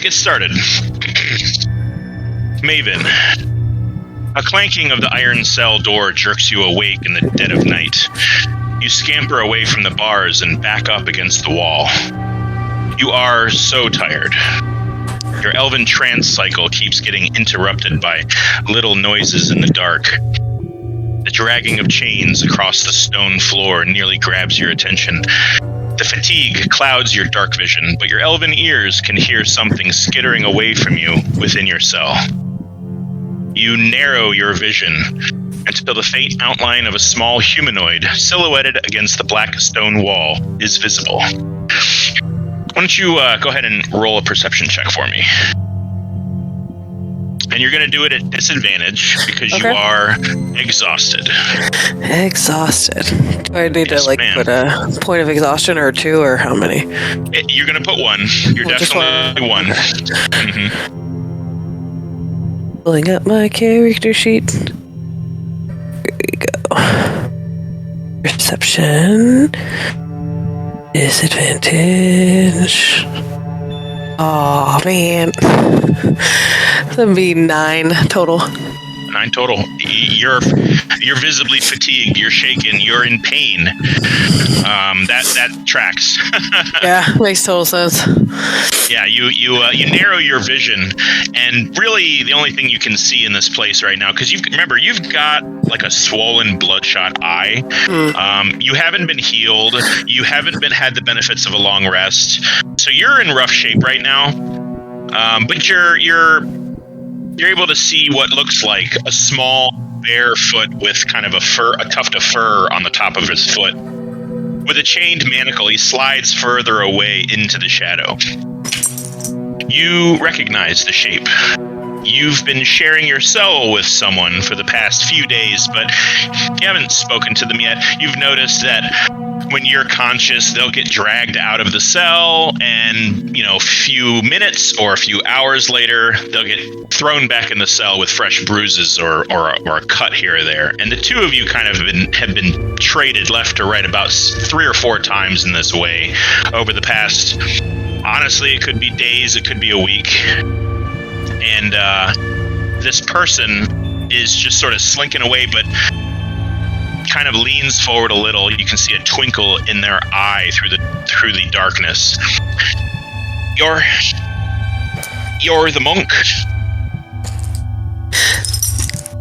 get started. Maeven, a clanking of the iron cell door jerks you awake in the dead of night. You scamper away from the bars and back up against the wall. You are so tired. Your elven trance cycle keeps getting interrupted by little noises in the dark. The dragging of chains across the stone floor nearly grabs your attention. The fatigue clouds your dark vision, but your elven ears can hear something skittering away from you within your cell. You narrow your vision until the faint outline of a small humanoid silhouetted against the black stone wall is visible. Why don't you go ahead and roll a perception check for me? And you're going to do it at disadvantage because you are exhausted. Exhausted. Do I need to ma'am. put a point of exhaustion or 2 or how many? You're going to put 1. You're definitely 1. Mm-hmm. Pulling up my character sheet. Here we go. Perception. Disadvantage. Oh man. That'd be 9 total. 9 total. You're visibly fatigued. You're shaken. You're in pain. That tracks. Yeah, makes total sense. Yeah, you narrow your vision, and really the only thing you can see in this place right now, because you've got like a swollen, bloodshot eye. You haven't been healed. You haven't had the benefits of a long rest, so you're in rough shape right now. But you're able to see what looks like a small bare foot with kind of a tuft of fur on the top of his foot. With a chained manacle, he slides further away into the shadow. You recognize the shape. You've been sharing your cell with someone for the past few days, but you haven't spoken to them yet. You've noticed that when you're conscious, they'll get dragged out of the cell, and, a few minutes or a few hours later, they'll get thrown back in the cell with fresh bruises or a cut here or there. And the two of you kind of have been traded left or right about 3 or 4 times in this way over the past, honestly, it could be days, it could be a week. And this person is just sort of slinking away, but kind of leans forward a little. You can see a twinkle in their eye through the darkness. You're the monk.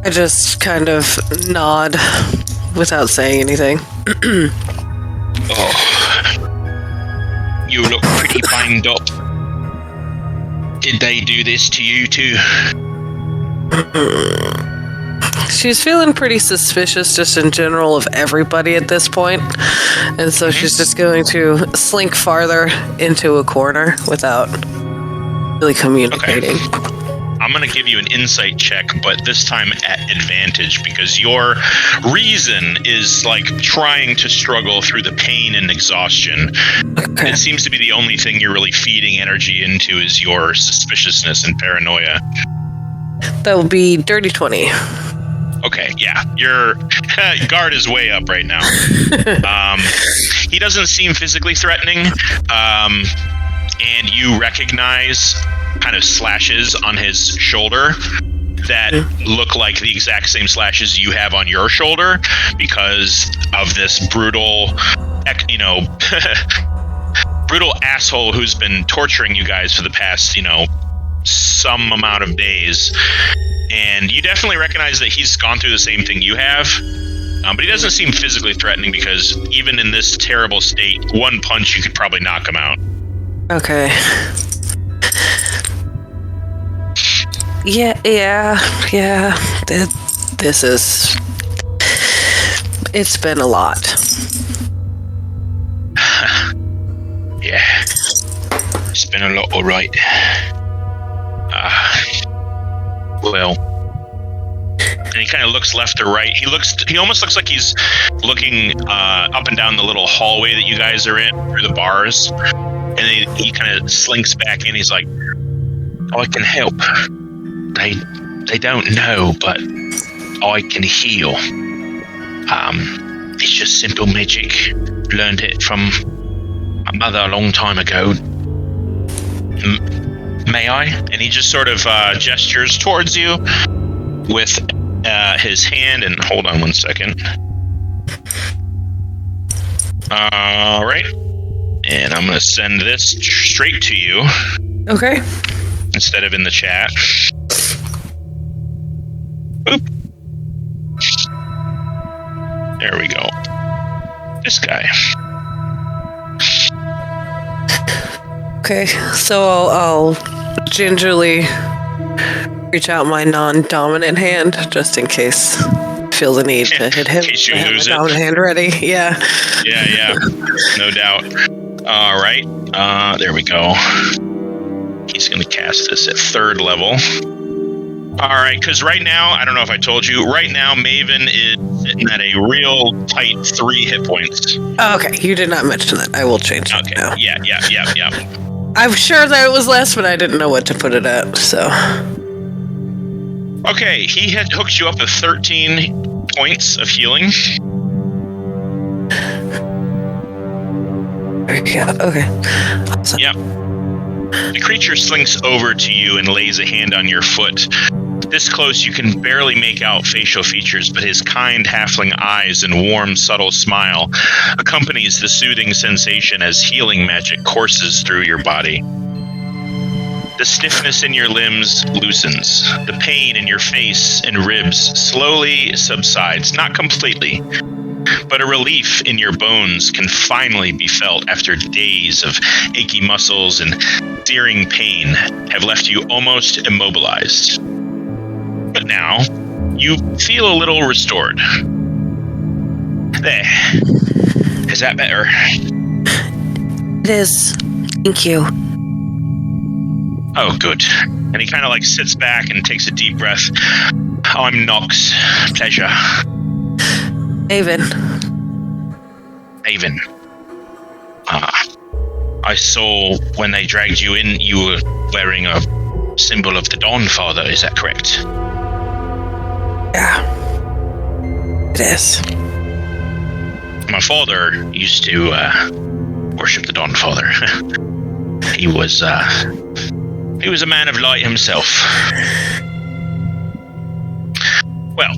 I just kind of nod without saying anything. Oh, you look pretty banged up. Did they do this to you too? She's feeling pretty suspicious just in general of everybody at this point. And so she's just going to slink farther into a corner without really communicating. Okay. I'm going to give you an insight check, but this time at advantage, because your reason is like trying to struggle through the pain and exhaustion. Okay. It seems to be the only thing you're really feeding energy into is your suspiciousness and paranoia. That will be dirty 20. Okay, yeah. Your guard is way up right now. He doesn't seem physically threatening, and you recognize kind of slashes on his shoulder that look like the exact same slashes you have on your shoulder because of this brutal, brutal asshole who's been torturing you guys for the past, some amount of days. And you definitely recognize that he's gone through the same thing you have, but he doesn't seem physically threatening because even in this terrible state, one punch you could probably knock him out. Okay. Yeah. It's been a lot. Yeah. It's been a lot, all right. Well, and he kind of looks left or right. He almost looks like he's looking up and down the little hallway that you guys are in through the bars. And he kind of slinks back in. He's like, I can help. They don't know, but I can heal. It's just simple magic. Learned it from my mother a long time ago. May I? And he just sort of gestures towards you with his hand, and hold on one second. All right. And I'm going to send this straight to you. Okay. Instead of in the chat. Oop. There we go. This guy. Okay, so I'll gingerly reach out my non-dominant hand just in case I feel the need to hit him. In case you I have lose my dominant hand ready. Yeah. Yeah. No doubt. All right. There we go. He's going to cast this at 3rd level. All right, because right now, I don't know if I told you, right now Maeven is sitting at a real tight 3 hit points. Oh, okay, you did not mention that. I will change it now. Yeah. I'm sure that it was less, but I didn't know what to put it at, so... Okay, he had hooked you up with 13 points of healing. Yeah, okay. Awesome. Yep. The creature slinks over to you and lays a hand on your foot. This close, you can barely make out facial features, but his kind halfling eyes and warm, subtle smile accompanies the soothing sensation as healing magic courses through your body. The stiffness in your limbs loosens. The pain in your face and ribs slowly subsides, not completely, but a relief in your bones can finally be felt after days of achy muscles and searing pain have left you almost immobilized. But now, you feel a little restored. There. Is that better? It is. Thank you. Oh, good. And he kind of sits back and takes a deep breath. I'm Nox. Pleasure. Maeven. I saw when they dragged you in, you were wearing a symbol of the Dawnfather. Is that correct? Yeah. It is. My father used to worship the Dawnfather. He was a man of light himself. Well,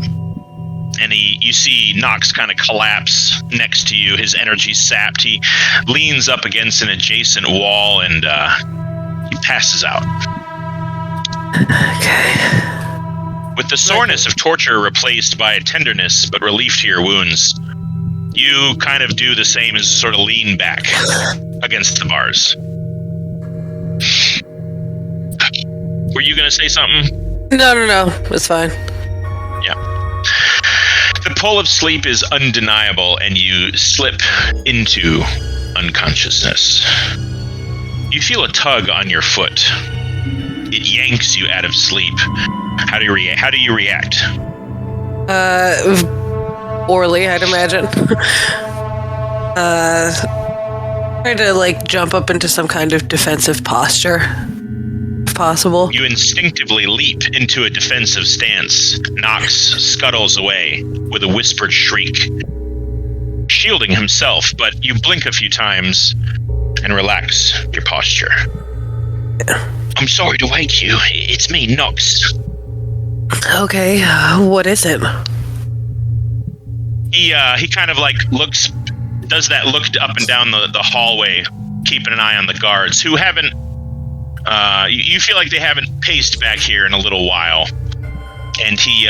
and you see Nox kind of collapse next to you, his energy sapped. He leans up against an adjacent wall and he passes out. Okay. With the soreness of torture replaced by a tenderness but relief to your wounds, you kind of do the same as sort of lean back against the bars. Were you going to say something? No. It's fine. Yeah. The pull of sleep is undeniable, and you slip into unconsciousness. You feel a tug on your foot. It yanks you out of sleep. How do you react? Poorly, I'd imagine. Trying to jump up into some kind of defensive posture, if possible. You instinctively leap into a defensive stance. Nox scuttles away with a whispered shriek, shielding himself, but you blink a few times and relax your posture. I'm sorry to wake you. It's me, Nox. Okay, what is it? He kind of does that look up and down the hallway, keeping an eye on the guards who haven't, you feel like they haven't paced back here in a little while. And he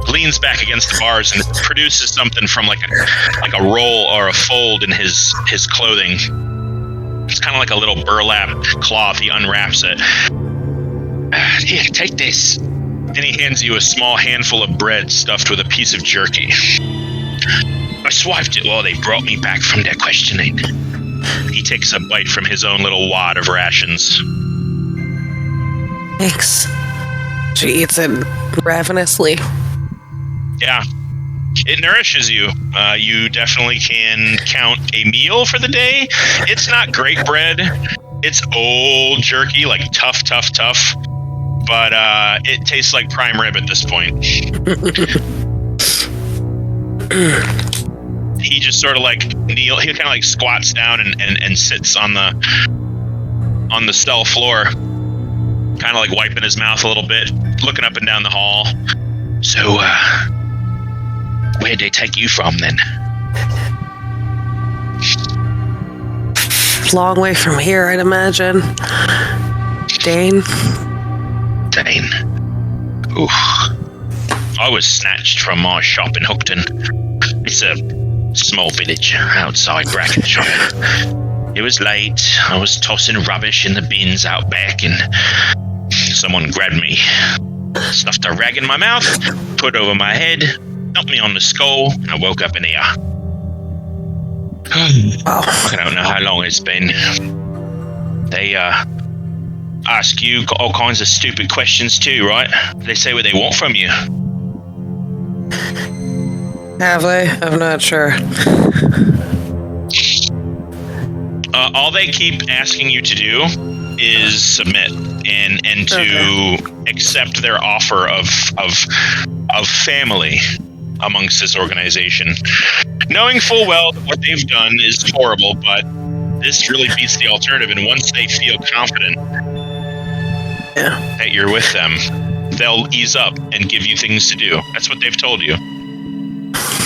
leans back against the bars and produces something from like a roll or a fold in his clothing. It's kind of like a little burlap cloth. He unwraps it. Here, take this. And he hands you a small handful of bread stuffed with a piece of jerky. I swiped it while they brought me back from their questioning. He takes a bite from his own little wad of rations. Thanks. She eats it ravenously. Yeah. It nourishes you. You definitely can count a meal for the day. It's not great bread. It's old jerky, like tough. But it tastes like prime rib at this point. He just sort of he kind of squats down and sits on the cell floor. kind of like wiping his mouth a little bit, looking up and down the hall. So, where'd they take you from then? Long way from here, I'd imagine. Dane. Ooh. I was snatched from my shop in Hookton. It's a small village outside Brackenshire. It was late. I was tossing rubbish in the bins out back, and someone grabbed me, stuffed a rag in my mouth, put it over my head, knocked me on the skull, and I woke up in here. I don't know how long it's been. They ask you all kinds of stupid questions too, right? They say what they want from you. Have they? I'm not sure. All they keep asking you to do is submit and to accept their offer of family amongst this organization, knowing full well that what they've done is horrible, but this really beats the alternative. And once they feel confident that you're with them, they'll ease up and give you things to do. That's what they've told you.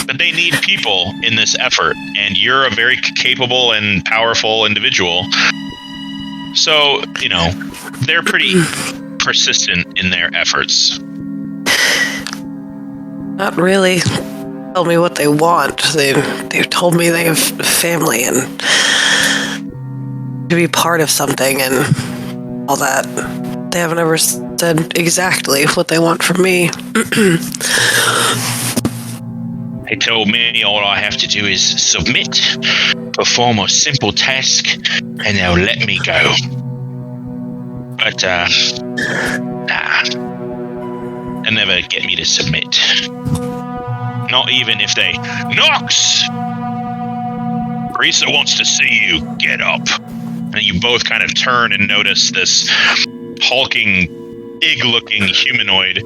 But they need people in this effort, and you're a very capable and powerful individual. So, they're pretty persistent in their efforts. Not really. Tell me what they want. They've told me they have family and to be part of something and all that. They haven't ever said exactly what they want from me. They told me all I have to do is submit, perform a simple task, and they'll let me go. But, nah. They'll never get me to submit. Not even if they... Nox! Risa wants to see you. Get up. And you both kind of turn and notice this hulking, big-looking humanoid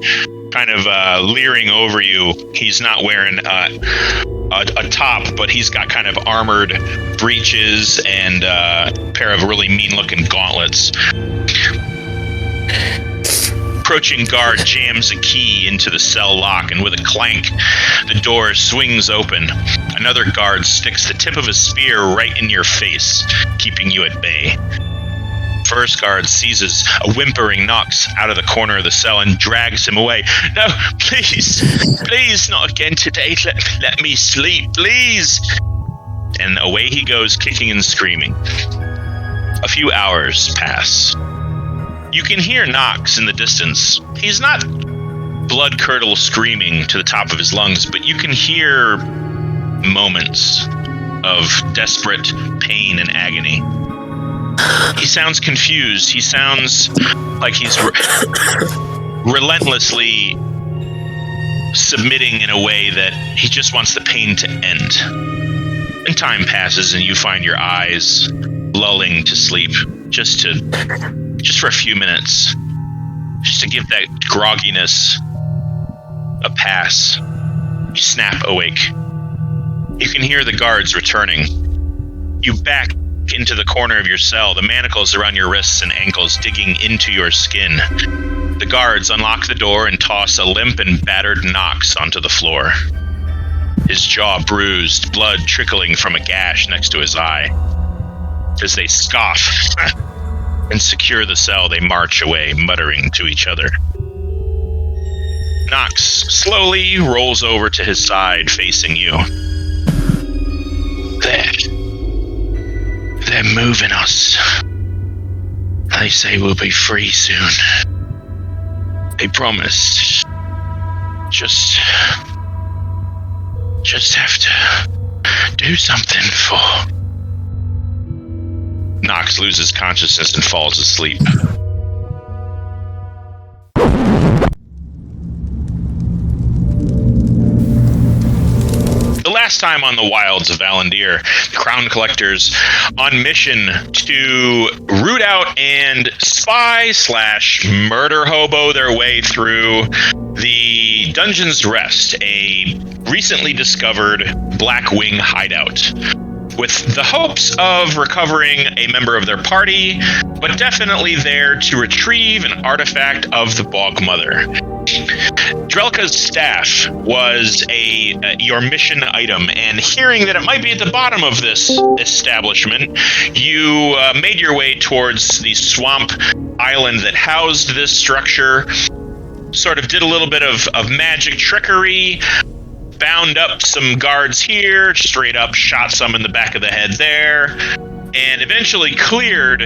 kind of leering over you. He's not wearing a top, but he's got kind of armored breeches and a pair of really mean-looking gauntlets. Approaching guard jams a key into the cell lock, and with a clank, the door swings open. Another guard sticks the tip of a spear right in your face, keeping you at bay. First guard seizes a whimpering Nox out of the corner of the cell and drags him away. No, please, not again today. Let me sleep, please. And away he goes, kicking and screaming. A few hours pass. You can hear Nox in the distance. He's not blood-curdle screaming to the top of his lungs, but you can hear moments of desperate pain and agony. He sounds confused. He sounds like he's relentlessly submitting in a way that he just wants the pain to end. And time passes and you find your eyes lulling to sleep just for a few minutes, just to give that grogginess a pass. You snap awake. You can hear the guards returning. You back into the corner of your cell, the manacles around your wrists and ankles digging into your skin. The guards unlock the door and toss a limp and battered Nox onto the floor. His jaw bruised, blood trickling from a gash next to his eye. As they scoff and secure the cell, they march away, muttering to each other. Nox slowly rolls over to his side, facing you. They're moving us. They say we'll be free soon. They promise. Just have to do something for... Nox loses consciousness and falls asleep. The last time on the wilds of Valandiir, the Crown Collectors on mission to root out and spy/murder hobo their way through the Dungeon's Rest, a recently discovered Blackwing hideout. with the hopes of recovering a member of their party, but definitely there to retrieve an artifact of the Bog Mother. Drelka's staff was your mission item, and hearing that it might be at the bottom of this establishment, you made your way towards the swamp island that housed this structure, sort of did a little bit of magic trickery, bound up some guards here, straight up shot some in the back of the head there, and eventually cleared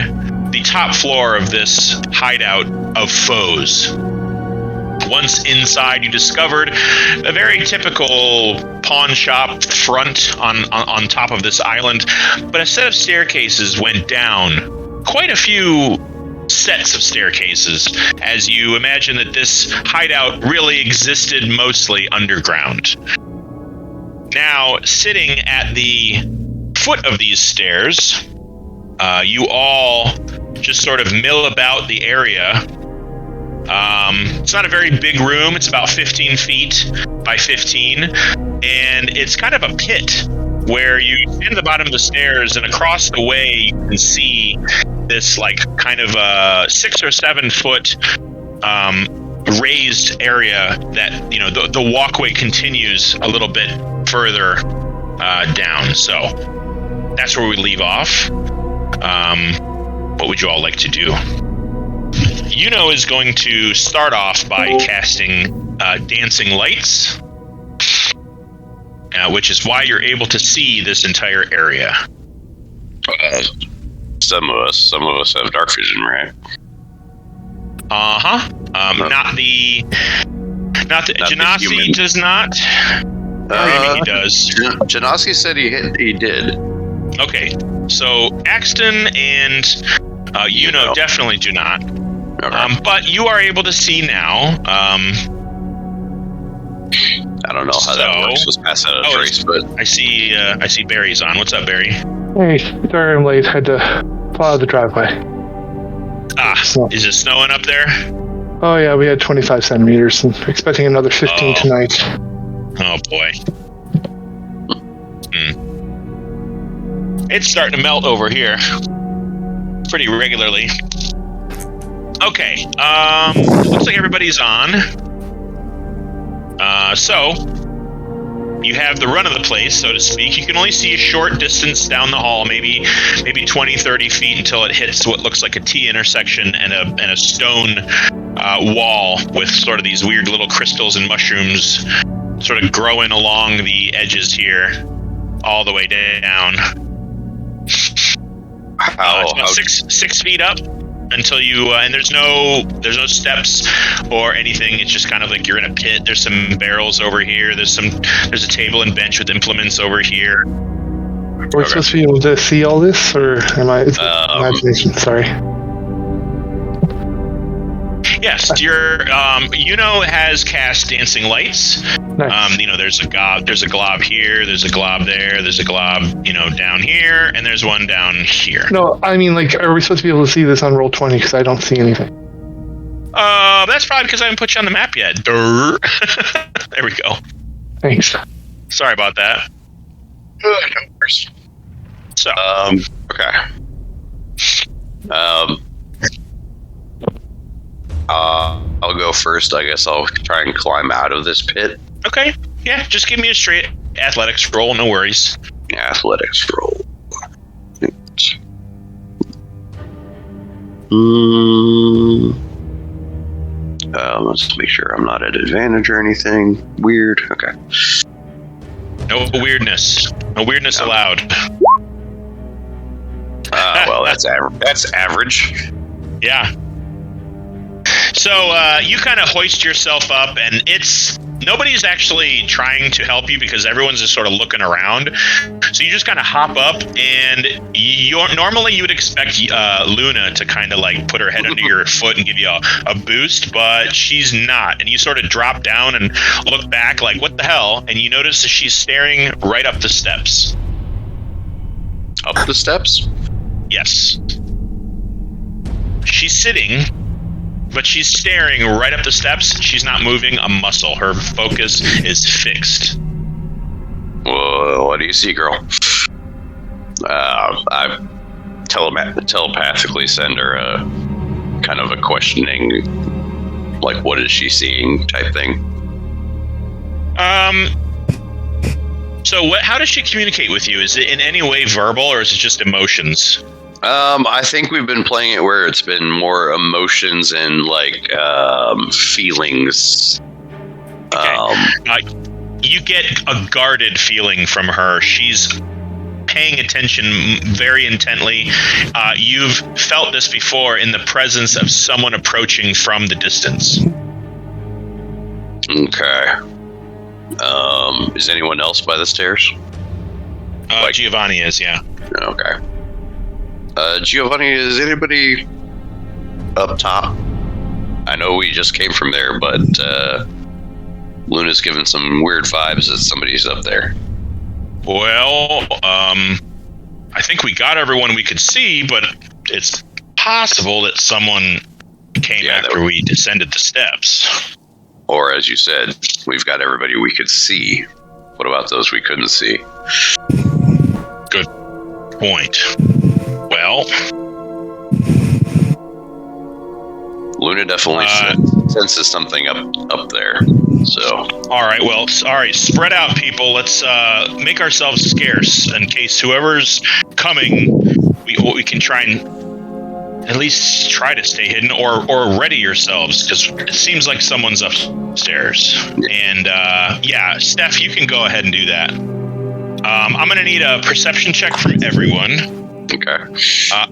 the top floor of this hideout of foes. Once inside, you discovered a very typical pawn shop front on top of this island, but a set of staircases went down, quite a few sets of staircases, as you imagine that this hideout really existed mostly underground. Now, sitting at the foot of these stairs, you all just sort of mill about the area. It's not a very big room. It's about 15 feet by 15, and it's kind of a pit where you stand at the bottom of the stairs, and across the way you can see this like kind of a 6 or 7 foot raised area that, you know, the walkway continues a little bit further down. So that's where we leave off. What would you all like to do? Yuno is going to start off by casting Dancing Lights, which is why you're able to see this entire area. Some of us have dark vision, right? Not the Genasi does not. Maybe he does. Genasi said he did. Okay, so Axton and Yuno definitely do not. Okay. But you are able to see now. I don't know how that works. Let's pass out a trace, but I see Barry's on. What's up, Barry? Hey, sorry I'm late. Had to plow the driveway. Is it snowing up there? Oh yeah, we had 25 centimeters and expecting another 15 tonight. Oh boy. It's starting to melt over here pretty regularly. Okay, looks like everybody's on. So, you have the run of the place, so to speak. You can only see a short distance down the hall, maybe 20, 30 feet until it hits what looks like a T intersection and a stone wall with sort of these weird little crystals and mushrooms sort of growing along the edges here, all the way down. It's about 6 feet up until you and there's no steps or anything. It's just kind of like you're in a pit. There's some barrels over here. There's a table and bench with implements over here. Are we supposed to be able to see all this, or am I imagination? Sorry. Yes, Yuno has cast Dancing Lights. Nice. There's a glob here, there's a glob there, there's a glob, down here, and there's one down here. No, I mean, like, are we supposed to be able to see this on roll 20? Because I don't see anything. That's probably because I haven't put you on the map yet. There we go. Thanks. Sorry about that. No worries. So, okay. I'll go first. I guess I'll try and climb out of this pit. Okay. Yeah, just give me a straight athletics roll. No worries. Athletics roll. Let's make sure I'm not at advantage or anything weird. Okay. No weirdness. No weirdness allowed. Well, that's average. Yeah. So you kind of hoist yourself up, and nobody's actually trying to help you because everyone's just sort of looking around. So you just kind of hop up, and normally you would expect Luna to kind of like put her head under your foot and give you a boost, but she's not. And you sort of drop down and look back like, what the hell? And you notice that she's staring right up the steps. Up the steps? Yes. She's sitting, but she's staring right up the steps. She's not moving a muscle. Her focus is fixed. Whoa, what do you see, girl? I telepathically send her a kind of a questioning, like, what is she seeing type thing. So how does she communicate with you? Is it in any way verbal, or is it just emotions? I think we've been playing it where it's been more emotions and like feelings. Okay. You get a guarded feeling from her. She's paying attention very intently. You've felt this before in the presence of someone approaching from the distance. Okay. Is anyone else by the stairs? Giovanni is, yeah. Okay. Giovanni, is anybody up top? I know we just came from there, but Luna's giving some weird vibes that somebody's up there. Well, I think we got everyone we could see, but it's possible that someone came after we descended the steps. Or, as you said, we've got everybody we could see. What about those we couldn't see? Good point. Well, Luna definitely senses something up there. So, all right. Spread out, people. Let's make ourselves scarce in case whoever's coming, we can try and at least try to stay hidden, or ready yourselves, because it seems like someone's upstairs. And Steph, you can go ahead and do that. I'm going to need a perception check from everyone. Okay.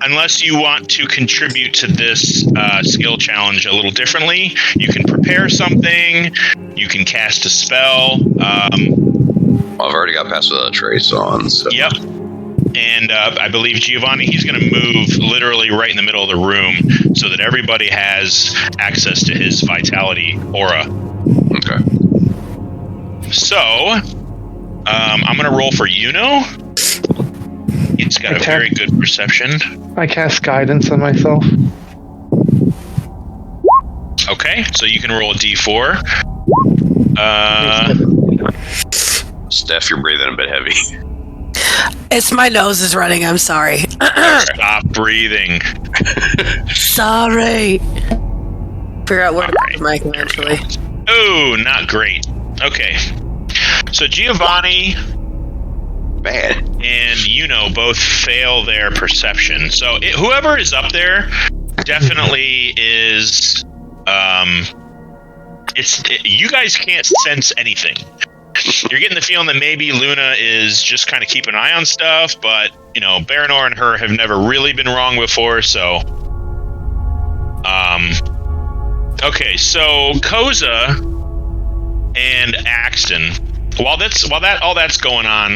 Unless you want to contribute to this skill challenge a little differently, you can prepare something, you can cast a spell. I've already got Pass Without a Trace on. So. Yep. And I believe Giovanni, he's going to move literally right in the middle of the room so that everybody has access to his vitality aura. Okay. So, I'm going to roll for Yuno. He's got a very good perception. I cast guidance on myself. Okay, so you can roll a d4. Steph, you're breathing a bit heavy. It's my nose is running. I'm sorry. Stop breathing. Sorry. Figure out where to put the mic eventually. Oh, not great. Okay. So Giovanni and Yuno both fail their perception. So whoever is up there definitely is. You guys can't sense anything. You're getting the feeling that maybe Luna is just kind of keeping an eye on stuff, but Baranor and her have never really been wrong before. So, okay. So Koza and Axton. While all that's going on,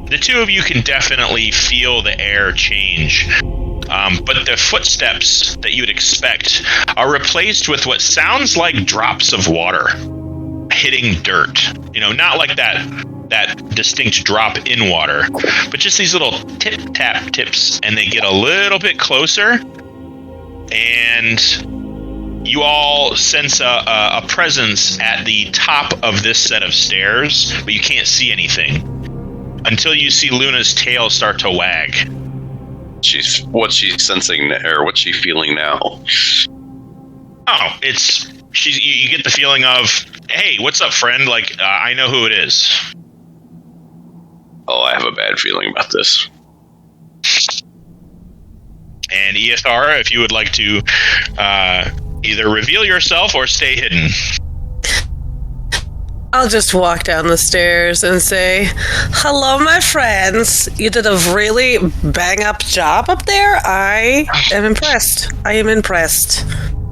the two of you can definitely feel the air change. But the footsteps that you would expect are replaced with what sounds like drops of water hitting dirt. Not like that distinct drop in water, but just these little tip-tap tips, and they get a little bit closer, and you all sense a presence at the top of this set of stairs, but you can't see anything until you see Luna's tail start to wag. What's she sensing, or what's she feeling now? Oh, you get the feeling of, hey, what's up, friend? Like, I know who it is. Oh, I have a bad feeling about this. And Iyethara, if you would like to either reveal yourself or stay hidden. I'll just walk down the stairs and say, hello, my friends. You did a really bang-up job up there. I am impressed.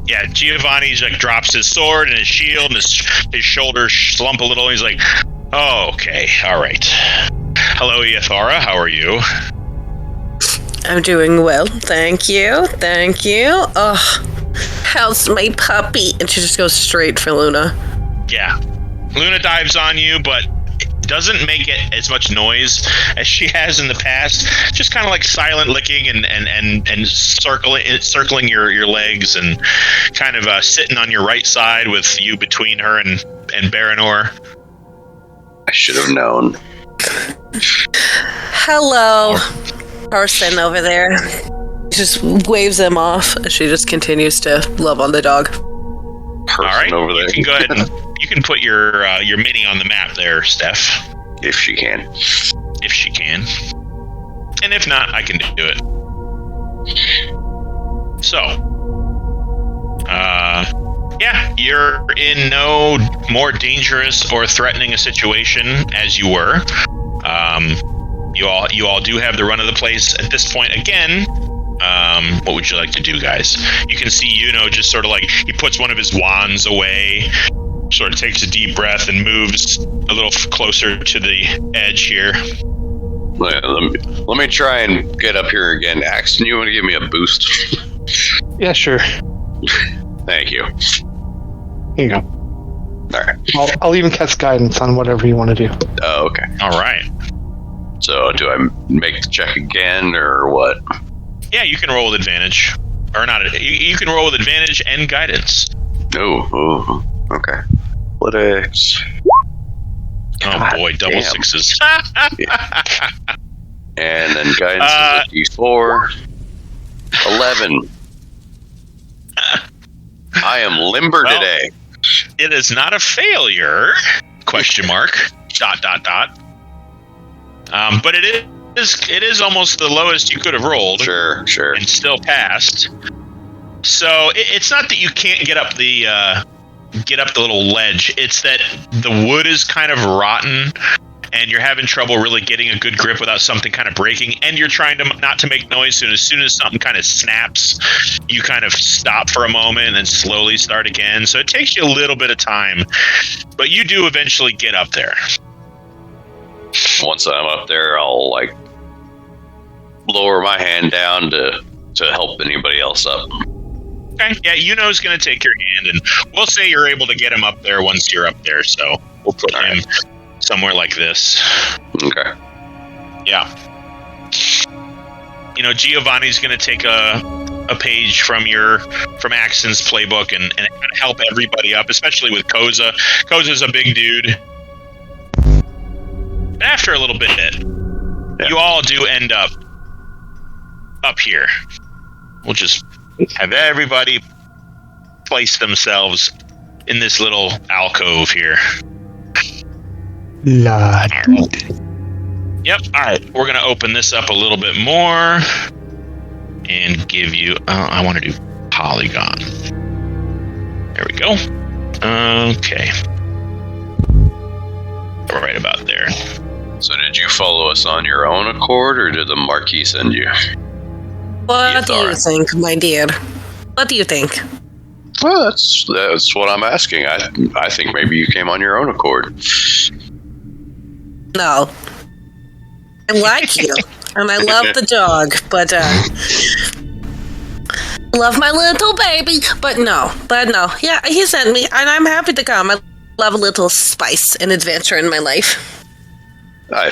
Yeah, Giovanni drops his sword and his shield, and his shoulders slump a little. And he's like, oh, okay, all right. Hello, Iyethara, how are you? I'm doing well, thank you. How's my puppy? And she just goes straight for Luna. Yeah. Luna dives on you, but doesn't make it as much noise as she has in the past. Just kind of like silent licking and circling your legs, and kind of sitting on your right side with you between her and Baranor. I should have known. Hello. person over there. Just waves him off as she just continues to love on the dog. Person all right, over there. You can go ahead and you can put your mini on the map there, Steph. If she can. If she can. And if not, I can do it. So, yeah, you're in no more dangerous or threatening a situation as you were. You all do have the run of the place at this point again. What would you like to do, guys? You can see, just sort of like he puts one of his wands away, sort of takes a deep breath and moves a little closer to the edge here. Let me try and get up here again. Axton, you want to give me a boost? Yeah, sure. Thank you. Here you go. All right. I'll even cast guidance on whatever you want to do. Oh, okay. All right. So do I make the check again or what? Yeah, you can roll with advantage. Or not. You can roll with advantage and guidance. Oh, okay. Athletics. Oh boy, double sixes. Yeah. And then guidance is a D4. 11. I am limber today. It is not a failure. Question mark. ... But it is almost the lowest you could have rolled. Sure. And still passed. So it's not that you can't get up the little ledge. It's that the wood is kind of rotten, and you're having trouble really getting a good grip without something kind of breaking, and you're trying to not to make noise. As soon as something kind of snaps, you kind of stop for a moment and then slowly start again. So it takes you a little bit of time, but you do eventually get up there. Once I'm up there, I'll lower my hand down to help anybody else up. Okay. Yeah, is going to take your hand, and we'll say you're able to get him up there once you're up there. So we'll put him somewhere like this. Okay. Yeah. Giovanni's going to take a page from Axton's playbook and help everybody up, especially with Koza. Koza's a big dude. And after a little bit, you all do end up here. We'll just have everybody place themselves in this little alcove here. Lord. Yep. All right. We're going to open this up a little bit more and give you... I want to do polygon. There we go. Okay. Right about there. So did you follow us on your own accord, or did the Marquis send you? What do you think, my dear? What do you think? Well, that's what I'm asking. I think maybe you came on your own accord. No. I like you, and I love the dog, but love my little baby, but no. Yeah, he sent me, and I'm happy to come. I love a little spice and adventure in my life. I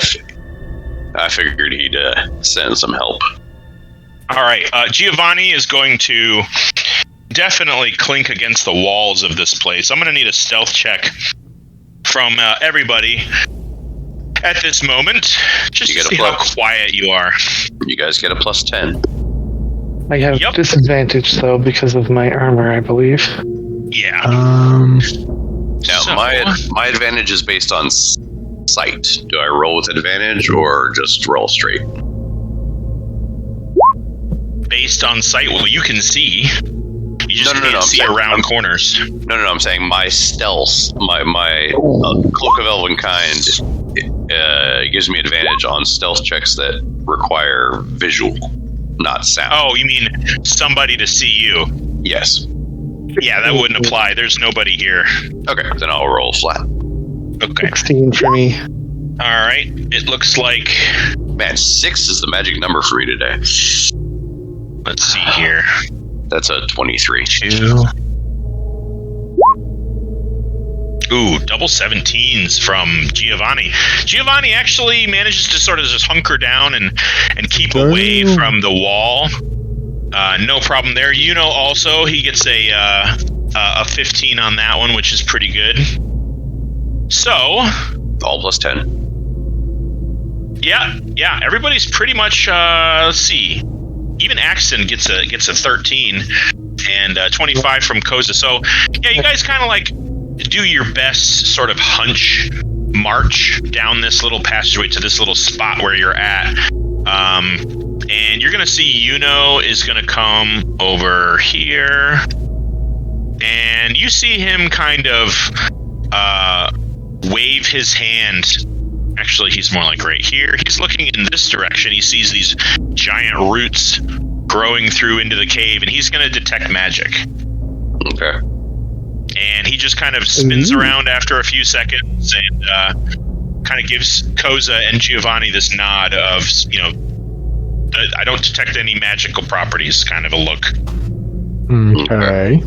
figured he'd send some help. All right, Giovanni is going to definitely clink against the walls of this place. I'm going to need a stealth check from everybody at this moment, just to see how quiet you are. You guys get a +10. I have disadvantage, though, because of my armor, I believe. Yeah. Now, my advantage is based on sight. Do I roll with advantage or just roll straight? Based on sight, well, you can see. You just can't see around corners. No, I'm saying my stealth, my Cloak of Elvenkind gives me advantage on stealth checks that require visual, not sound. Oh, you mean somebody to see you? Yes. Yeah, that wouldn't apply. There's nobody here. Okay, then I'll roll flat. Okay. 16 for me. All right. It looks like... Man, 6 is the magic number for me today. Let's see here. That's a 23. 2. Ooh, double 17s from Giovanni. Giovanni actually manages to sort of just hunker down and keep away from the wall. No problem there. Also, he gets a 15 on that one, which is pretty good. So... all +10. Yeah. Everybody's pretty much. Let's see. Even Axton gets a 13 and 25 from Koza. So yeah, you guys kind of like do your best sort of hunch march down this little passageway to this little spot where you're at. And you're gonna see Yuno is gonna come over here, and you see him kind of wave his hand. Actually, he's more like right here. He's looking in this direction. He sees these giant roots growing through into the cave, and he's going to detect magic. Okay. And he just kind of spins around after a few seconds and kind of gives Koza and Giovanni this nod of, I don't detect any magical properties kind of a look. Okay.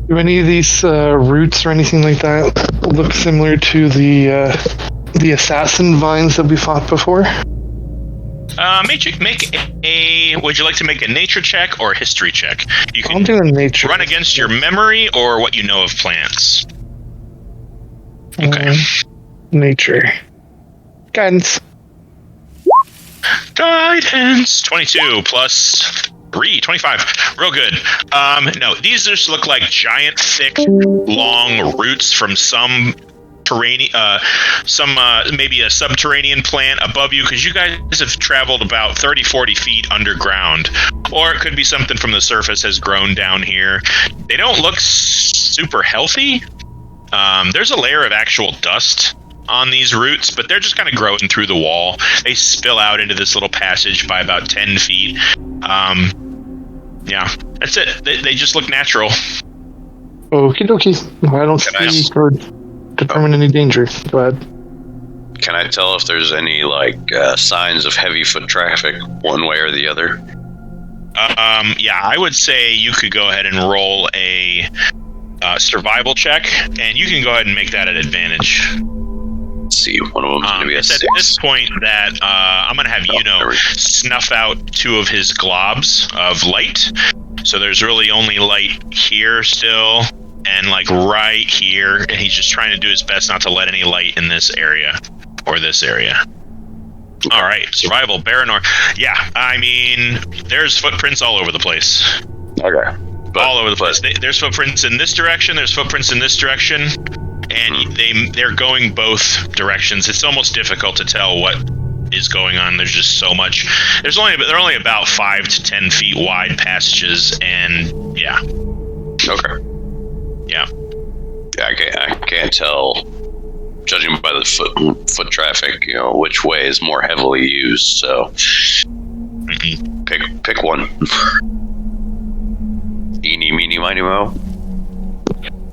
Do any of these roots or anything like that look similar to the assassin vines that we fought before? Would you like to make a nature check or a history check? You can I'll do a nature. Run against your memory or what you know of plants. Okay. Nature. Guidance. 22 plus 3, 25. Real good. No, these just look like giant, thick, long roots from some terrain, maybe a subterranean plant above you, because you guys have traveled about 30, 40 feet underground. Or it could be something from the surface has grown down here. They don't look super healthy. There's a layer of actual dust on these roots, but they're just kind of growing through the wall. They spill out into this little passage by about 10 feet. Yeah, that's it. They just look natural. Okie dokie. I don't see or determine any danger. Go ahead. Can I tell if there's any signs of heavy foot traffic one way or the other? Yeah, I would say you could go ahead and roll a survival check, and you can go ahead and make that an advantage. Let's see, one of them's going to be a 6. At this point that I'm going to have snuff out 2 of his globs of light. So there's really only light here still, and right here, and he's just trying to do his best not to let any light in this area or this area. All right, survival, Baranor. Yeah, I mean, there's footprints all over the place. Okay. All over the place. There's footprints in this direction, there's footprints in this direction, and they're going both directions. It's almost difficult to tell what is going on. There's just so much. They're only about 5 to 10 feet wide passages, and yeah. Okay. Yeah. I can't tell, judging by the foot traffic, which way is more heavily used. So pick one. Eeny, meeny, miny, mo.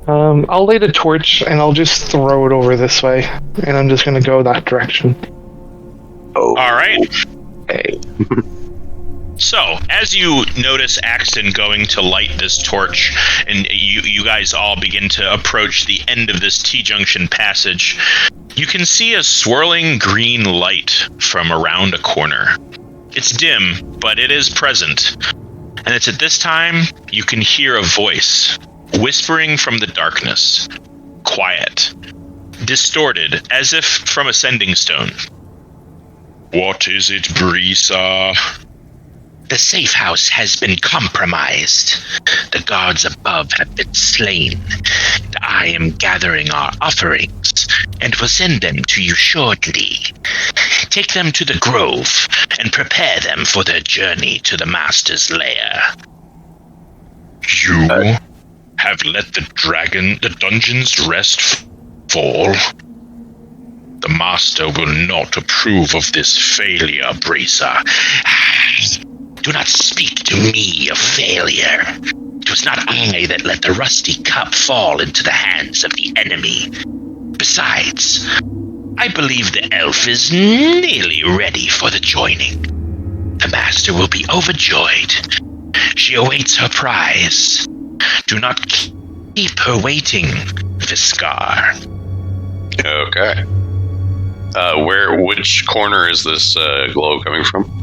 I'll light a torch and I'll just throw it over this way, and I'm just gonna go that direction. Oh. All right. Hey. So, as you notice Axton going to light this torch, and you guys all begin to approach the end of this T-junction passage, you can see a swirling green light from around a corner. It's dim, but it is present. And it's at this time you can hear a voice whispering from the darkness, quiet, distorted, as if from a sending stone. What is it, Brisa? The safe house has been compromised. The gods above have been slain. And I am gathering our offerings and will send them to you shortly. Take them to the grove and prepare them for their journey to the master's lair. You have let the dungeon's rest fall. The master will not approve of this failure, Brisa. Do not speak to me of failure. It was not I that let the rusty cup fall into the hands of the enemy. Besides, I believe the elf is nearly ready for the joining. The master will be overjoyed. She awaits her prize. Do not keep her waiting, Viscar. Okay. Which corner is this glow coming from?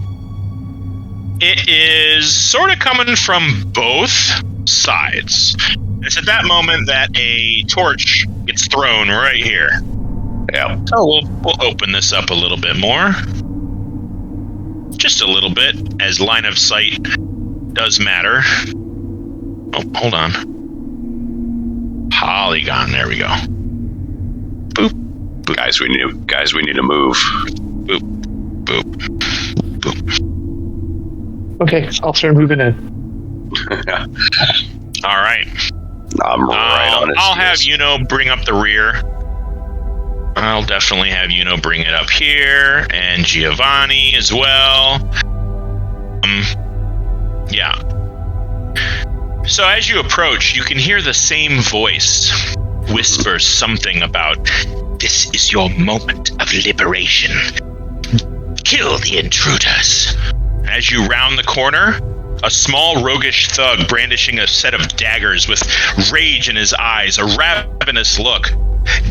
It is sort of coming from both sides. It's at that moment that a torch gets thrown right here. Yeah. So we'll open this up a little bit more. Just a little bit, as line of sight does matter. Oh, hold on. Polygon, there we go. Boop. Boop. Guys, we need to move. Boop. Boop. Boop. Okay, I'll start moving in. All right. I'm right on it. I'll have bring up the rear. I'll definitely have bring it up here, and Giovanni as well. Yeah. So as you approach, you can hear the same voice whisper something about, "This is your moment of liberation. Kill the intruders." As you round the corner, a small roguish thug brandishing a set of daggers with rage in his eyes, a ravenous look,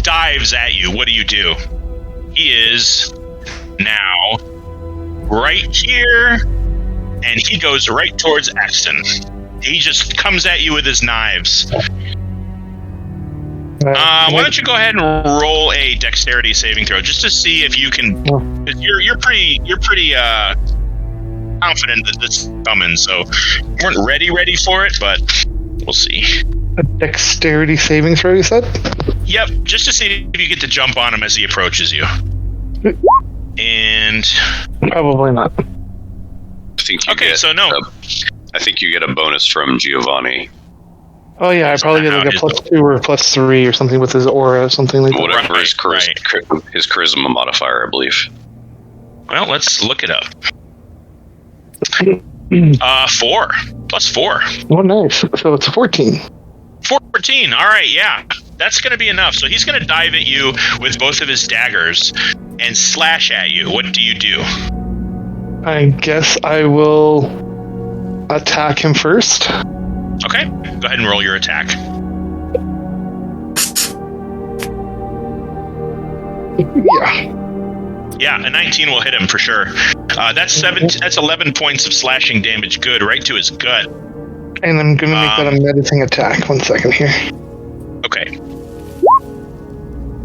dives at you. What do? He is now right here, and he goes right towards Axton. He just comes at you with his knives. Why don't you go ahead and roll a dexterity saving throw just to see if you can? You're pretty confident that this is coming, so you weren't ready for it, but we'll see. A dexterity saving throw, you said? Yep, just to see if you get to jump on him as he approaches you. And probably not. I think you get a bonus from Giovanni. Oh yeah, I probably get like a +2 or a +3 or something with his aura or something like that. Whatever his charisma modifier, I believe. Well, let's look it up. 4 +4. Oh, nice. So it's 14. 14. All right, yeah. That's going to be enough. So he's going to dive at you with both of his daggers and slash at you. What do you do? I guess I will attack him first. Okay. Go ahead and roll your attack. Yeah, a 19 will hit him for sure. That's 11 points of slashing damage. Good, right to his gut. And I'm going to make that a menacing attack. 1 second here. Okay.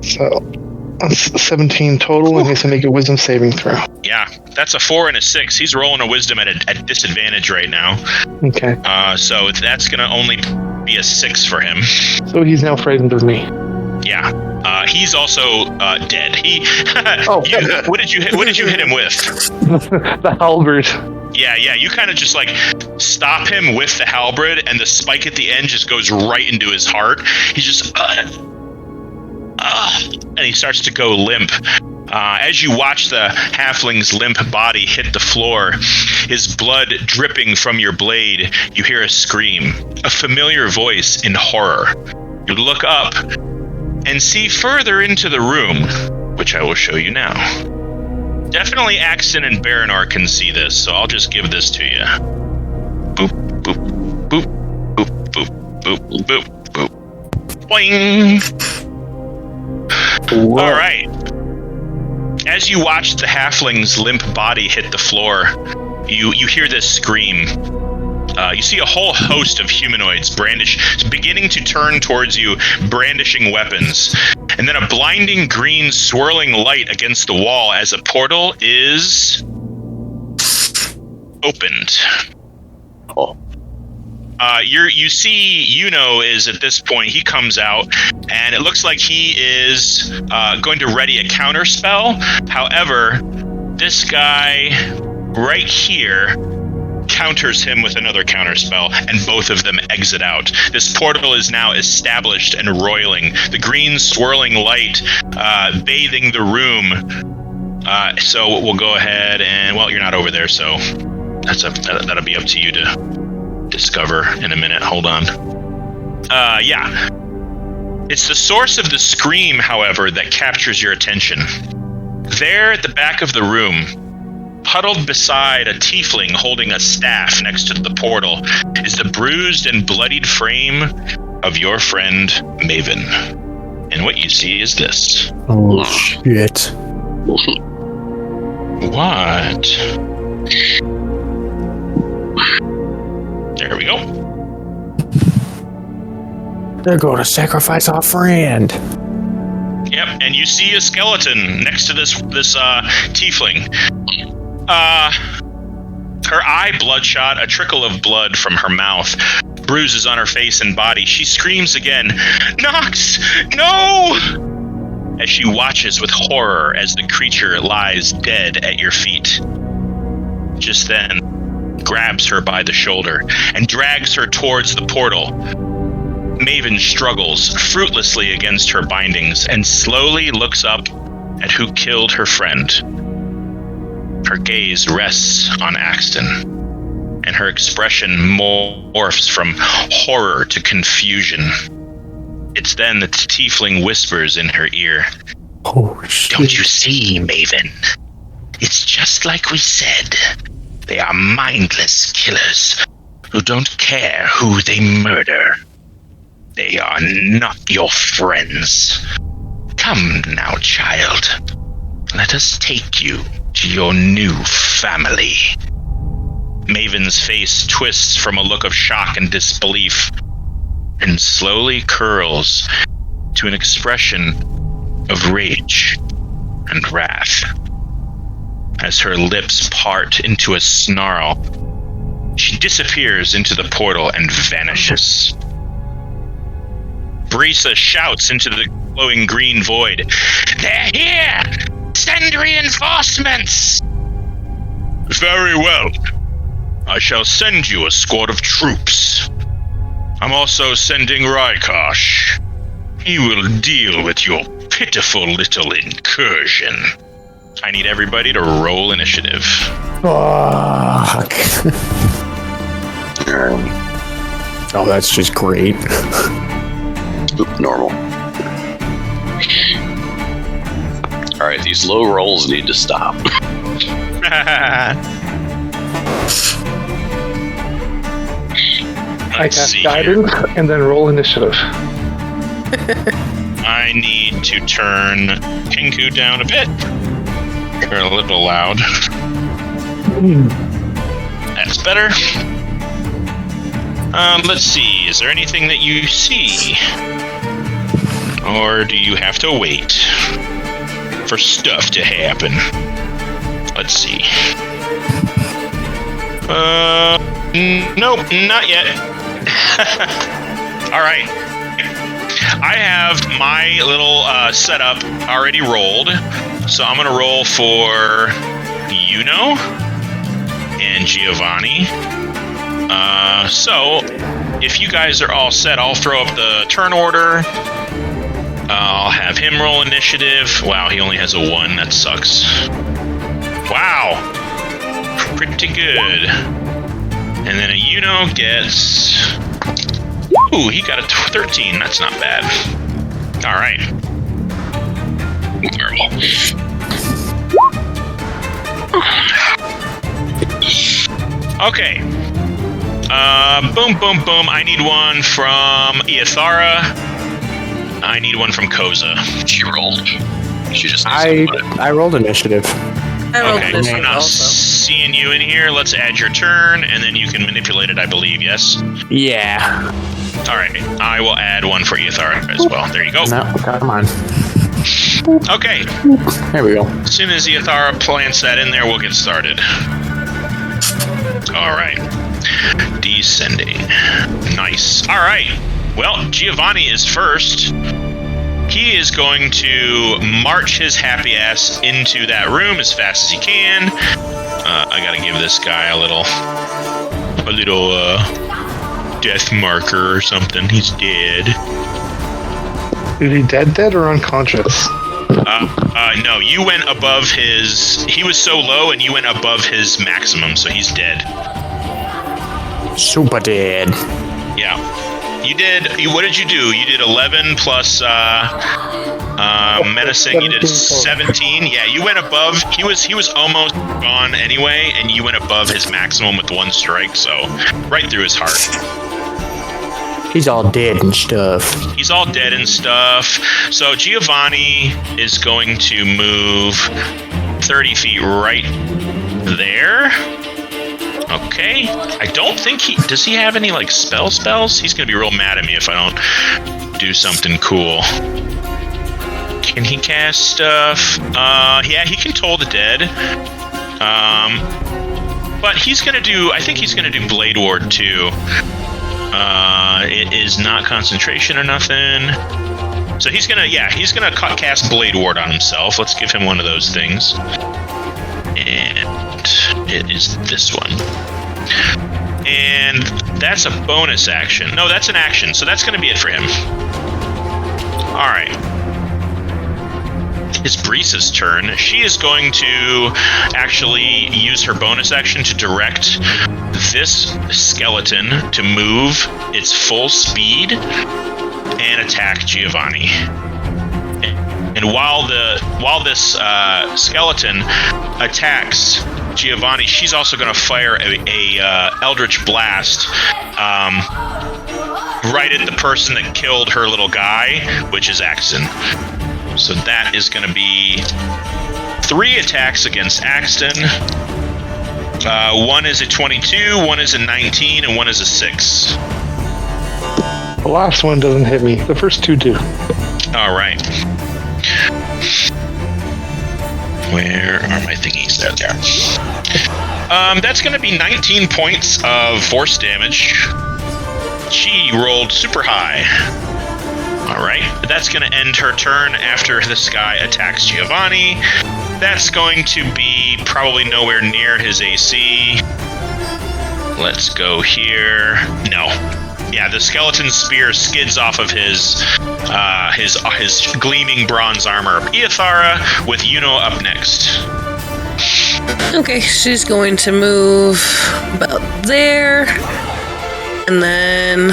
So, that's 17 total, and he has to make a wisdom saving throw. Yeah, that's a 4 and a 6. He's rolling a wisdom at disadvantage right now. Okay. So that's going to only be a 6 for him. So he's now frightened of me. Yeah. He's also dead. What did you hit him with? The halberd. Yeah. You kind of just like stop him with the halberd, and the spike at the end just goes right into his heart. He's just and he starts to go limp. As you watch the halfling's limp body hit the floor, his blood dripping from your blade, you hear a scream, a familiar voice in horror. You look up and see further into the room, which I will show you now. Definitely Axton and Baronar can see this, so I'll just give this to you. Boop, boop, boop, boop, boop, boop, boop, boop. Boing! Whoa. All right. As you watch the halfling's limp body hit the floor, you hear this scream. You see a whole host of humanoids beginning to turn towards you, brandishing weapons. And then a blinding green swirling light against the wall as a portal is opened. Oh. You see is at this point, he comes out, and it looks like he is going to ready a counter spell. However, this guy right here counters him with another counter spell, and both of them exit out. This portal is now established and roiling, the green swirling light bathing the room. So we'll go ahead and, well, you're not over there, so that'll be up to you to discover in a minute. Hold on. Yeah. It's the source of the scream, however, that captures your attention. There at the back of the room, huddled beside a tiefling holding a staff next to the portal, is the bruised and bloodied frame of your friend Maeven. And what you see is this. Oh, shit. What? There we go. They're going to sacrifice our friend. Yep, and you see a skeleton next to this tiefling. Her eye bloodshot, a trickle of blood from her mouth, bruises on her face and body. She screams again, "Nox, no!" as she watches with horror as the creature lies dead at your feet. Just then, grabs her by the shoulder and drags her towards the portal. Maeven struggles fruitlessly against her bindings and slowly looks up at who killed her friend. Her gaze rests on Axton, and her expression morphs from horror to confusion. It's then that the tiefling whispers in her ear, Oh, shit. "Don't you see, Maeven? It's just like we said. They are mindless killers who don't care who they murder. They are not your friends. Come now, child. Let us take you to your new family." Maeven's face twists from a look of shock and disbelief and slowly curls to an expression of rage and wrath. As her lips part into a snarl, she disappears into the portal and vanishes. Brisa shouts into the glowing green void, "They're here! Send reinforcements!" "Very well. I shall send you a squad of troops. I'm also sending Raikosh. He will deal with your pitiful little incursion." I need everybody to roll initiative. Fuck. Oh, that's just great. Normal. All right, these low rolls need to stop. I cast guidance and then roll initiative. I need to turn Kenku down a bit. They're a little loud. That's better. Let's see. Is there anything that you see? Or do you have to wait for stuff to happen? Let's see. Nope, not yet. All right. I have my little setup already rolled, so I'm going to roll for Yuno and Giovanni. So, if you guys are all set, I'll throw up the turn order. I'll have him roll initiative. Wow, he only has a 1. That sucks. Wow. Pretty good. And then a Yuno gets... Ooh, he got a 13. That's not bad. All right. Okay. Boom, boom, boom. I need one from Iathara. I need one from Koza. She rolled. She just I rolled initiative. I rolled Okay, initiative I'm not also. seeing you in here. Let's add your turn, and then you can manipulate it, I believe, yes? Yeah. All right. I will add one for Iathara as well. There you go. No, come on. Okay. There we go. As soon as Iathara plants that in there, we'll get started. All right. Descending. Nice. All right. Well, Giovanni is first. He is going to march his happy ass into that room as fast as he can. I gotta give this guy a little death marker or something. He's dead. Is he dead or unconscious? No, you went above his... He was so low, and you went above his maximum, so he's dead. Super dead. Yeah. You did... What did you do? You did 11 plus medicine. You did 17. Yeah, you went above... He was almost gone anyway, and you went above his maximum with 1 strike, so... Right through his heart. He's all dead and stuff. He's all dead and stuff. So Giovanni is going to move 30 feet right there. Okay. I don't think he... Does he have any, like, spells? He's going to be real mad at me if I don't do something cool. Can he cast stuff? Yeah, he can toll the dead. But he's gonna do. I think he's gonna do Blade Ward too. It is not concentration or nothing. So he's gonna cast Blade Ward on himself. Let's give him one of those things. And it is this one. And that's a bonus action. No, that's an action. So that's gonna be it for him. All right. It's Breeze's turn. She is going to actually use her bonus action to direct this skeleton to move its full speed and attack Giovanni. And while this skeleton attacks Giovanni, she's also going to fire a Eldritch Blast right at the person that killed her little guy, which is Axton. So that is going to be 3 attacks against Axton. One is a 22, one is a 19, and one is a 6. The last one doesn't hit me. The first 2 do. All right. Where are my thingies? There. That's going to be 19 points of force damage. She rolled super high. Alright, that's going to end her turn after this guy attacks Giovanni. That's going to be probably nowhere near his AC. Let's go here. No. Yeah, the skeleton spear skids off of his gleaming bronze armor. Iothara with Yuno up next. Okay, she's going to move about there. And then...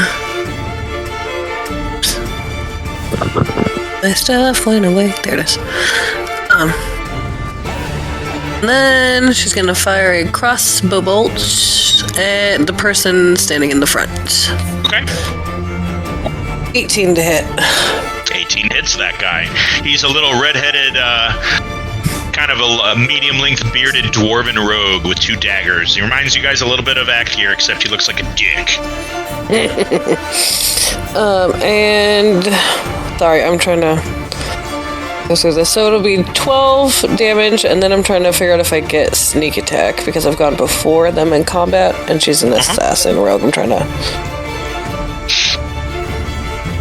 my stuff went away. There it is. And then she's gonna fire a crossbow bolt at the person standing in the front. Okay. 18 to hit. 18 hits that guy. He's a little red-headed, kind of a medium-length bearded dwarven rogue with 2 daggers. He reminds you guys a little bit of Akir, except he looks like a dick. And sorry, I'm trying to go through this. So it'll be 12 damage, and then I'm trying to figure out if I get sneak attack because I've gone before them in combat, and she's an assassin rogue. I'm trying to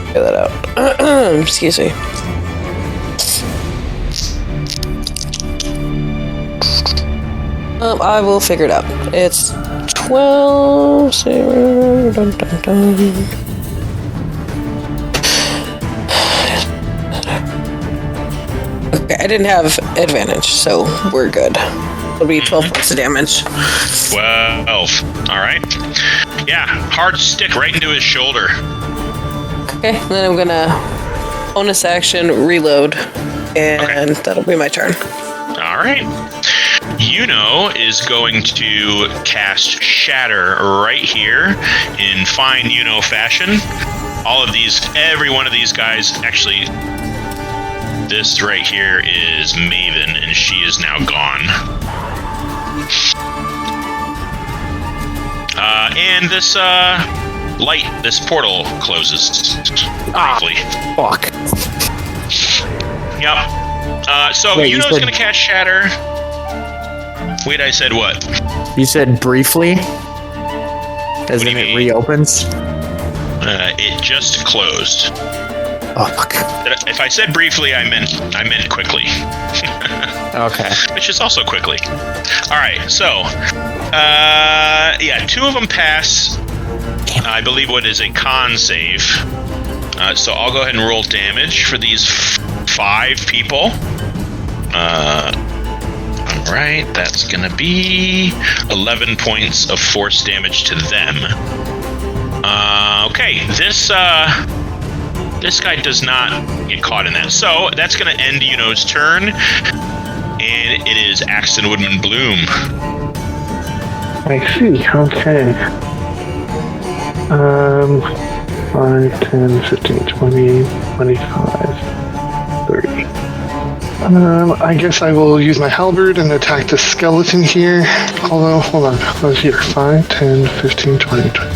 figure that out. Excuse me. I will figure it out. It's 12. Dun, dun, dun. Okay, I didn't have advantage, so we're good. It'll be 12 points of damage. 12. All right. Yeah, hard stick right into his shoulder. Okay, then I'm gonna bonus action reload, and that'll be my turn. All right. Yuno is going to cast Shatter right here in fine Yuno fashion. Every one of these guys, actually, this right here is Maeven, and she is now gone. And this this portal closes briefly. Fuck. Yep. So Wait, Yuno's going to cast Shatter. Wait, I said what? You said briefly? As in it reopens? It just closed. Oh, fuck. If I said briefly, I meant quickly. Okay. Which is also quickly. Alright, so... 2 of them pass. I believe what is a con save. So I'll go ahead and roll damage for these 5 people. Alright, that's gonna be 11 points of force damage to them. Okay, this guy does not get caught in that. So that's gonna end Yuno's turn. And it is Axton Woodman Bloom. I see, okay. 5, 10, 15, 20, 25, 30. I guess I will use my halberd and attack the skeleton here. Although, hold on, I was here. 5, 10, 15, 20, 20.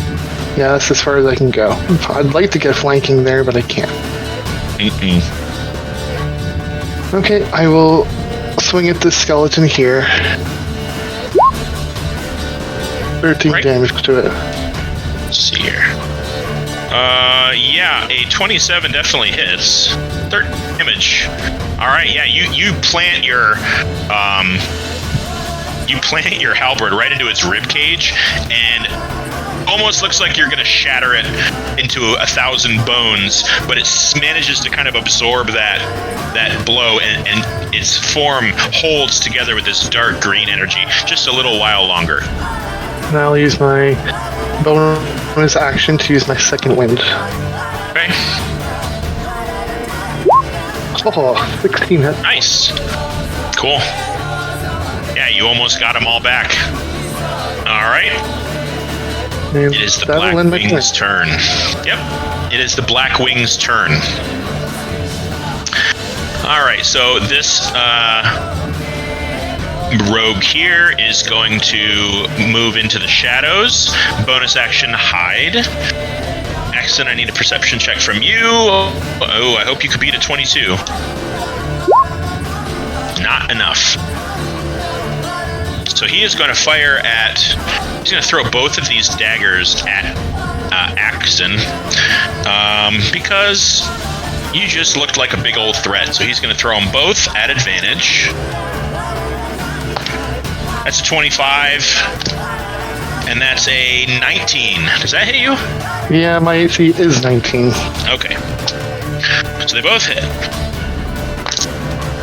Yeah, that's as far as I can go. I'd like to get flanking there, but I can't. Okay, I will swing at this skeleton here. 13 Right. damage to it. Let's see here. Yeah, a 27 definitely hits. 13 damage. All right, yeah, you plant your halberd right into its rib cage, and almost looks like you're going to shatter it into 1,000 bones, but it manages to kind of absorb that blow, and its form holds together with this dark green energy just a little while longer. And I'll use my bonus action to use my second wind. Okay. Oh, 16 hit. Nice. Cool. Yeah, you almost got them all back. All right. And It is the that'll Black end my Wing's turn. Yep. It is the Black Wing's turn. All right, so this rogue here is going to move into the shadows. Bonus action, hide. Accent, I need a perception check from you. Oh, I hope you could beat a 22. Not enough. So he is going to fire at... He's going to throw both of these daggers at Axon. Because you just looked like a big old threat. So he's going to throw them both at advantage. That's a 25. And that's a 19. Does that hit you? Yeah, my AC is 19. Okay. So they both hit.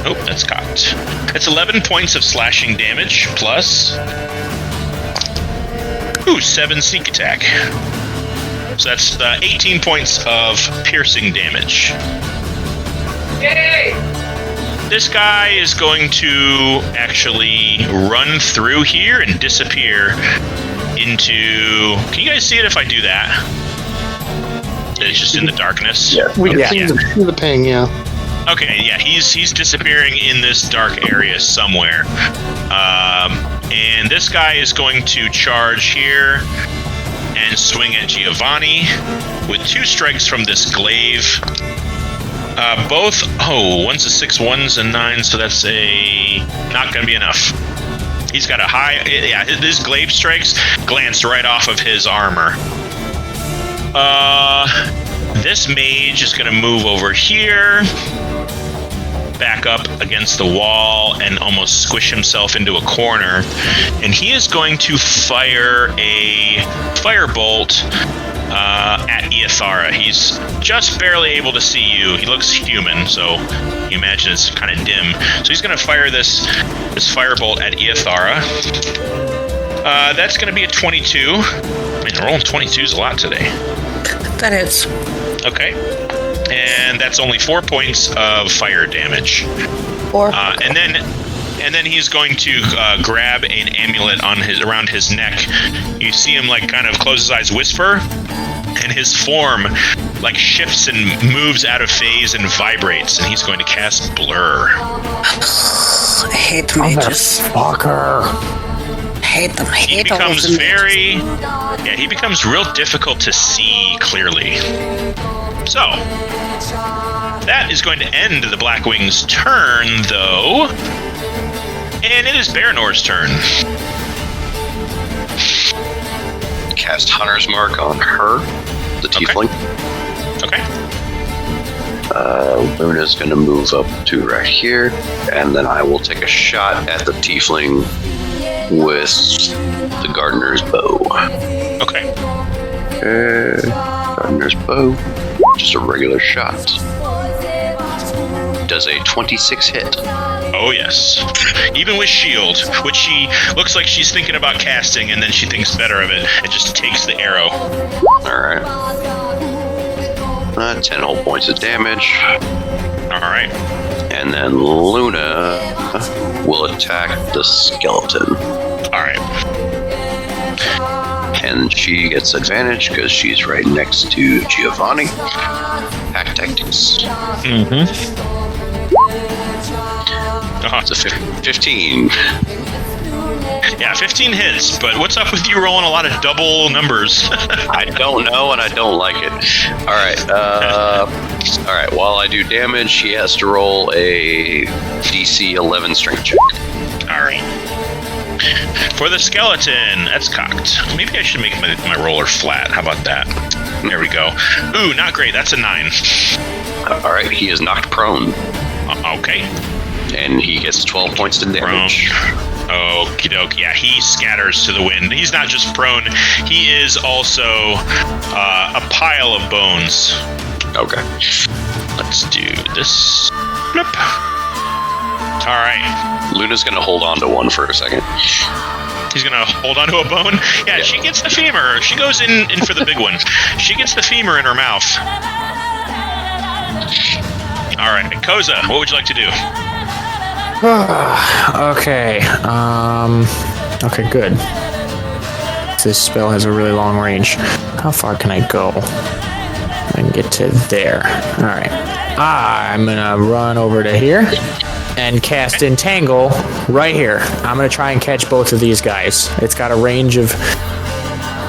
Oh, that's cocked. That's 11 points of slashing damage, plus... 7 sneak attack. So that's 18 points of piercing damage. Yay! This guy is going to actually run through here and disappear into... Can you guys see it if I do that? It's just in the darkness? Yeah, we can Yeah. see the ping, yeah. Okay, yeah, he's disappearing in this dark area somewhere. And this guy is going to charge here and swing at Giovanni with 2 strikes from this glaive. Both, one's a 6, one's a 9, so that's not going to be enough. He's got a high, his glaive strikes glance right off of his armor. This mage is going to move over here, back up against the wall, and almost squish himself into a corner. And he is going to fire a firebolt at Ieathara. He's just barely able to see you. He looks human, so you imagine it's kind of dim. So he's going to fire this firebolt at Ieathara. That's going to be a 22. I mean, rolling 22s a lot today. That hits. Okay. And that's only 4 points of fire damage. 4. And then he's going to grab an amulet around his neck. You see him like kind of close his eyes, whisper, and his form like shifts and moves out of phase and vibrates, and he's going to cast Blur. I hate the mages. Fucker. I hate them. I He hate all becomes those he becomes real difficult to see clearly. So, that is going to end the Black Wing's turn, though. And it is Baranor's turn. Cast Hunter's Mark on her, the tiefling. Okay. Luna's going to move up to right here, and then I will take a shot at the tiefling with the Gardener's Bow. Okay. Gardener's Bow. Just a regular shot. Does a 26 hit? Oh, yes. Even with shield, which she looks like she's thinking about casting, and then she thinks better of it, and just takes the arrow. Alright. 10 whole points of damage. Alright. And then Luna will attack the skeleton. Alright. And she gets advantage because she's right next to Giovanni. Pack tactics. Mm-hmm. It's a 15. Yeah, 15 hits, but what's up with you rolling a lot of double numbers? I don't know, and I don't like it. All right. While I do damage, he has to roll a DC 11 strength check. All right. For the skeleton, that's cocked. Maybe I should make my roller flat. How about that? There we go. Ooh, not great. That's a 9. All right, he is knocked prone. Okay. And he gets 12 points to damage. Okie doke. Yeah, he scatters to the wind. He's not just prone, he is also a pile of bones. Okay. Let's do this. Blip. All right. Luna's going to hold on to one for a second. He's going to hold on to a bone? Yeah, she gets the femur. She goes in for the big one. She gets the femur in her mouth. All right, Koza, what would you like to do? Okay. Okay, good. This spell has a really long range. How far can I go? I can get to there. All right. I'm gonna run over to here and cast Entangle right here. I'm gonna try and catch both of these guys. It's got a range of.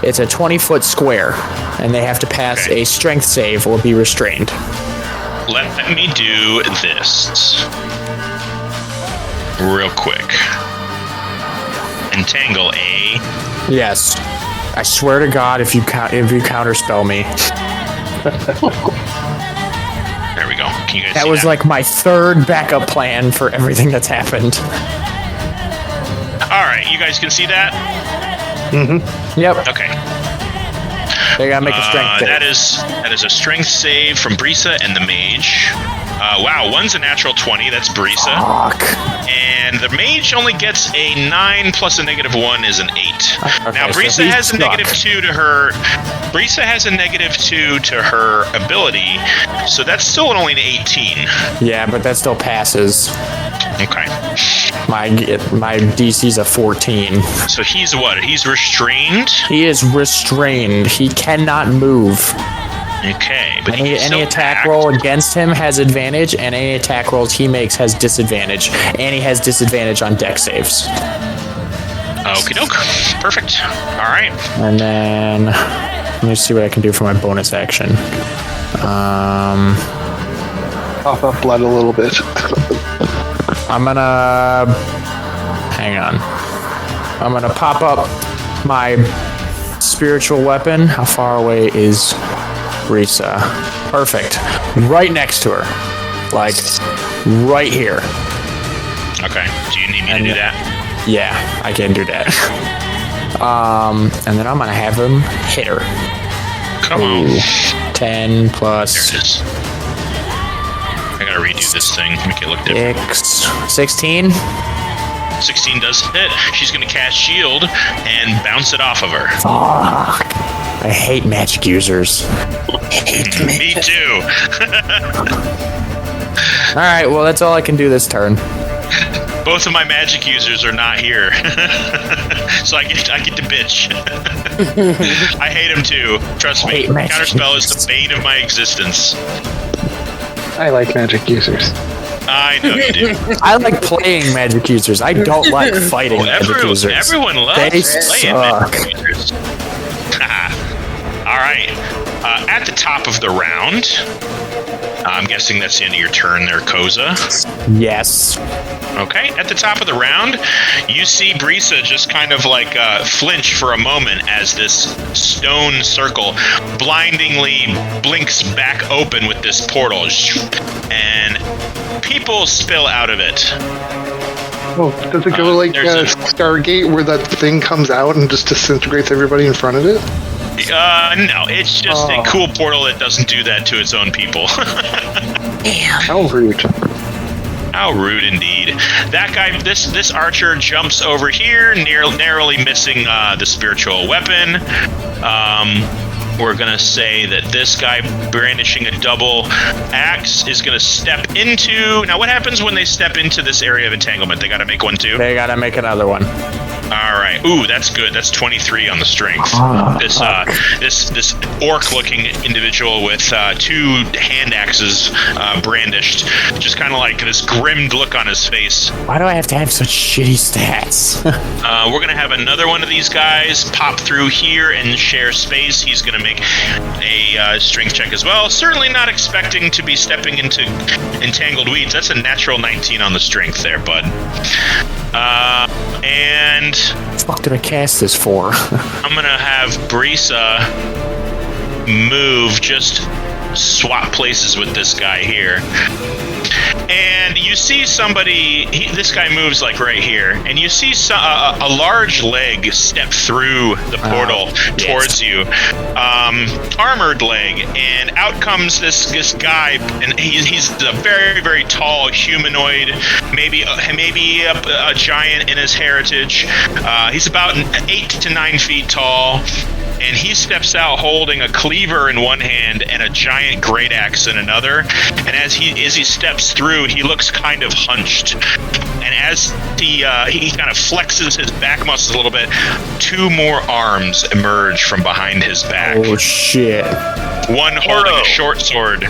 It's a 20-foot square, and they have to pass a strength save or be restrained. Let me do this real quick. Entangle A. Yes. I swear to God, if you counterspell me. There we go. Can you guys That see was like my third backup plan for everything that's happened. All right, you guys can see that? Yep. Okay. They gotta make a strength save. That is a strength save from Brisa and the mage. Wow, one's a natural 20. That's Brisa. Fuck. And the mage only gets a 9 plus a -1 is an 8. Okay, now Brisa so has a stuck. -2 to her. Brisa has a -2 to her ability, so that's still only an 18. Yeah, but that still passes. Okay. My DC's a 14. So he's what? He's restrained. He is restrained. He cannot move. Okay, but he can Any still attack act. roll against him has advantage, and any attack rolls he makes has disadvantage. And he has disadvantage on dex saves. Okie doke. Perfect. All right. And then let me see what I can do for my bonus action. Cough up blood a little bit. I'm gonna hang on. I'm gonna pop up my spiritual weapon. How far away is Risa? Perfect. Right next to her. Like right here. Okay. Do you need me to do that? Yeah, I can do that. And then I'm gonna have him hit her. Come on. 10 plus There it is. I gotta redo this thing. Make it look different. 16. 16 does hit. She's gonna cast shield and bounce it off of her. Fuck. I hate magic users. Me too. Alright, well, that's all I can do this turn. Both of my magic users are not here, so I get to bitch. I hate them too. Trust me. Hate magic Counterspell is users. the bane of my existence. I like magic users. I know you do. I like playing magic users. I don't like fighting Well, magic users. everyone loves They playing suck. magic users. All right. At the top of the round, I'm guessing that's the end of your turn there, Koza. Yes. Okay, at the top of the round, you see Brisa just kind of like flinch for a moment as this stone circle blindingly blinks back open with this portal, and people spill out of it. Oh, does it go like there's Stargate where that thing comes out and just disintegrates everybody in front of it? No, it's just a cool portal that doesn't do that to its own people. How rude. How rude indeed. That guy, this archer jumps over here, narrowly missing the spiritual weapon. We're going to say that this guy brandishing a double axe is going to step into... Now, what happens when they step into this area of entanglement? They got to make one too? They gotta make another one. All right. Ooh, that's good. That's 23 on the strength. This orc-looking individual with 2 hand axes brandished, just kind of like this grim look on his face. Why do I have to have such shitty stats? We're gonna have another one of these guys pop through here and share space. He's gonna make a strength check as well. Certainly not expecting to be stepping into entangled weeds. That's a natural 19 on the strength there, bud. And What the fuck did I cast this for? I'm gonna have Brisa move, just swap places with this guy here. And you see somebody, this guy moves like right here, and you see a large leg step through the portal towards you, armored leg, and out comes this guy, and he's a very, very tall humanoid, maybe a giant in his heritage. He's about 8 to 9 feet tall. And he steps out holding a cleaver in one hand and a giant great axe in another. And as he steps through, he looks kind of hunched. And as he kind of flexes his back muscles a little bit, 2 more arms emerge from behind his back. Oh shit! One holding a short sword.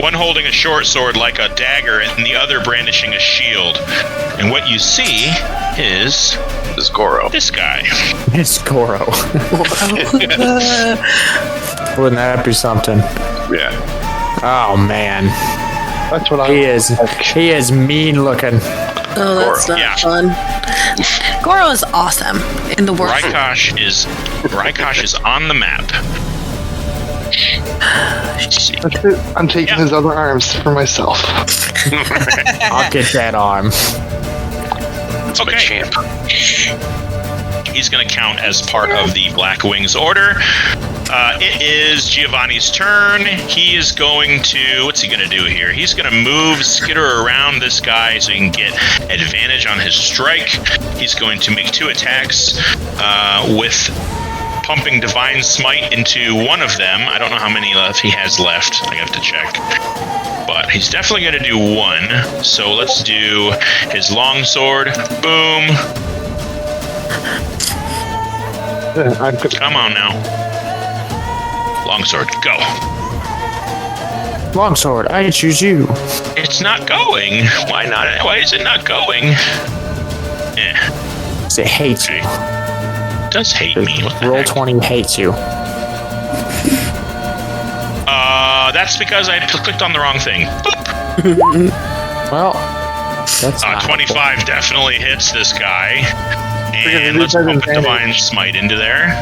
One holding a short sword like a dagger, and the other brandishing a shield. And what you see is Goro. this guy. It's Goro. Wouldn't that be something? Yeah. Oh man, That's what he is mean looking. Oh, that's Goro. not fun. Goro is awesome in the world. Raikash is on the map. That's it. I'm taking his other arms for myself. I'll get that arm. That's my champ. He's going to count as part of the Black Wings order. It is Giovanni's turn. He is going to... What's he going to do here? He's going to move, skitter around this guy so he can get advantage on his strike. He's going to make 2 attacks with pumping Divine Smite into one of them. I don't know how many he has left. I have to check. But he's definitely going to do 1. So let's do his longsword. Boom. Come on now. Longsword, go. Longsword, I choose you. It's not going. Why not? Why is it not going? It hates you. It does hate me. What the Roll heck? 20 hates you. That's because I clicked on the wrong thing. Well, that's not 25 definitely hits this guy. And let's pump a Divine Smite into there.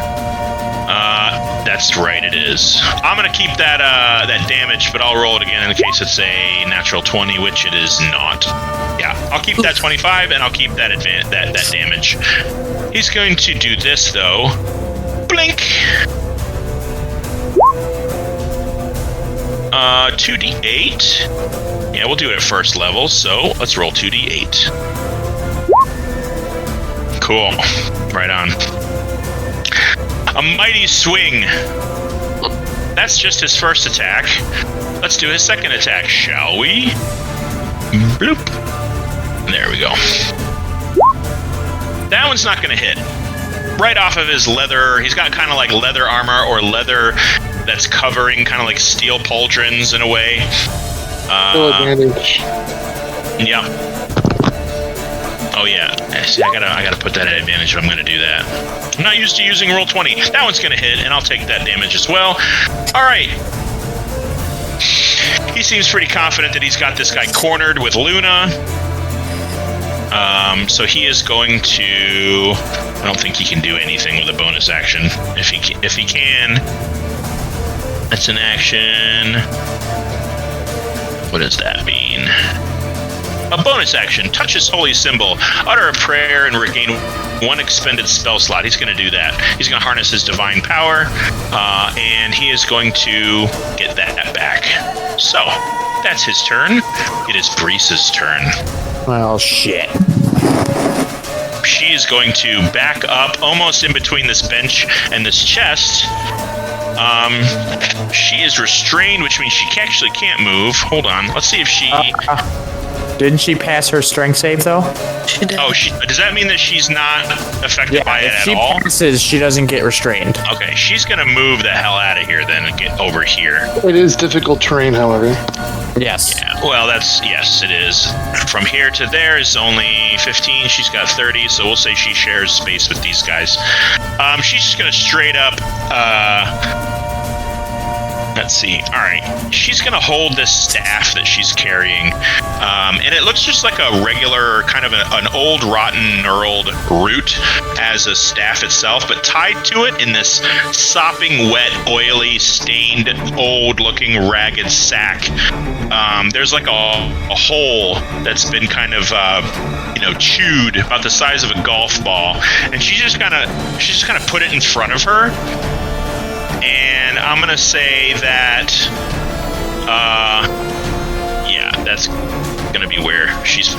That's right, it is. I'm gonna keep that damage, but I'll roll it again in case it's a natural 20, which it is not. Yeah, I'll keep that 25, and I'll keep that that damage. He's going to do this though. Blink. 2d8. Yeah, we'll do it at first level. So let's roll 2d8. Cool. Right on. A mighty swing. That's just his first attack. Let's do his second attack, shall we? Bloop. There we go. That one's not going to hit. Right off of his leather, he's got kind of like leather armor or leather that's covering kind of like steel pauldrons in a way. Full advantage. Yep. Oh yeah. See, I gotta put that at advantage if I'm gonna do that. I'm not used to using roll 20. That one's gonna hit, and I'll take that damage as well. Alright. He seems pretty confident that he's got this guy cornered with Luna. So he is going to... I don't think he can do anything with a bonus action. If he can... That's an action... What does that mean? A bonus action. Touch his holy symbol. Utter a prayer and regain 1 expended spell slot. He's going to do that. He's going to harness his divine power, and he is going to get that back. So, that's his turn. It is Brisa's turn. Well, shit. She is going to back up almost in between this bench and this chest. She is restrained, which means she actually can't move. Hold on. Let's see if she... Didn't she pass her strength save though? She did. Oh, does that mean that she's not affected by it if at she all? passes, she doesn't get restrained. Okay, she's gonna move the hell out of here then and get over here. It is difficult terrain, however. Yes. Yeah, well, yes, it is. From here to there is only 15. She's got 30, so we'll say she shares space with these guys. She's just gonna straight up. Let's see. All right, she's gonna hold this staff that she's carrying, and it looks just like a regular kind of an old, rotten, knurled root as a staff itself, but tied to it in this sopping wet, oily, stained, old-looking, ragged sack. There's like a hole that's been kind of chewed about the size of a golf ball, and she just kind of put it in front of her. And I'm gonna say that, that's gonna be where she's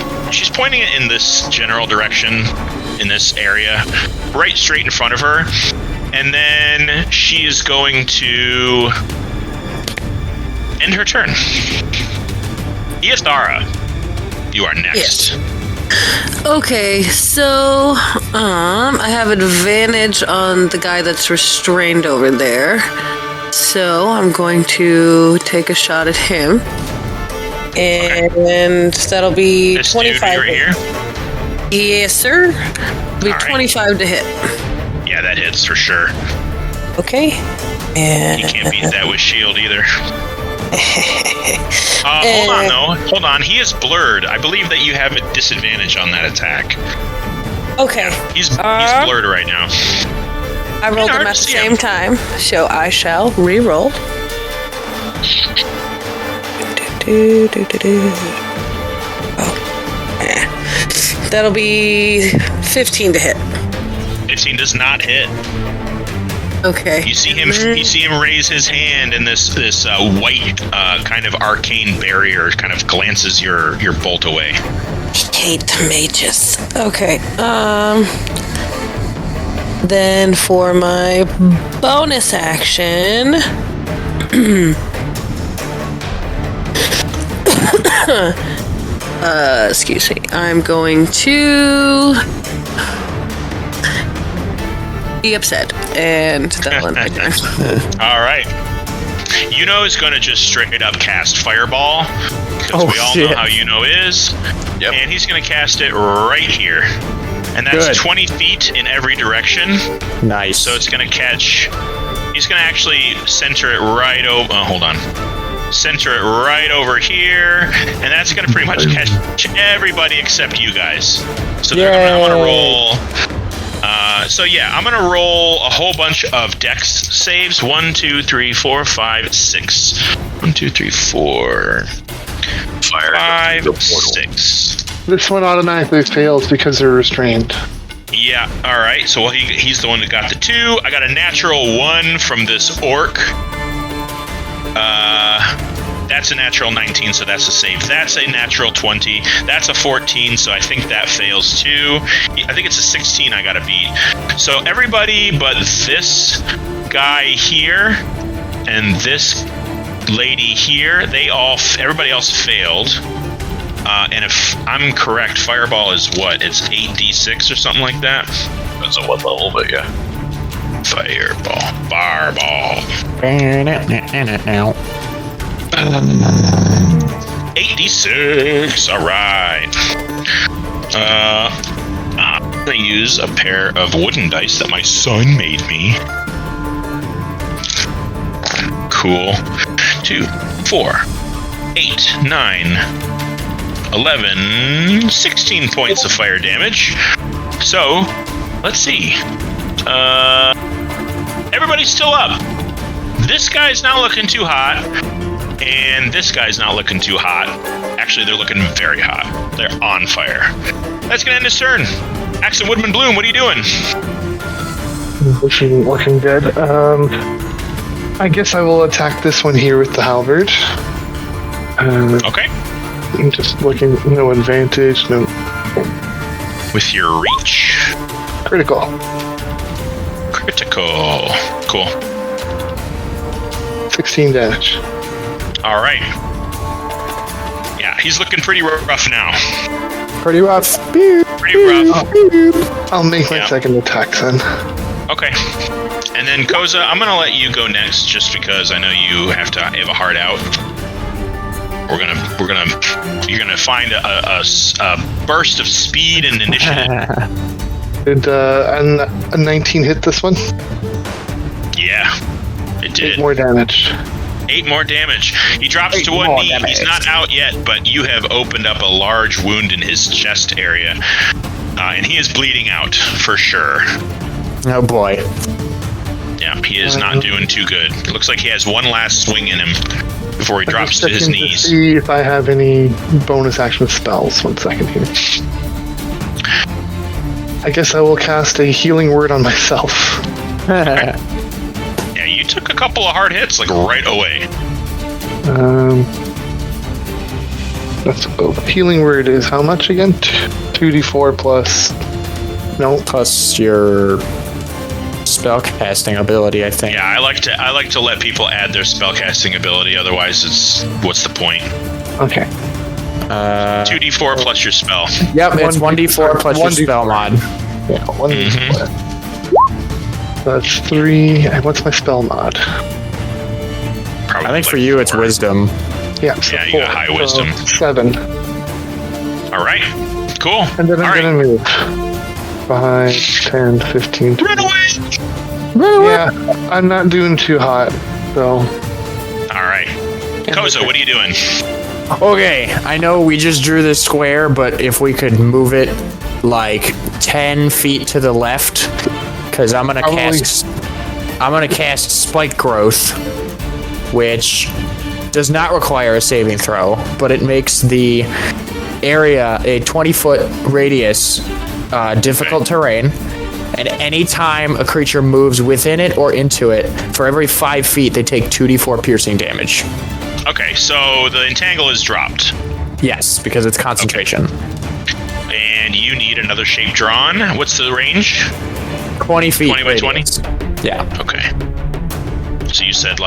pointing it in this general direction, in this area, right straight in front of her, and then she is going to end her turn. Iastara, you are next. Yes. Okay, so I have advantage on the guy that's restrained over there. So I'm going to take a shot at him. And that'll be This 25. dude right here? Yes, sir. It'll be All right. 25 to hit. Yeah, that hits for sure. Okay. And You can't beat that with shield either. Hold on. He is blurred. I believe that you have a disadvantage on that attack. Okay. He's blurred right now. I rolled them at the same time, so I shall re-roll. That'll be 15 to hit. 15 does not hit. Okay. You see him raise his hand, and this white kind of arcane barrier kind of glances your bolt away. Hate the mages. Okay. Then for my bonus action, excuse me, I'm going to be upset, and that'll end my turn. All right. Yuno is going to just straight up cast Fireball, because we all know how Yuno is. Yep. And he's going to cast it right here. And that's Good. 20 feet in every direction. Nice. So it's going to catch... He's going to actually center it right over... hold on. Center it right over here. And that's going to pretty much catch everybody except you guys. So I'm going to roll... I'm going to roll a whole bunch of dex saves. 1, 2, 3, 4, 5, 6. 1, 2, 3, 4... 5, 6. This one automatically fails because they're restrained. Yeah, alright. So he's the one that got the 2. I got a natural 1 from this orc. That's a natural 19, so that's a save. That's a natural 20. That's a 14, so I think that fails too. I think it's a 16 I gotta beat. So everybody but this guy here and this lady here, everybody else failed. And if I'm correct, Fireball is what? It's 8d6 or something like that? Depends on what level, but yeah. Fireball. 8d6. Alright. I'm gonna use a pair of wooden dice that my son made me. Cool. 2, 4, 8, 9, 11, 16 points of fire damage. So, let's see. Everybody's still up. This guy's not looking too hot, and this guy's not looking too hot. Actually, they're looking very hot. They're on fire. That's gonna end his turn. Axon Woodman Bloom, what are you doing? Looking good. I guess I will attack this one here with the halberd. Okay. I'm just looking, no advantage, no With your reach. critical. Cool. 16 damage. All right. Yeah, he's looking pretty rough now. Pretty rough. Pretty rough. I'll make my Yeah. second attack then. Okay. And then Koza, I'm gonna let you go next, just because I know you have a hard out. You're gonna find a burst of speed and initiative. Did a 19 hit this one? Yeah, it 8 did. more damage. 8 more damage. He drops to one more knee. damage. He's not out yet, but you have opened up a large wound in his chest area, and he is bleeding out for sure. Oh boy. Yeah, he is not doing too good. It looks like he has one last swing in him before he drops to his Checking to knees. see if I have any bonus action spells. 1 second here. I guess I will cast a healing word on myself. Yeah, you took a couple of hard hits, like right away. That's healing word is how much again? 2d4 plus. No, Plus your spell casting ability, I think. Yeah, I like to let people add their spellcasting ability. Otherwise, what's the point? okay. 2d4 plus your spell. Yep, it's 1d4 plus your 1d4. spell mod. Yeah, 1d4. That's 3. And what's my spell mod? Probably I think for like you it's 4. wisdom. Yeah, so Yeah, you 4. got high wisdom. 7. All right, cool. And then All I'm right, gonna move. 5, 10, 15, 20. run away. Yeah, I'm not doing too hot, so. All right, Koza, what are you doing? Okay, I know we just drew this square, but if we could move it like 10 feet to the left, because I'm gonna cast Spike Growth, which does not require a saving throw, but it makes the area a 20-foot radius difficult terrain. And anytime a creature moves within it or into it, for every 5 feet, they take 2d4 piercing damage. Okay, so the entangle is dropped, Yes, because it's concentration. and you need another shape drawn. What's the range? 20 feet. 20 by 20? radius. Yeah. Okay. So you said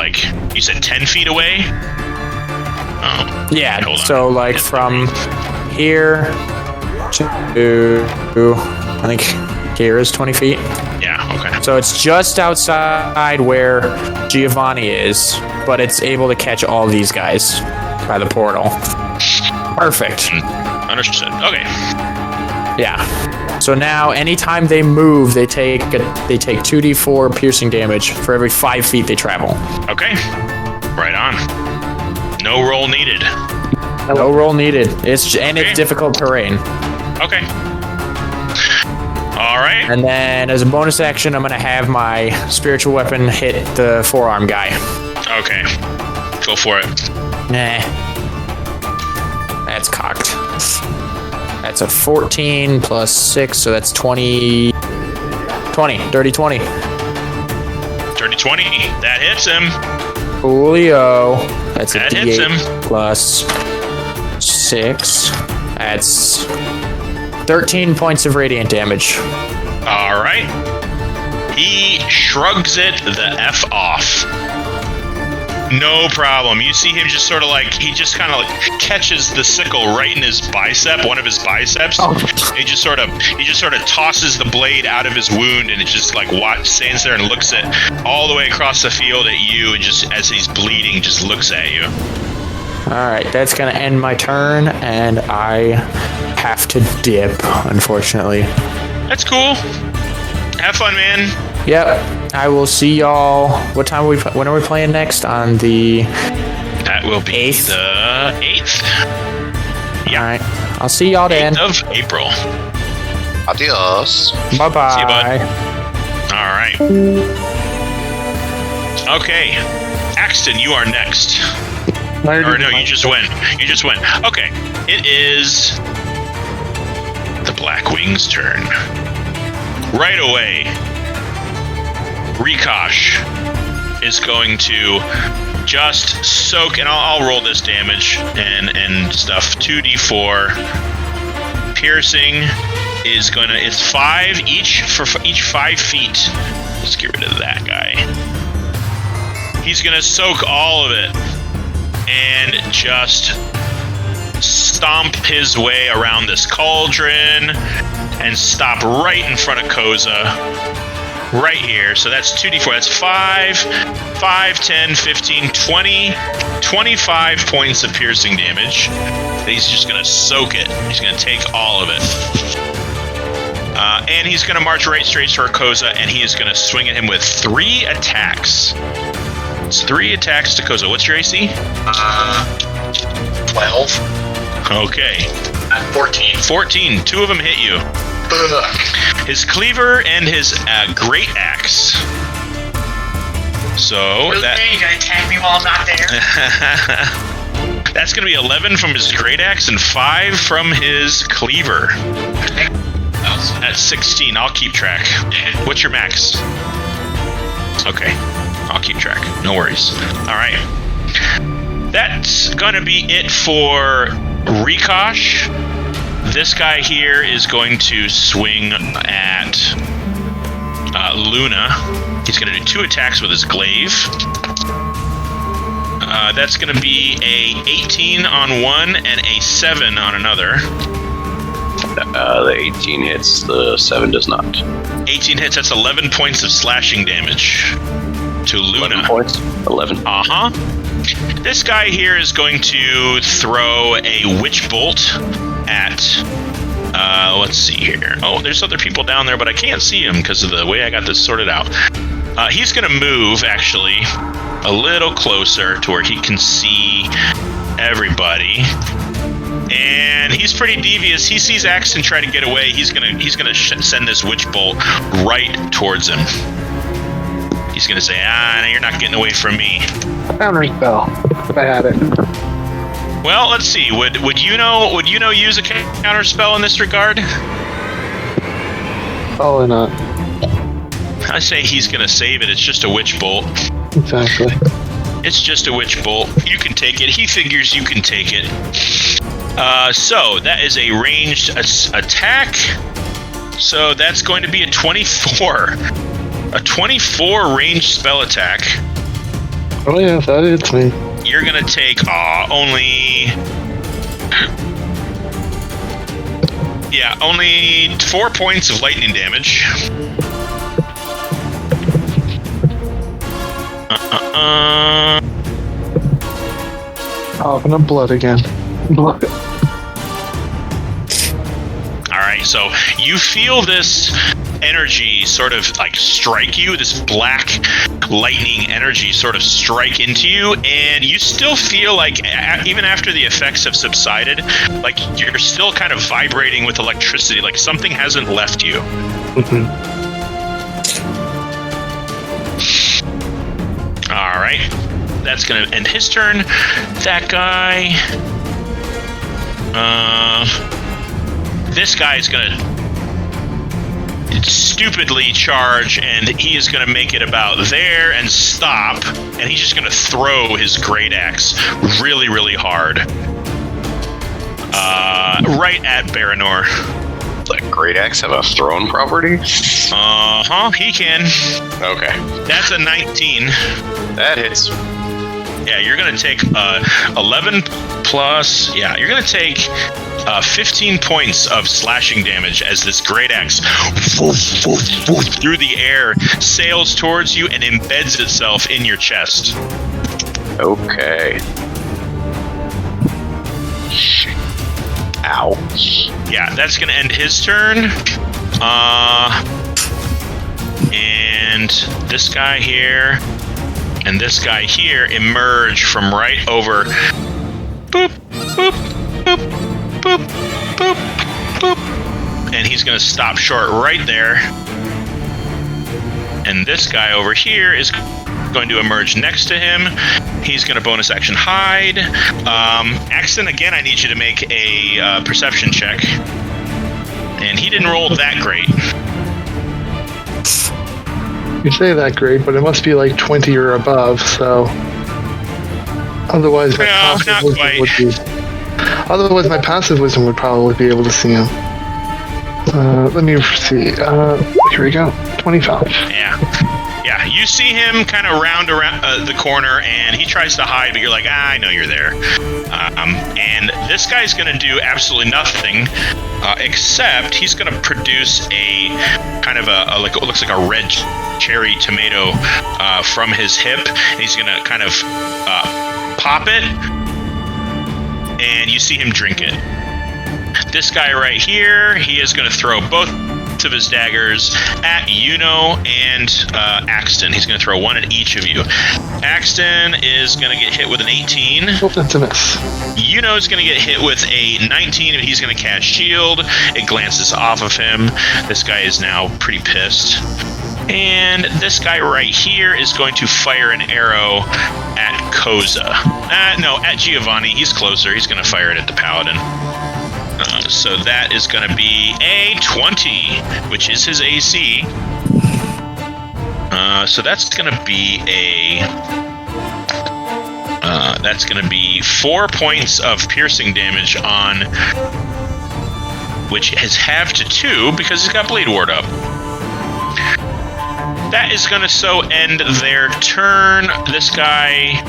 10 feet away? Oh. Yeah, Hold on. so like from here to I think here is 20 feet. Yeah, okay. So it's just outside where Giovanni is, but it's able to catch all these guys by the portal. Perfect. Understood. Okay. Yeah. So now anytime they move, they take 2d4 piercing damage for every 5 feet they travel. Okay. Right on. No roll needed. No roll needed. It's difficult terrain. Okay. All right. And then as a bonus action, I'm gonna have my spiritual weapon hit the forearm guy. Okay. Go for it. Nah. That's cocked. That's a 14 plus 6, so that's 20. 20. Dirty 20. Dirty 20. That hits him. Julio. That's a That hits D8 him. plus 6. That's 13 points of radiant damage. All right. He shrugs it the F off. No problem. You see him just sort of he just kind of catches the sickle right in his bicep, one of his biceps. Oh. He just sort of tosses the blade out of his wound, and it just stands there and looks at all the way across the field at you, and just as he's bleeding, just looks at you. Alright, that's gonna end my turn, and I have to dip, unfortunately. That's cool. Have fun, man. Yep, I will see y'all. When are we playing next? On the That will be 8th? the 8th. Yeah. Alright, I'll see y'all then. 8th of April. Adios. Bye bye. See you, bud. All right. Okay. Axton, you are next. Or no, you just went. Okay. It is the Black Wing's turn. Right away, Rikosh is going to just soak, and I'll roll this damage and stuff. 2d4. Piercing is it's 5 each for each 5 feet. Let's get rid of that guy. He's gonna soak all of it and just stomp his way around this cauldron and stop right in front of Koza. Right here. So that's 2d4. That's 5, 10, 15, 20, 25 points of piercing damage. And he's just going to soak it. He's going to take all of it. And he's going to march right straight for Koza, and he is going to swing at him with 3 attacks. It's 3 attacks to Koza. What's your AC? 12. Okay. 14. 14. 2 of them hit you. Ugh. His cleaver and his great axe. So Really? You gonna attack me while I'm not there? That's going to be 11 from his great axe and 5 from his cleaver. That's 16. I'll keep track. What's your max? Okay. I'll keep track. No worries. All right. That's going to be it for Rikosh. This guy here is going to swing at Luna. He's going to do 2 attacks with his glaive. That's going to be a 18 on one and a 7 on another. The 18 hits, the 7 does not. 18 hits, that's 11 points of slashing damage to Luna. 11 points? 11. Uh-huh. This guy here is going to throw a witch bolt at, let's see here. Oh, there's other people down there, but I can't see them because of the way I got this sorted out. He's going to move, actually, a little closer to where he can see everybody. And he's pretty devious. He sees Axton try to get away. He's gonna send this witch bolt right towards him. He's gonna say, you're not getting away from me. Counter spell. If I had it. Well, let's see. Would you know use a counter spell in this regard? Probably not. I say he's gonna save it. It's just a witch bolt. Exactly. It's just a witch bolt. You can take it. He figures you can take it. So that is a ranged attack. So that's going to be a 24. A 24 ranged spell attack. Oh yeah, that hits me. You're going to take only 4 points of lightning damage. Coughing up blood again. Blood. Alright, so you feel this energy sort of like strike you, this black lightning energy sort of strike into you, and you still feel like, even after the effects have subsided, like you're still kind of vibrating with electricity, like something hasn't left you. Alright, that's going to end his turn. That guy... this guy is going to stupidly charge, and he is going to make it about there and stop, and he's just going to throw his great axe really, really hard. Right at Baranor. Does that great axe have a thrown property? He can. Okay. That's a 19. That hits. Yeah, you're going to take 11 plus... Yeah, you're going to take 15 points of slashing damage as this great axe through the air sails towards you and embeds itself in your chest. Okay. Ow. Yeah, that's going to end his turn. And this guy here and this guy here emerge from right over. Boop, boop, boop, boop, boop, boop. And he's going to stop short right there. And this guy over here is going to emerge next to him. He's going to bonus action hide. Axton, again, I need you to make a perception check. And he didn't roll that great. You say that great, but it must be like 20 or above, so... Otherwise, my passive wisdom would be... Otherwise, my passive wisdom would probably be able to see him. Let me see. Here we go. 25. Yeah, you see him kind of round around the corner, and he tries to hide, but you're like, I know you're there. And This guy's going to do absolutely nothing, except he's going to produce a kind of like it looks like a red cherry tomato from his hip. And he's going to kind of pop it, and you see him drink it. This guy right here, he is going to throw both of his daggers at Yuno and Axton. He's going to throw one at each of you. Axton is going to get hit with an 18. Oh, that's a miss. Yuno is going to get hit with a 19, but he's going to cast shield. It glances off of him. This guy is now pretty pissed. And this guy right here is going to fire an arrow at Koza. No, at Giovanni. He's closer. He's going to fire it at the paladin. So that is going to be a 20, which is his AC. So that's going to be that's going to be 4 points of piercing damage on, which has halved to 2 because he's got Blade Ward up. That is going to so end their turn. This guy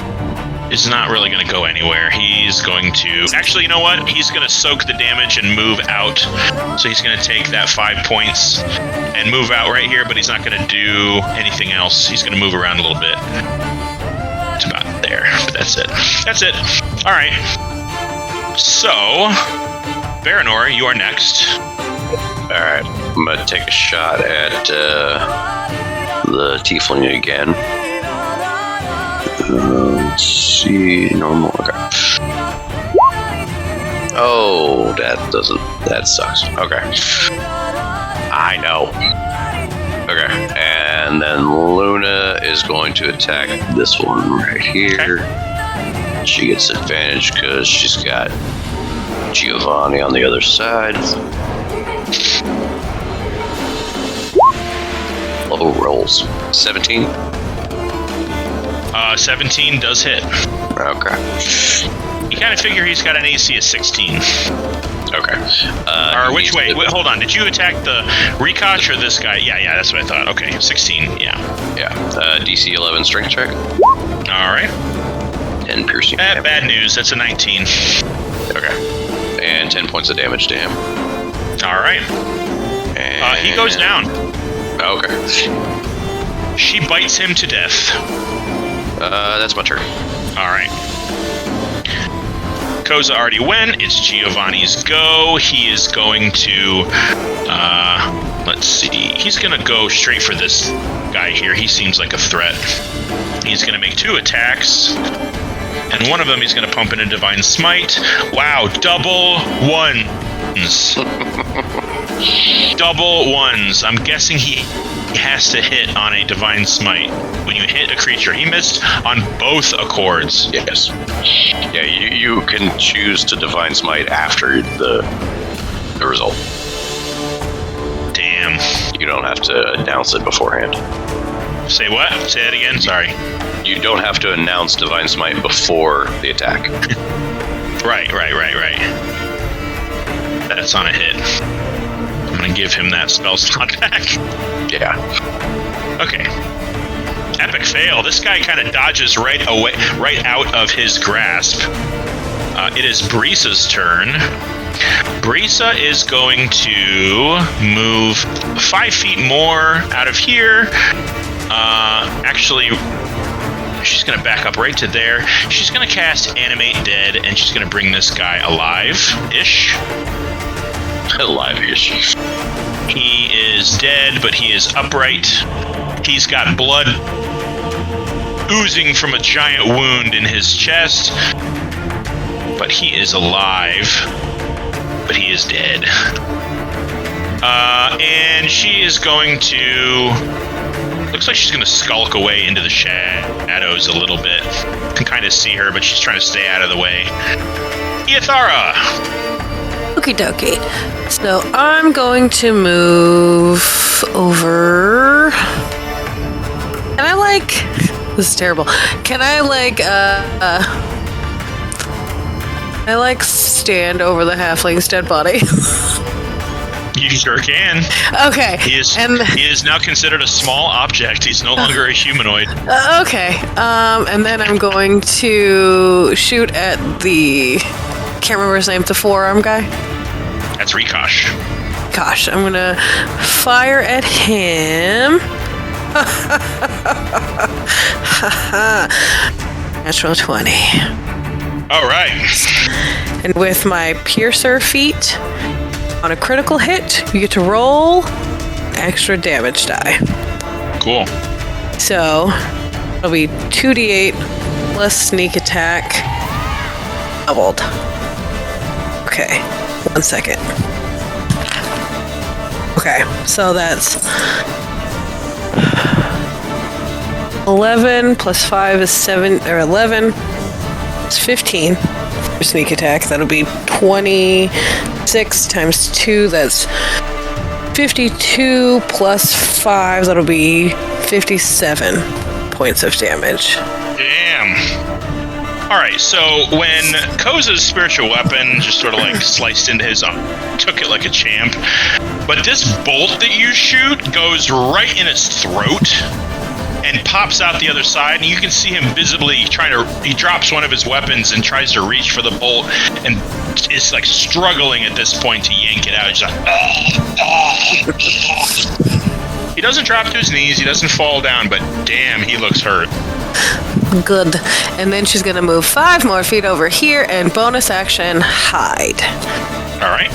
is not really going to go anywhere. He's going to... Actually, you know what? He's going to soak the damage and move out. So he's going to take that 5 points and move out right here, but he's not going to do anything else. He's going to move around a little bit. It's about there, but that's it. That's it. All right. So, Baranor, you are next. All right. I'm going to take a shot at the tiefling again. Let's see, normal. Okay. Oh, that sucks. Okay. I know. Okay. And then Luna is going to attack this one right here. Okay. She gets advantage because she's got Giovanni on the other side. Low rolls. 17. 17 does hit. Okay. You kind of figure he's got an AC of 16. Okay. Or which way? Wait, hold on. Did you attack the Rikosh or this guy? Yeah, that's what I thought. Okay, 16. Yeah. DC 11 strength check. All right. 10 piercing damage. Bad news. That's a 19. Okay. And 10 points of damage to him. All right. And he goes down. Okay. She bites him to death. That's my turn. All right. Koza already went. It's Giovanni's go. He is going to, let's see. He's going to go straight for this guy here. He seems like a threat. He's going to make 2 attacks. And one of them he's going to pump in a Divine Smite. Wow, double ones. Double ones. I'm guessing he has to hit on a Divine Smite. When you hit a creature, he missed on both accords. Yes. Yeah, you can choose to Divine Smite after the result. Damn. You don't have to announce it beforehand. Say what? Say that again? Sorry. You don't have to announce Divine Smite before the attack. Right. That's on a hit. I'm going to give him that spell slot back. Yeah. Okay. Epic fail. This guy kind of dodges right out of his grasp. It is Brisa's turn. Brisa is going to move 5 feet more out of here. Actually, she's going to back up right to there. She's going to cast Animate Dead, and she's going to bring this guy alive-ish. Alive-ish. He is dead, but he is upright. He's got blood oozing from a giant wound in his chest. But he is alive. But he is dead. And she is going to... Looks like she's going to skulk away into the shadows a little bit. You can kind of see her, but she's trying to stay out of the way. Iathara! Okie dokie. So I'm going to move over. Can I this is terrible. Can I stand over the halfling's dead body? You sure can. Okay. He is now considered a small object. He's no longer a humanoid. Okay. And then I'm going to shoot at the can't remember his name, the forearm guy. That's Rikosh. Gosh, I'm gonna fire at him. Natural 20. All right. And with my piercer feat, on a critical hit, you get to roll extra damage die. Cool. So it'll be 2d8 plus sneak attack doubled. Okay, 1 second. Okay, so that's 11 plus 5 is 7, or 11. It's 15 for sneak attack. That'll be 26 times 2. That's 52 plus 5. That'll be 57 points of damage. Damn. All right, so when Koza's spiritual weapon just sort of like sliced into his arm, took it like a champ, but this bolt that you shoot goes right in its throat and pops out the other side, and you can see him visibly he drops one of his weapons and tries to reach for the bolt, and is like struggling at this point to yank it out. He's like, he doesn't drop to his knees, he doesn't fall down, but damn, he looks hurt. Good. And then she's going to move 5 more feet over here and bonus action hide. All right.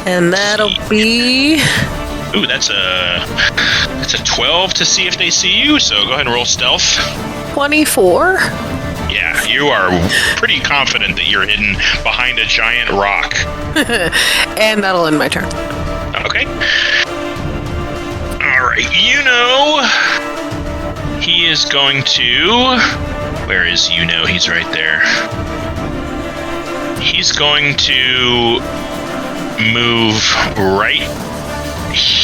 And that'll be... Ooh, that's a 12 to see if they see you, so go ahead and roll stealth. 24. Yeah, you are pretty confident that you're hidden behind a giant rock. And that'll end my turn. Okay. All right, he is going to... Where is He's right there. He's going to move right...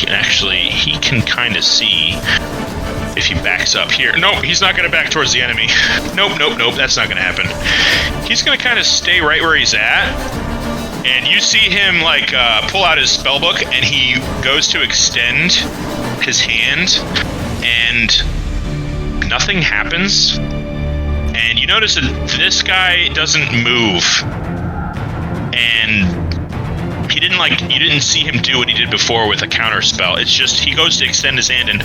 Actually, he can kind of see if he backs up here. Nope, he's not going to back towards the enemy. Nope, that's not going to happen. He's going to kind of stay right where he's at. And you see him, pull out his spellbook, and he goes to extend his hand, and nothing happens. And you notice that this guy doesn't move. And you didn't see him do what he did before with a counter spell. It's just he goes to extend his hand and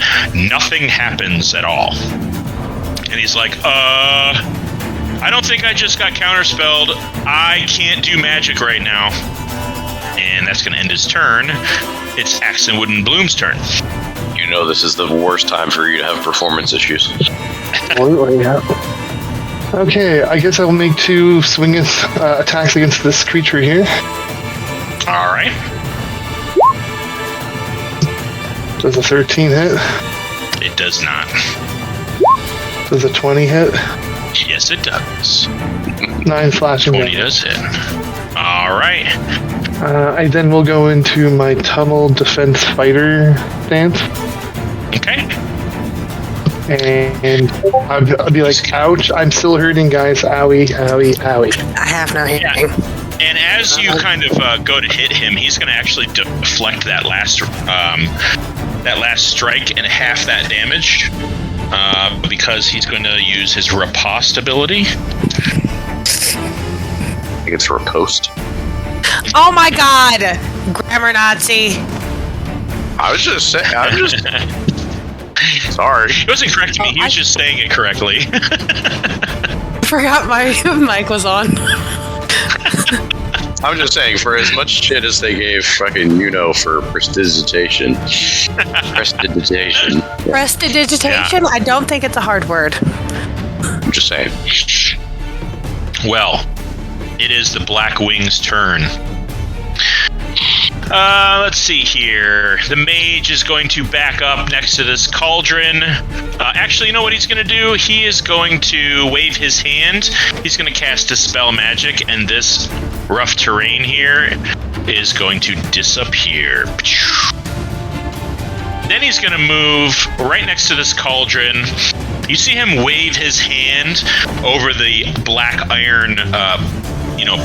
nothing happens at all. And he's like, I don't think I just got counterspelled. I can't do magic right now. And that's gonna end his turn. It's Axe and Wooden Bloom's turn. You know this is the worst time for you to have performance issues. Absolutely, yeah. Okay, I guess I will make 2 swing attacks against this creature here. All right. Does a 13 hit? It does not. Does a 20 hit? Yes, it does. 9 slashing 20 damage. does hit. All right. I then will go into my tunnel defense fighter stance. Okay. And I'll be like, ouch, I'm still hurting, guys. Owie, owie, owie. I have no hearing. And as you kind of go to hit him, he's going to actually deflect that last strike and half that damage because he's going to use his riposte ability. I think it's riposte. Oh my god! Grammar Nazi. I was just saying. Sorry. It wasn't correct to me. He was just saying it correctly. Forgot my mic was on. I'm just saying, for as much shit as they gave fucking for prestidigitation. Prestidigitation? Yeah. I don't think it's a hard word. I'm just saying. Well, it is the Black Wing's turn. Let's see here. The mage is going to back up next to this cauldron. Actually, you know what he's going to do? He is going to wave his hand. He's going to cast Dispel Magic, and this rough terrain here is going to disappear. Then he's going to move right next to this cauldron. You see him wave his hand over the black iron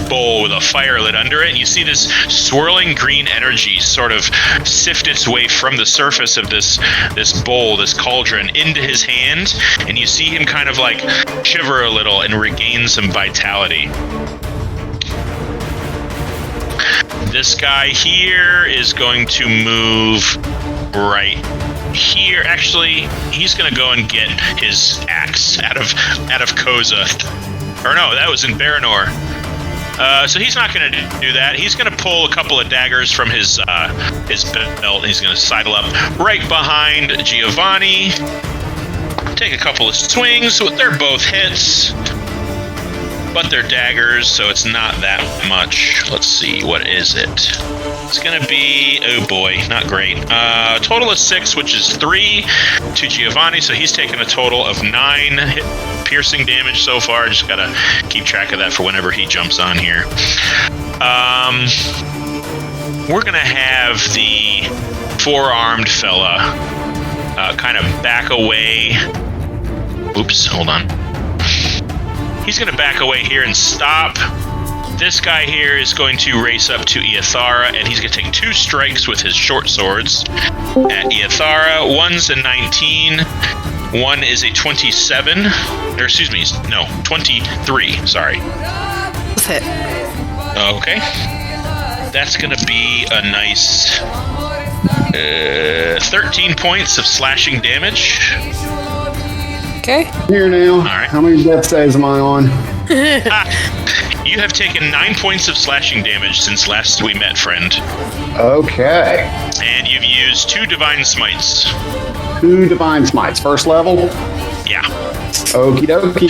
bowl with a fire lit under it. You see this swirling green energy sort of sift its way from the surface of this bowl, this cauldron, into his hand, and you see him kind of shiver a little and regain some vitality. This guy here is going to move right here. Actually, he's going to go and get his axe out of Koza. Or no, that was in Baranor. So he's not going to do that. He's going to pull a couple of daggers from his belt. He's going to sidle up right behind Giovanni. Take a couple of swings. They're both hits, but they're daggers, so it's not that much. Let's see, what is it? It's going to be, oh boy, not great. Total of 6, which is 3 to Giovanni, so he's taken a total of 9 piercing damage so far. Just got to keep track of that for whenever he jumps on here. We're going to have the 4-armed fella kind of back away. Oops, hold on. He's going to back away here and stop. This guy here is going to race up to Iathara, and he's going to take 2 strikes with his short swords at Iathara. One's a 19. One is a 27. Or excuse me, no, 23. Sorry. Let's hit. Okay. That's going to be a nice 13 points of slashing damage. Okay. Here now. All right. How many death saves am I on? You have taken 9 points of slashing damage since last we met, friend. Okay. And you've used 2 divine smites. 2 divine smites. First level? Yeah. Okie dokie.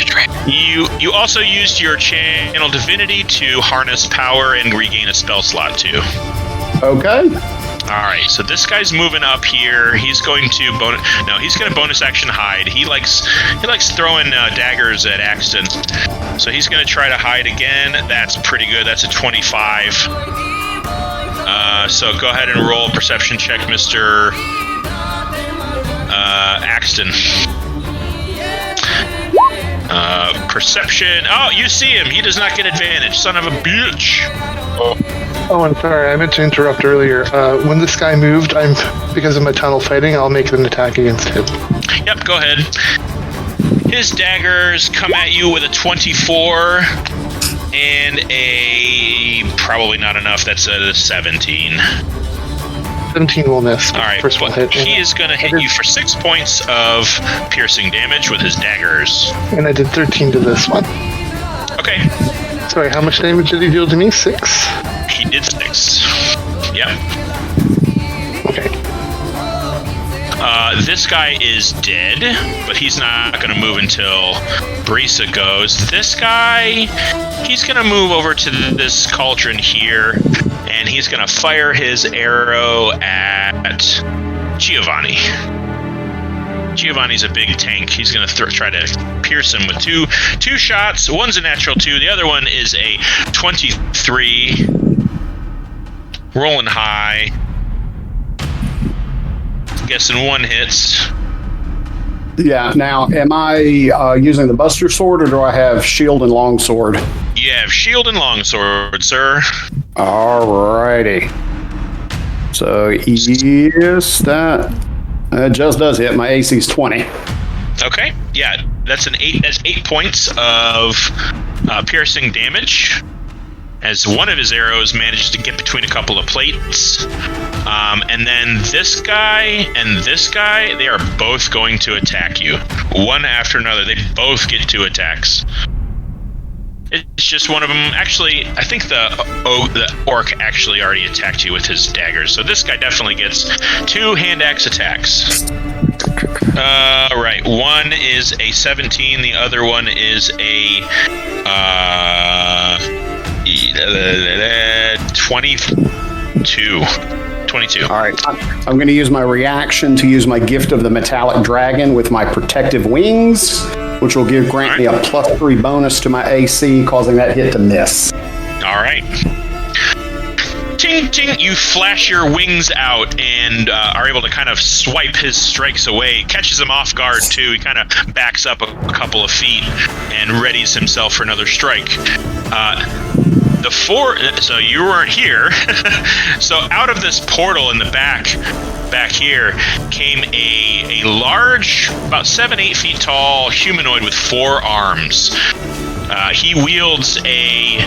You also used your channel divinity to harness power and regain a spell slot too. Okay. All right, so this guy's moving up here. He's going to he's going to bonus action hide. He likes throwing daggers at Axton. So he's going to try to hide again. That's pretty good. That's a 25. So go ahead and roll a perception check, Mr. Axton. Perception. Oh, you see him. He does not get advantage. Son of a bitch. Oh, I'm sorry. I meant to interrupt earlier. When this guy moved, because of my tunnel fighting, I'll make an attack against him. Yep, go ahead. His daggers come at you with a 24 and a probably not enough. That's a 17. 17 will miss. All right, First one hit. he is going to hit you for 6 points of piercing damage with his daggers. And I did 13 to this one. Okay. Sorry, how much damage did he deal to me? 6? He did 6. Yep. Okay. This guy is dead, but he's not going to move until Brisa goes. This guy, he's going to move over to this cauldron here, and he's going to fire his arrow at Giovanni. Giovanni's a big tank. He's going to try to pierce him with two shots. One's a natural 2. The other one is a 23. Rolling high. Guessing 1 hits. Yeah. Now, am I using the Buster Sword, or do I have Shield and Longsword? You have Shield and Longsword, sir. Alrighty. So, yes, that just does hit. My AC's 20. Okay. Yeah, that's an 8. That's 8 points of piercing damage, as one of his arrows manages to get between a couple of plates. And then this guy and this guy, they are both going to attack you. One after another. They both get 2 attacks. It's just one of them. Actually, I think the orc actually already attacked you with his daggers. So this guy definitely gets 2 hand axe attacks. Right. One is a 17. The other one is a 22. 22. All right. I'm going to use my reaction to use my Gift of the Metallic Dragon with my Protective Wings, which will grant me a +3 bonus to my AC, causing that hit to miss. All right. Ting, ting, you flash your wings out and are able to kind of swipe his strikes away. Catches him off guard, too. He kind of backs up a couple of feet and readies himself for another strike. So you weren't here. So out of this portal in the back here came a large, about 7-8 feet tall humanoid with 4 arms. He wields a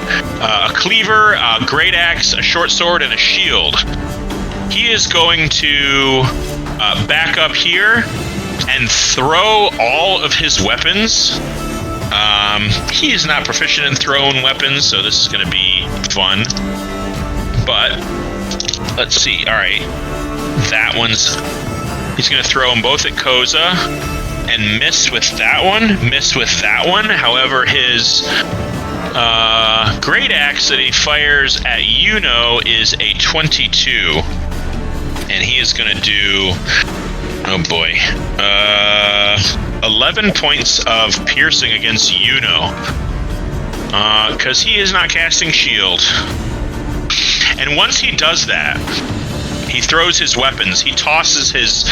cleaver, a great axe, a short sword, and a shield. He is going to back up here and throw all of his weapons. He is not proficient in throwing weapons, so this is going to be fun. But let's see. All right, he's going to throw them both at Koza and miss with that one. However, his great axe that he fires at Yuno is a 22, and he is going to do, oh boy, 11 points of piercing against Yuno, because he is not casting shield. And once he does that, he throws his weapons. He tosses his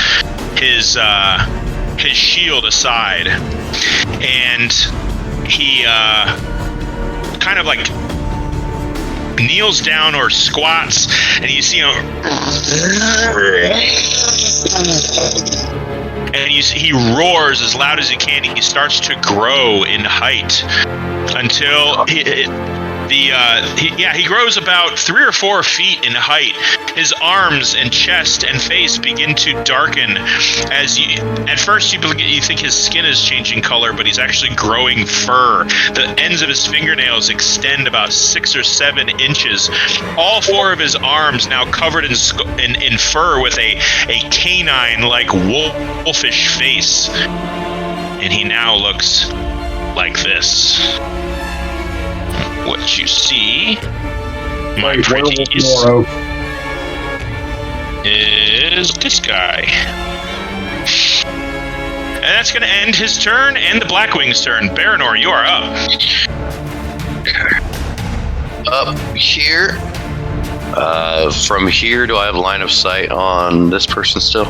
shield aside, and he kind of like kneels down or squats, and you see him, and he roars as loud as he can. He starts to grow in height until he grows about 3 or 4 feet in height. His arms and chest and face begin to darken as at first you think his skin is changing color, but he's actually growing fur. The ends of his fingernails extend about 6 or 7 inches. All 4 of his arms now covered in fur with a canine-like wolfish face. And he now looks like this. What you see, my pretties, is this guy. And that's going to end his turn and the Blackwing's turn. Baranor, you are up. Up here. From here, do I have line of sight on this person still?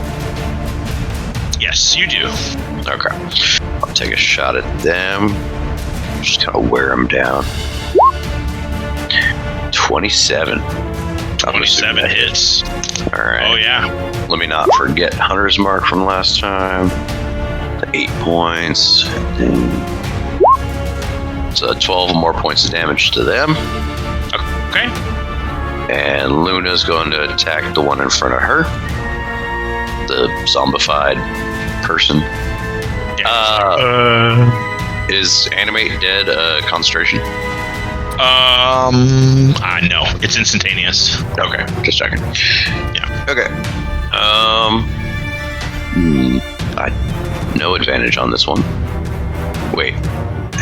Yes, you do. Okay. I'll take a shot at them. Just kind of wear them down. 27. 27 hits. All right. Oh, yeah. Let me not forget Hunter's Mark from last time. The 8 points. So 12 more points of damage to them. Okay. And Luna's going to attack the one in front of her. The zombified person. Yeah. Is Animate Dead concentration? No, it's instantaneous. Okay, just checking. Yeah. Okay. No advantage on this one. Wait,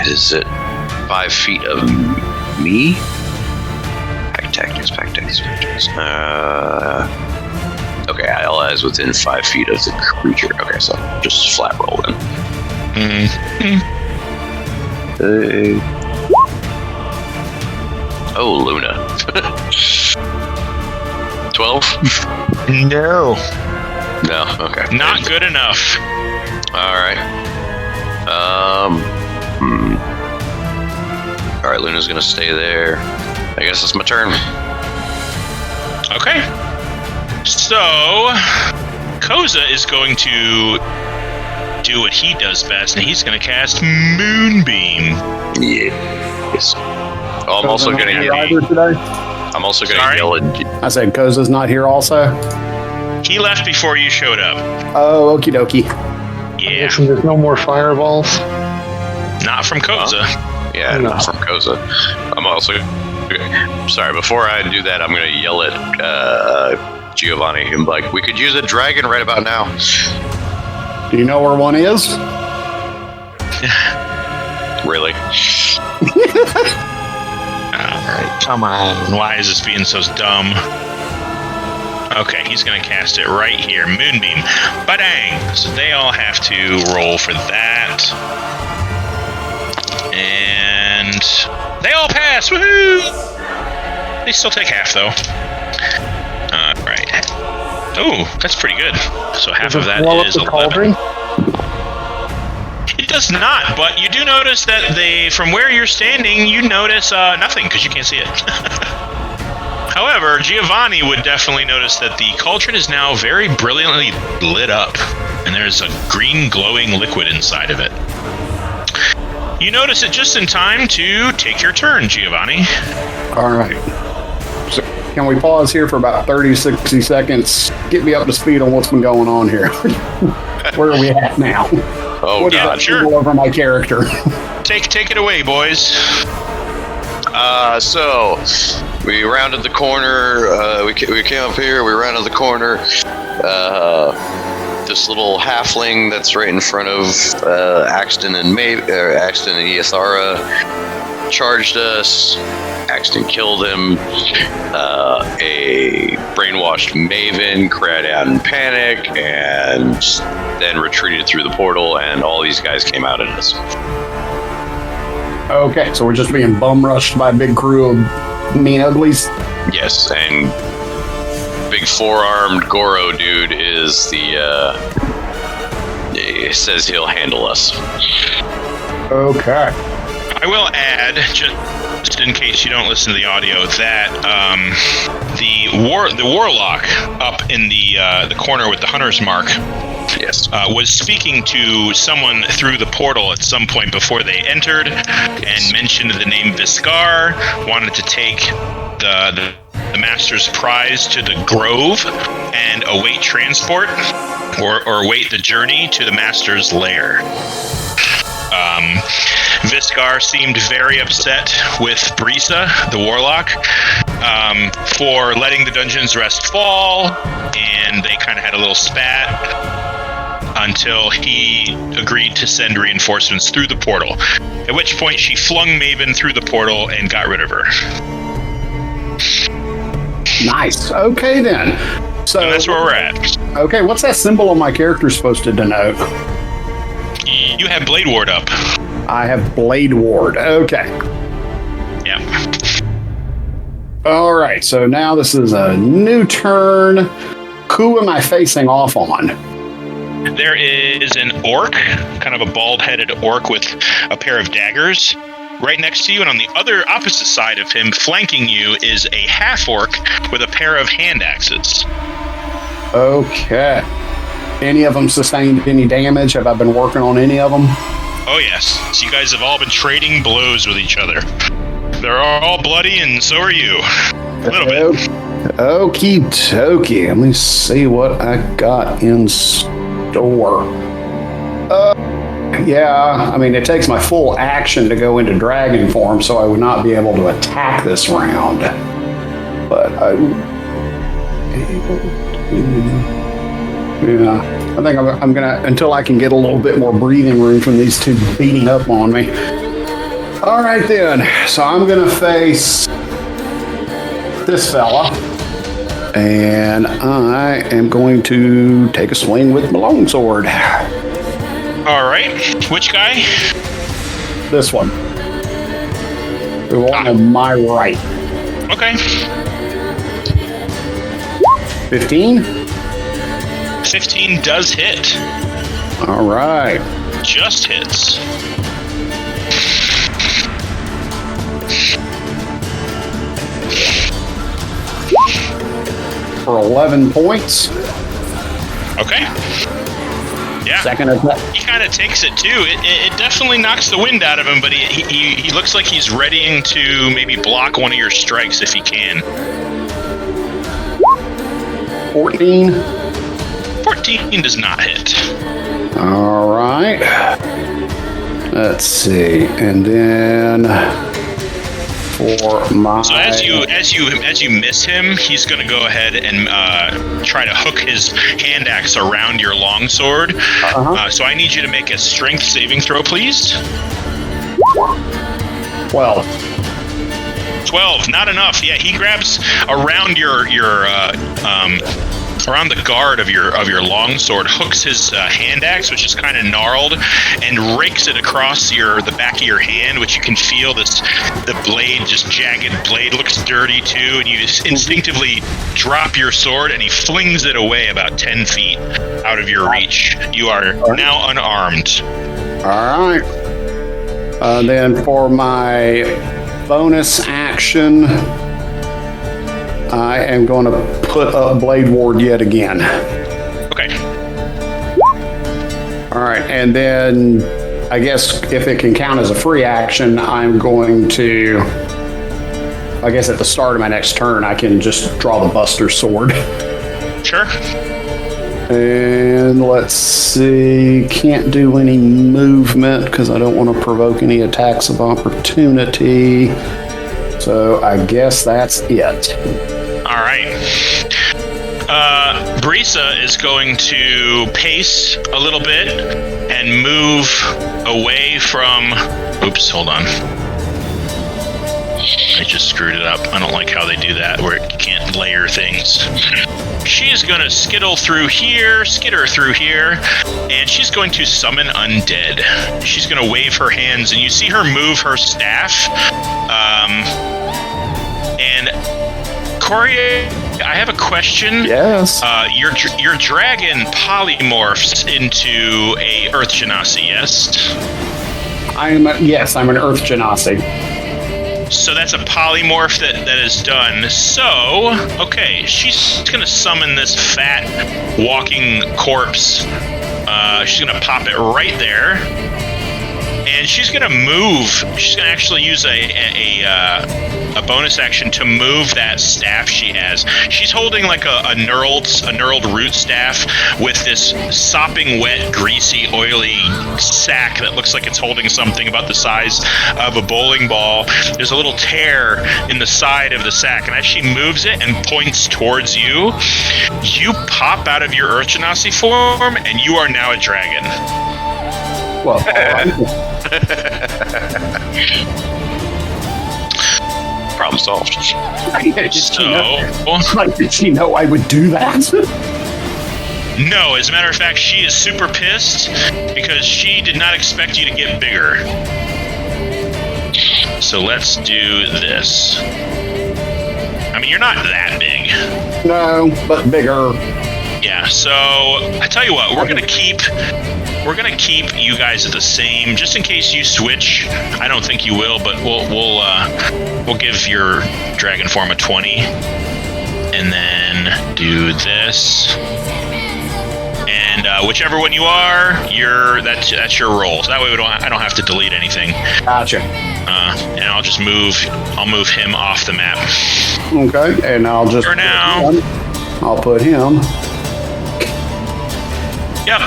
is it 5 feet of me? Pack tactics. Okay, Ayala is within 5 feet of the creature. Okay, so just flat roll then. Oh, Luna. 12? No. No, okay. Not good enough. Alright. Alright, Luna's gonna stay there. I guess it's my turn. Okay. So, Koza is going to do what he does best, and he's going to cast Moonbeam. Yes. Oh, I'm also going to yell at... I said Koza's not here also? He left before you showed up. Oh, okie dokie. Yeah. There's no more fireballs. Not from Koza. Yeah, No. not from Koza. I'm also... Sorry, before I do that, I'm going to yell at Giovanni. I'm like, we could use a dragon right about now. Do you know where one is? Really? Alright, come on. Why is this being so dumb? Okay, he's going to cast it right here. Moonbeam. Ba-dang! So they all have to roll for that. And they all pass! Woohoo! They still take half, though. Alright. Oh, that's pretty good. So half of that is 11. Cauldron? It does not, but you do notice that from where you're standing, you notice nothing because you can't see it. However, Giovanni would definitely notice that the cauldron is now very brilliantly lit up, and there's a green glowing liquid inside of it. You notice it just in time to take your turn, Giovanni. All right. So can we pause here for about 30, 60 seconds? Get me up to speed on what's been going on here. Where are we at now? Oh, what yeah, is that all over my character? Take it away, boys. So we rounded the corner. We came up here. We rounded the corner. This little halfling that's right in front of Axton and Axton and Iasara charged us. Axton killed him. A brainwashed Maeven cried out in panic and then retreated through the portal, and all these guys came out at us. Okay, so we're just being bum rushed by a big crew of mean uglies? Yes, and big four-armed Goro dude is says he'll handle us. Okay. I will add, just in case you don't listen to the audio, that the warlock up in the corner with the hunter's mark, yes, was speaking to someone through the portal at some point before they entered, and mentioned the name Viscar, wanted to take the master's prize to the grove and await transport or await the journey to the master's lair. Viscar seemed very upset with Brisa, the warlock, for letting the dungeon's rest fall, and they kind of had a little spat until he agreed to send reinforcements through the portal, at which point she flung Maeven through the portal and got rid of her. Nice. Okay, then. So And that's where we're at. Okay, what's that symbol on my character supposed to denote? You have Blade Ward up. I have Blade Ward. Okay. Yeah. All right, so now this is a new turn. Who am I facing off on? There is an orc, kind of a bald-headed orc with a pair of daggers right next to you, and on the other opposite side of him, flanking you, is a half-orc with a pair of hand axes. Okay. Any of them sustained any damage? Have I been working on any of them? Oh yes, so you guys have all been trading blows with each other. They're all bloody, and so are you. A little bit. Okie dokie. Let me see what I got in store. Yeah, I mean, it takes my full action to go into dragon form, so I would not be able to attack this round. But yeah, I think I'm gonna, until I can get a little bit more breathing room from these two beating up on me. All right then, so I'm gonna face this fella, and I am going to take a swing with my longsword. All right, which guy? This one. The one on my right. Okay. 15? 15 does hit. All right. Just hits. For 11 points. Okay. Yeah. Second attack. He kind of takes it too. It definitely knocks the wind out of him, but he looks like he's readying to maybe block one of your strikes if he can. 14. 14 does not hit. All right. Let's see. And then for my... So as you miss him, he's going to go ahead and try to hook his hand axe around your longsword. So I need you to make a strength saving throw, please. 12. 12, not enough. Yeah, he grabs around your around the guard of your longsword, hooks his hand axe, which is kind of gnarled, and rakes it across the back of your hand, which you can feel the blade, just jagged blade, looks dirty too, and you just instinctively drop your sword, and he flings it away about 10 feet out of your reach. You are now unarmed. All right. Then for my bonus action, I am going to put up Blade Ward yet again. Okay. All right, and then I guess if it can count as a free action, I'm going to. I guess at the start of my next turn, I can just draw the Buster Sword. Sure. And let's see, can't do any movement because I don't want to provoke any attacks of opportunity. So I guess that's it. All right. Brisa is going to pace a little bit and move away from... Oops, hold on. I just screwed it up. I don't like how they do that, where you can't layer things. She's going to skitter through here, and she's going to summon undead. She's going to wave her hands, and you see her move her staff. And Corey, I have a question. Yes. Your dragon polymorphs into a Earth Genasi, yes? I'm an Earth Genasi. So that's a polymorph that is done. So, okay, she's going to summon this fat walking corpse. She's going to pop it right there. And she's going to move. She's going to actually use a bonus action to move that staff she has. She's holding like a knurled root staff with this sopping wet, greasy, oily sack that looks like it's holding something about the size of a bowling ball. There's a little tear in the side of the sack, and as she moves it and points towards you, you pop out of your Earth Genasi form, and you are now a dragon. Well, Problem solved. Did she know I would do that? No, as a matter of fact, she is super pissed because she did not expect you to get bigger. So let's do this. I mean, you're not that big. No, but bigger. Yeah, so I tell you what, we're gonna keep you guys at the same, just in case you switch. I don't think you will, but we'll give your dragon form a 20, and then do this. And whichever one you are, that's your roll. So that way I don't have to delete anything. Gotcha. And I'll just move him off the map. Okay, and I'll just For now. I'll put him. Yep.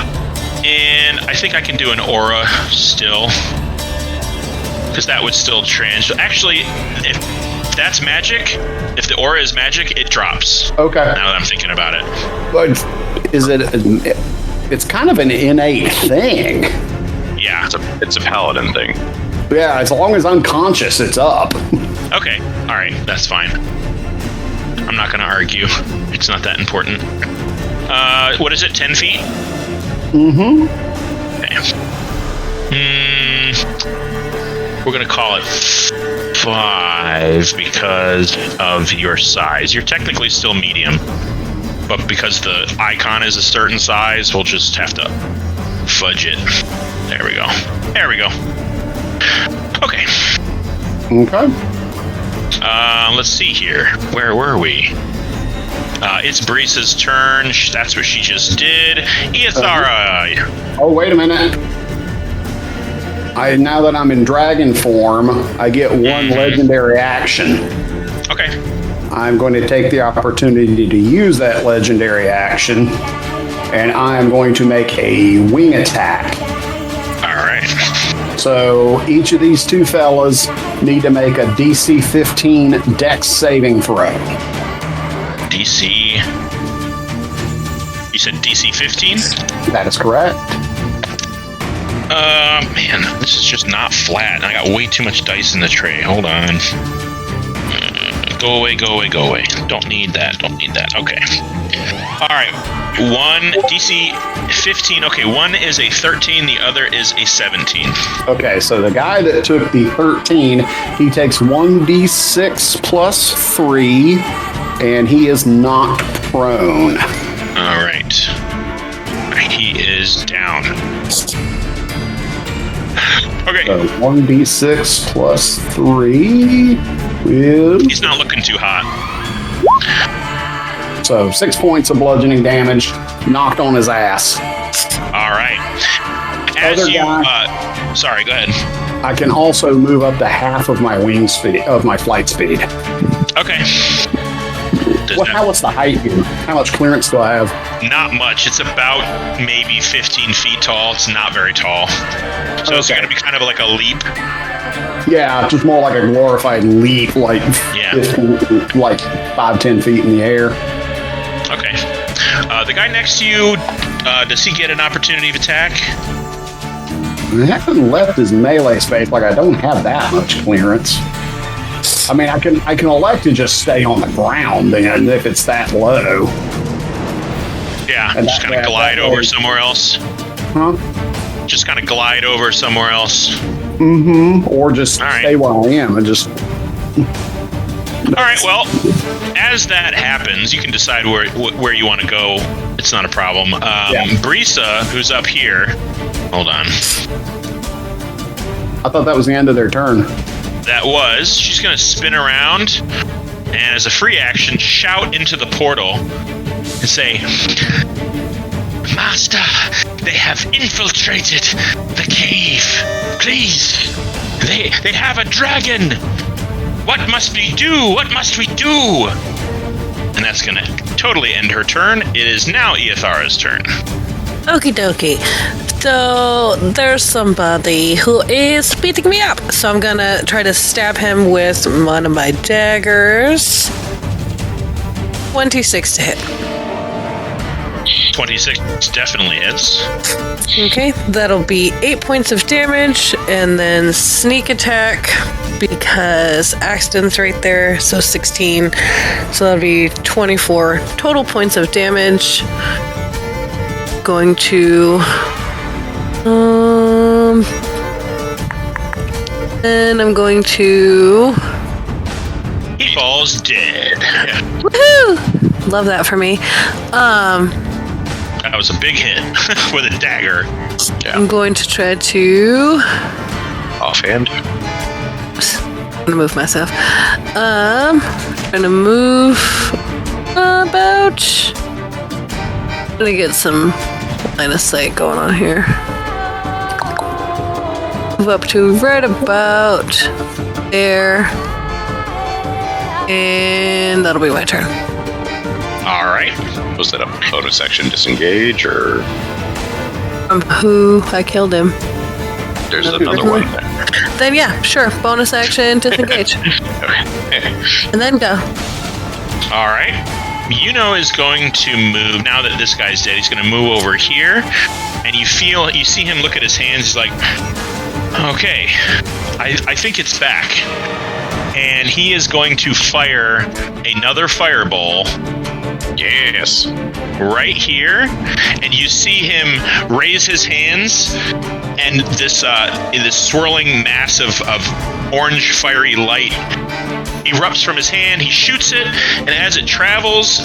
And I think I can do an aura still, because that would still Actually, if that's magic, if the aura is magic, it drops. Okay. Now that I'm thinking about it. But is it? It's kind of an innate thing. Yeah. It's a paladin thing. Yeah, as long as I'm conscious, it's up. Okay. All right. That's fine. I'm not going to argue. It's not that important. What is it? 10 feet? Mm-hmm. Okay. We're going to call it 5 because of your size. You're technically still medium, but because the icon is a certain size, we'll just have to fudge it. There we go. Okay. Okay. Let's see here. Where were we? It's Brisa's turn. That's what she just did. Iathara. Oh, wait a minute. Now that I'm in dragon form, I get one legendary action. Okay. I'm going to take the opportunity to use that legendary action, and I'm going to make a wing attack. All right. So each of these two fellas need to make a DC 15 Dex saving throw. DC. You said DC 15? That is correct. Man, this is just not flat. I got way too much dice in the tray. Hold on. Go away. Don't need that. Okay. All right. One DC 15. Okay, one is a 13. The other is a 17. Okay, so the guy that took the 13, he takes 1d6 plus 3, and he is knocked prone. All right. He is down. Okay. So 1d6 plus 3 is... He's not looking too hot. So 6 points of bludgeoning damage, knocked on his ass. All right. as other you, guy, sorry, go ahead. I can also move up to half of my wing speed, of my flight speed. Okay. What's the height here? How much clearance do I have? Not much. It's about maybe 15 feet tall. It's not very tall. So it's going to be kind of like a leap. Yeah, just more like a glorified leap, like 5-10 feet in the air. Okay. The guy next to you, does he get an opportunity of attack? I haven't left his melee space. Like, I don't have that much clearance. I mean, I can elect to just stay on the ground then if it's that low. Yeah, And just kind of glide over somewhere else. Huh? Just kind of glide over somewhere else. Mm-hmm. Or just stay where I am and just... All right, well, as that happens, you can decide where you want to go. It's not a problem. Brisa, who's up here... Hold on. I thought that was the end of their turn. That was. She's going to spin around and, as a free action, shout into the portal and say, Master, they have infiltrated the cave. Please, they have a dragon. What must we do? What must we do? And that's going to totally end her turn. It is now Eothara's turn. Okie dokie. So there's somebody who is beating me up. So I'm gonna try to stab him with one of my daggers. 26 to hit. 26 definitely hits. Okay, that'll be 8 points of damage, and then sneak attack because Axton's right there, so 16. So that'll be 24 total points of damage. Going to and I'm going to He falls dead. woohoo! Love that for me. That was a big hit with a dagger. I'm going to try to Offhand. I'm gonna move myself. I'm gonna move about. I'm gonna get some line of sight going on here. Move up to right about there. And that'll be my turn. All right. Was that a bonus action disengage or? Who I killed him. There's another one there. Then yeah, sure. Bonus action, disengage. And then go. All right. Yuno is going to move, now that this guy's dead, he's going to move over here, and you see him look at his hands, he's like, okay, I think it's back. And he is going to fire another fireball. Yes. Right here, and you see him raise his hands, and this swirling mass of orange fiery light erupts from his hand. He shoots it, and as it travels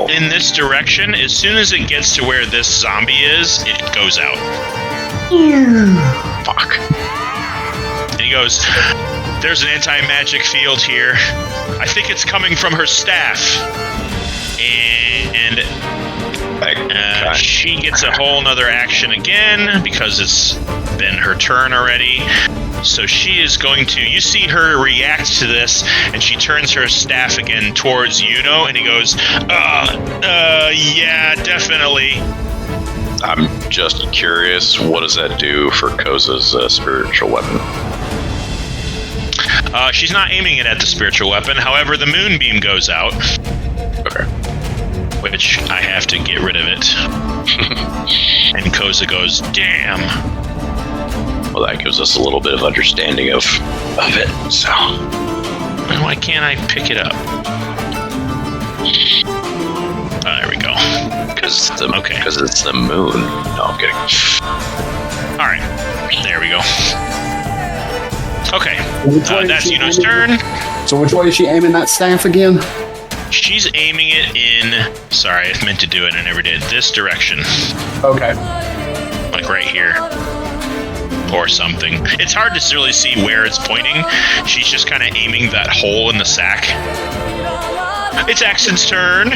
in this direction, as soon as it gets to where this zombie is, it goes out. Fuck. And he goes, there's an anti-magic field here. I think it's coming from her staff. And she gets a whole nother action again because it's been her turn already. So she is going to, you see her react to this, and she turns her staff again towards Yuno, and he goes, yeah, definitely. I'm just curious, what does that do for Koza's spiritual weapon? She's not aiming it at the spiritual weapon. However, the moonbeam goes out. Okay. Which I have to get rid of it. And Koza goes, damn. Well, that gives us a little bit of understanding of it, so. Why can't I pick it up? There we go. Because it's the moon. No, I'm kidding. All right. There we go. Okay. That's Yuno's turn. So which way is she aiming that staff again? She's aiming it in... Sorry, I meant to do it and I never did. This direction. Okay. Like right here. Or something. It's hard to really see where it's pointing. She's just kind of aiming that hole in the sack. It's Axton's turn.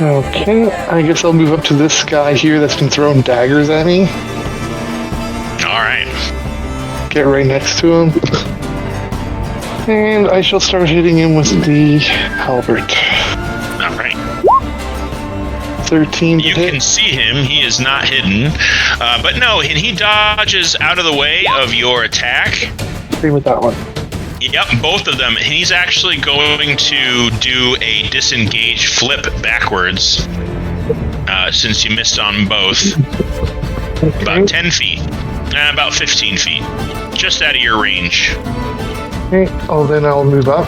Okay, I guess I'll move up to this guy here that's been throwing daggers at me. All right. Get right next to him. And I shall start hitting him with the halberd. All right. 13 to You hit. can see him. He is not hidden. But no, and he dodges out of the way of your attack. Same with that one. Yep, both of them. And he's actually going to do a disengage flip backwards, since you missed on both. Okay. About 10 feet. About 15 feet. Just out of your range. Okay. Oh, then I'll move up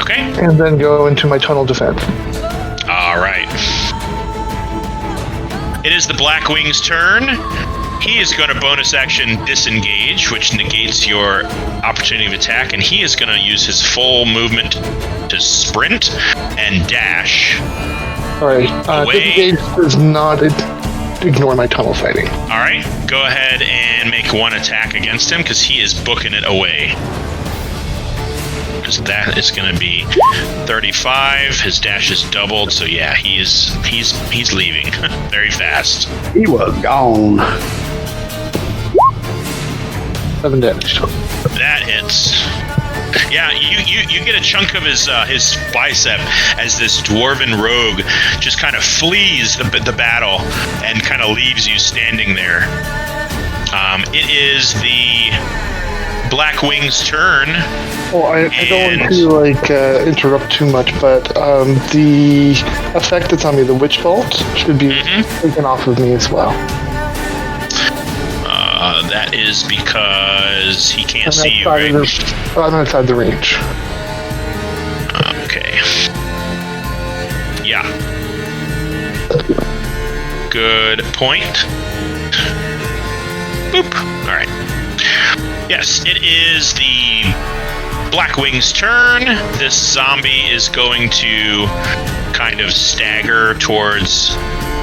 Okay? and then go into my tunnel defense. All right. It is the Blackwing's turn. He is going to bonus action disengage, which negates your opportunity of attack, and he is going to use his full movement to sprint and dash. Alright, Away. disengage does not ignore my tunnel fighting. All right, go ahead and make one attack against him because he is booking it away. Because that is going to be 35. His dash is doubled, so yeah, he's leaving very fast. He was gone. 7 damage. That hits. Yeah, you get a chunk of his bicep as this dwarven rogue just kind of flees the battle and kind of leaves you standing there. It is the Blackwing's turn. Well, I don't want to interrupt too much, but the effect that's on me, the Witch Bolt, should be taken off of me as well. That is because he can't I'm see you, outside right? I'm outside the range. Okay. Yeah. Good point. Boop. All right. Yes, it is the Blackwing's turn. This zombie is going to kind of stagger towards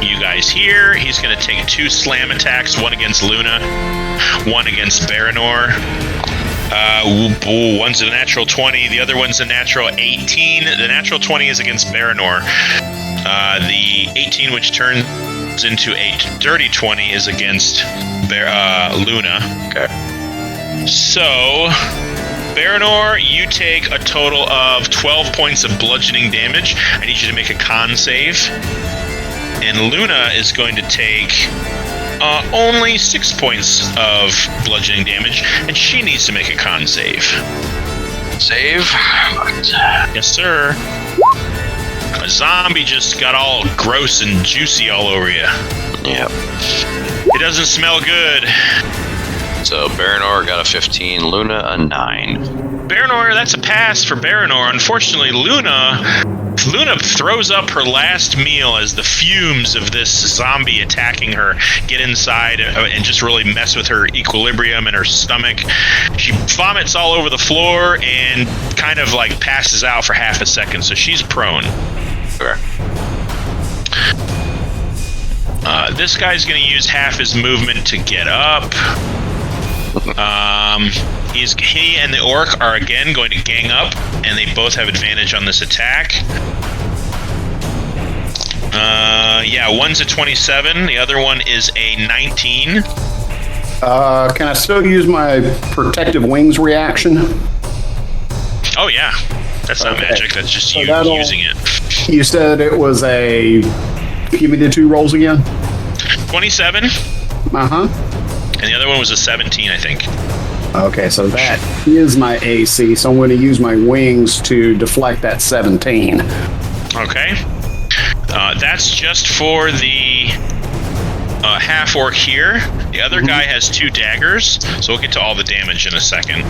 you guys here. He's going to take 2 slam attacks, one against Luna, one against Baranor. One's a natural 20, the other one's a natural 18. The natural 20 is against Baranor. The 18, which turns into a dirty 20, is against Luna. Okay. So, Baranor, you take a total of 12 points of bludgeoning damage. I need you to make a con save. And Luna is going to take only 6 points of bludgeoning damage, and she needs to make a con save. Save? Yes, sir. A zombie just got all gross and juicy all over you. Yep. It doesn't smell good. So Baranor got a 15, Luna a 9. Baranor, that's a pass for Baranor. Unfortunately, Luna throws up her last meal as the fumes of this zombie attacking her get inside and just really mess with her equilibrium and her stomach. She vomits all over the floor and kind of like passes out for half a second, so she's prone. Sure. This guy's going to use half his movement to get up. He and the orc are again going to gang up, and they both have advantage on this attack. Yeah, one's a 27, the other one is a 19. Can I still use my protective wings reaction? Oh yeah, that's not magic, that's just you using it. You said it was a... Give me the 2 rolls again. 27, Uh-huh. and the other one was a 17, I think. Okay, so that is my AC, so I'm going to use my wings to deflect that 17. Okay. That's just for the half-orc here. The other guy has 2 daggers, so we'll get to all the damage in a second.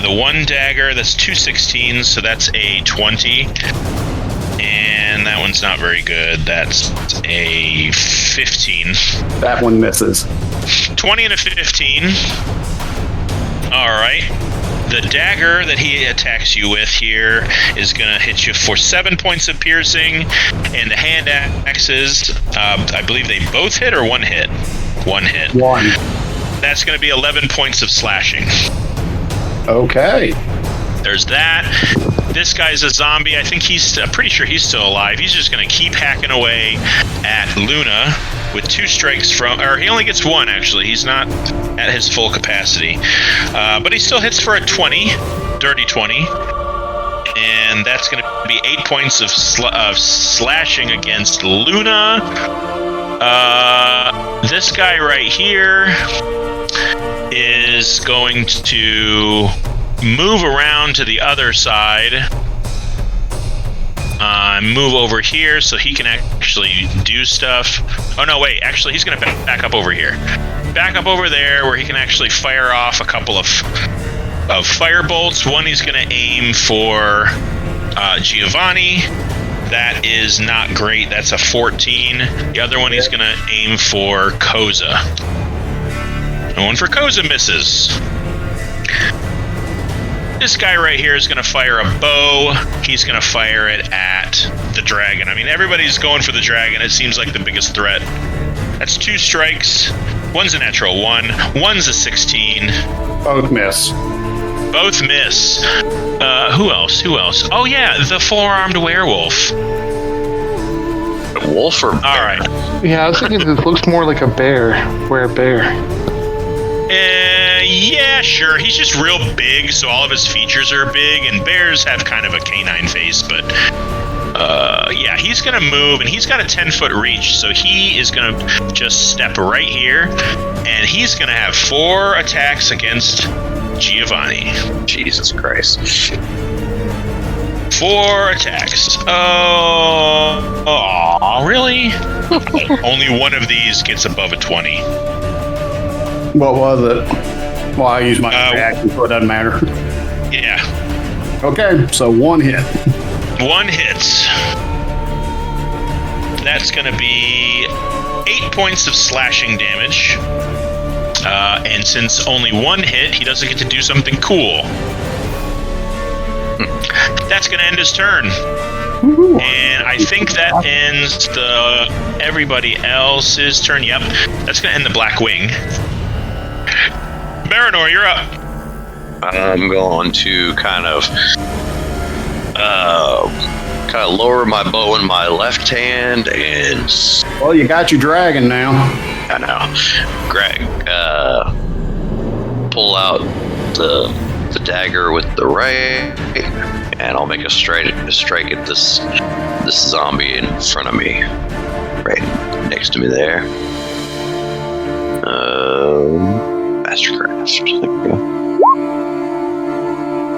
The one dagger, that's 2 16s, so that's a 20. And that one's not very good. That's a 15. That one misses. 20 and a 15. All right. The dagger that he attacks you with here is going to hit you for 7 points of piercing. And the hand axes, I believe they both hit or one hit? One hit. One. That's going to be 11 points of slashing. Okay. There's that. This guy's a zombie. I think he's pretty sure he's still alive. He's just going to keep hacking away at Luna with 2 strikes from, or he only gets 1 actually. He's not at his full capacity, but he still hits for a 20, dirty 20, and that's going to be 8 points of slashing against Luna. This guy right here is going to move around to the other side. Move over here so he can actually do stuff. Oh no, wait, actually he's going to back up over here. Back up over there where he can actually fire off a couple of fire bolts. One he's going to aim for Giovanni. That is not great. That's a 14. The other one he's going to aim for Koza. And one for Koza misses. This guy right here is going to fire a bow. He's going to fire it at the dragon. I mean, everybody's going for the dragon. It seems like the biggest threat. That's 2 strikes. One's a natural 1. One's a 16. Both miss. Both miss. Who else? Oh, yeah, the 4-armed werewolf. Wolf or bear? All right. Yeah, I was thinking this looks more like a bear. Where a bear. Yeah, sure. He's just real big, so all of his features are big, and bears have kind of a canine face, but yeah, he's going to move, and he's got a 10-foot reach, so he is going to just step right here, and he's going to have 4 attacks against Giovanni. Jesus Christ. 4 attacks. Oh, really? Only one of these gets above a 20. What was it? Well, I use my reaction, so it doesn't matter. Yeah. Okay, so 1 hit. 1 hits. That's going to be 8 points of slashing damage. And since only 1 hit, he doesn't get to do something cool. That's going to end his turn. Woo-hoo. And I think that ends everybody else's turn. Yep. That's going to end the Black Wing. Baranor, you're up. I'm going to kind of lower my bow in my left hand and Well, you got your dragon now. I know, Greg, pull out the dagger with the right, and I'll make a strike at this zombie in front of me, right next to me there. Mastercraft. There we go.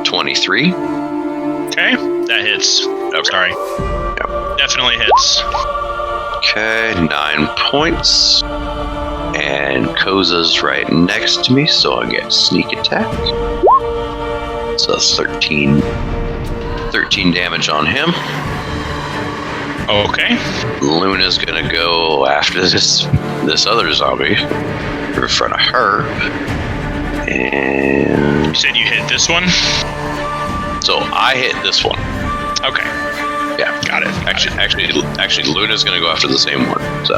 23. Okay. That hits. Okay. Sorry. Yep. Definitely hits. Okay, 9 points. And Koza's right next to me, so I get sneak attack. So that's 13 damage on him. Okay. Luna's gonna go after this other zombie in front of her. And You said you hit this one? so I hit this one. Okay. Yeah, Got it. Actually, Luna's gonna go after the same one. So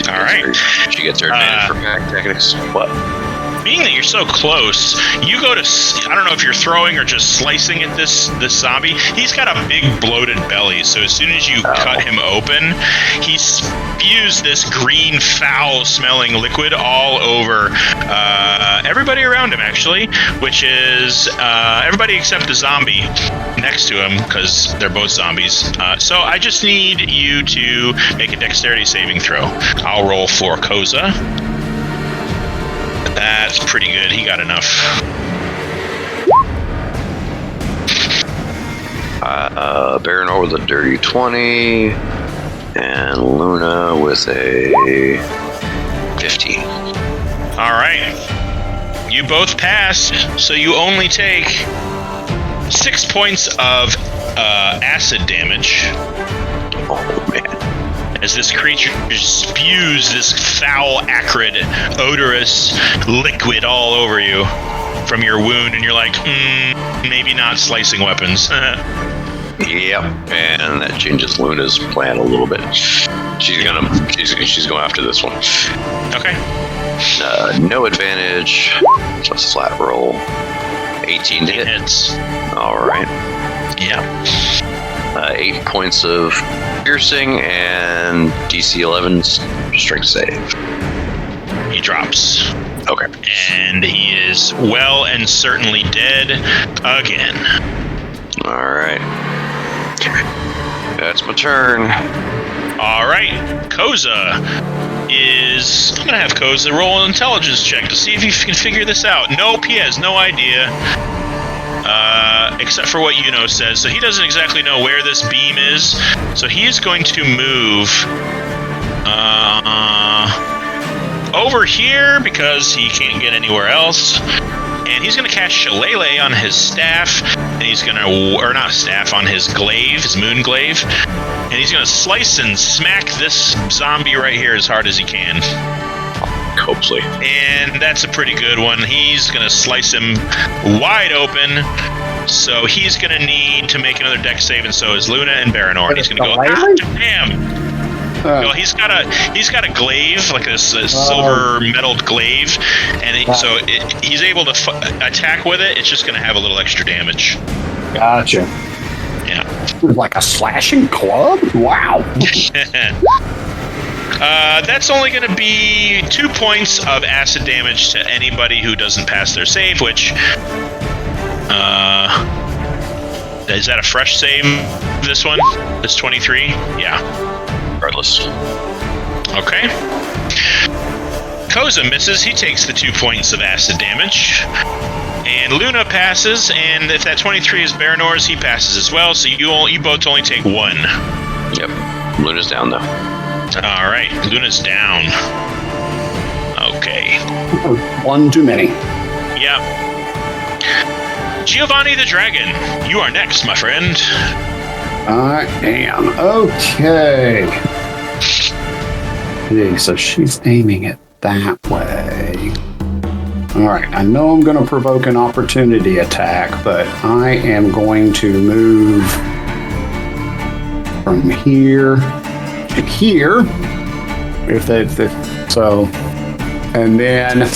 All right. She gets her advantage for back tactics. What? Being that you're so close, you go to, I don't know if you're throwing or just slicing at this zombie. He's got a big bloated belly, so as soon as you cut him open, he spews this green, foul-smelling liquid all over everybody around him, actually, which is everybody except the zombie next to him, because they're both zombies. So I just need you to make a dexterity saving throw. I'll roll for Koza. That's pretty good. He got enough. Baranor with a dirty 20, and Luna with a 15. All right. You both pass, so you only take 6 points of acid damage. Oh man. As this creature spews this foul, acrid, odorous liquid all over you from your wound, and you're like, maybe not slicing weapons. Yep, and that changes Luna's plan a little bit. She's going after this one. Okay. No advantage, just flat roll. 18 to hit. Hits. All right. Yeah. 8 points of piercing and DC 11 strength save. He drops. Okay. And he is well and certainly dead again. All right. That's my turn. All right. Koza is... I'm going to have Koza roll an intelligence check to see if he can figure this out. Nope, he has no idea. Except for what Yuno says. So he doesn't exactly know where this beam is. So he is going to move over here because he can't get anywhere else. And he's going to cast Shillelagh on his staff. And he's going to... Or not staff, on his glaive, his moon glaive. And he's going to slice and smack this zombie right here as hard as he can. Hopefully. And that's a pretty good one. He's going to slice him wide open. So he's going to need to make another dex save, and so is Luna and Baranor. And he's going to go, damn! Well, he's got a glaive, like a silver metaled glaive, and he's able to attack with it. It's just going to have a little extra damage. Gotcha. Yeah. Like a slashing club? Wow. That's only going to be 2 points of acid damage to anybody who doesn't pass their save, which... is that a fresh save, this one? It's 23? Yeah. Regardless. Okay. Koza misses. He takes the 2 points of acid damage. And Luna passes, and if that 23 is Baranor's, he passes as well, so you both only take 1. Yep. Luna's down, though. All right. Luna's down. Okay. One too many. Yep. Giovanni the Dragon, you are next, my friend. I am. Okay. Okay, so she's aiming it that way. Alright, I know I'm going to provoke an opportunity attack, but I am going to move from here to here. And then...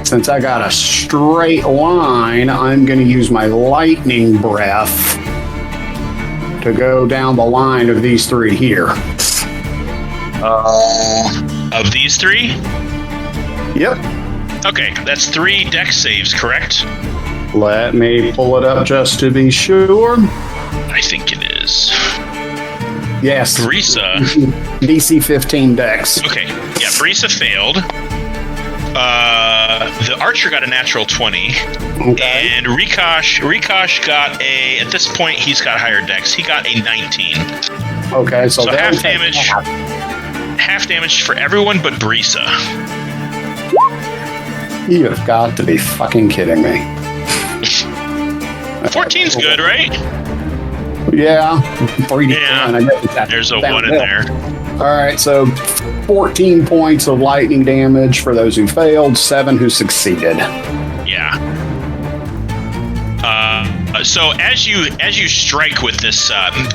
Since I got a straight line, I'm going to use my lightning breath to go down the line of these 3 here. Of these 3? Yep. Okay, that's 3 dex saves, correct? Let me pull it up just to be sure. I think it is. Yes. Brisa. DC 15 dex. Okay, yeah, Brisa failed. The archer got a natural 20, okay. And Rikosh got at this point, he's got higher dex. He got a 19. Okay, so half damage. Half damage for everyone but Brisa. You have got to be fucking kidding me. 14's good, right? Yeah. 3 to 10. I guess there's a 1 in there. Alright, so 14 points of lightning damage for those who failed, 7 who succeeded. Yeah. So as you strike with this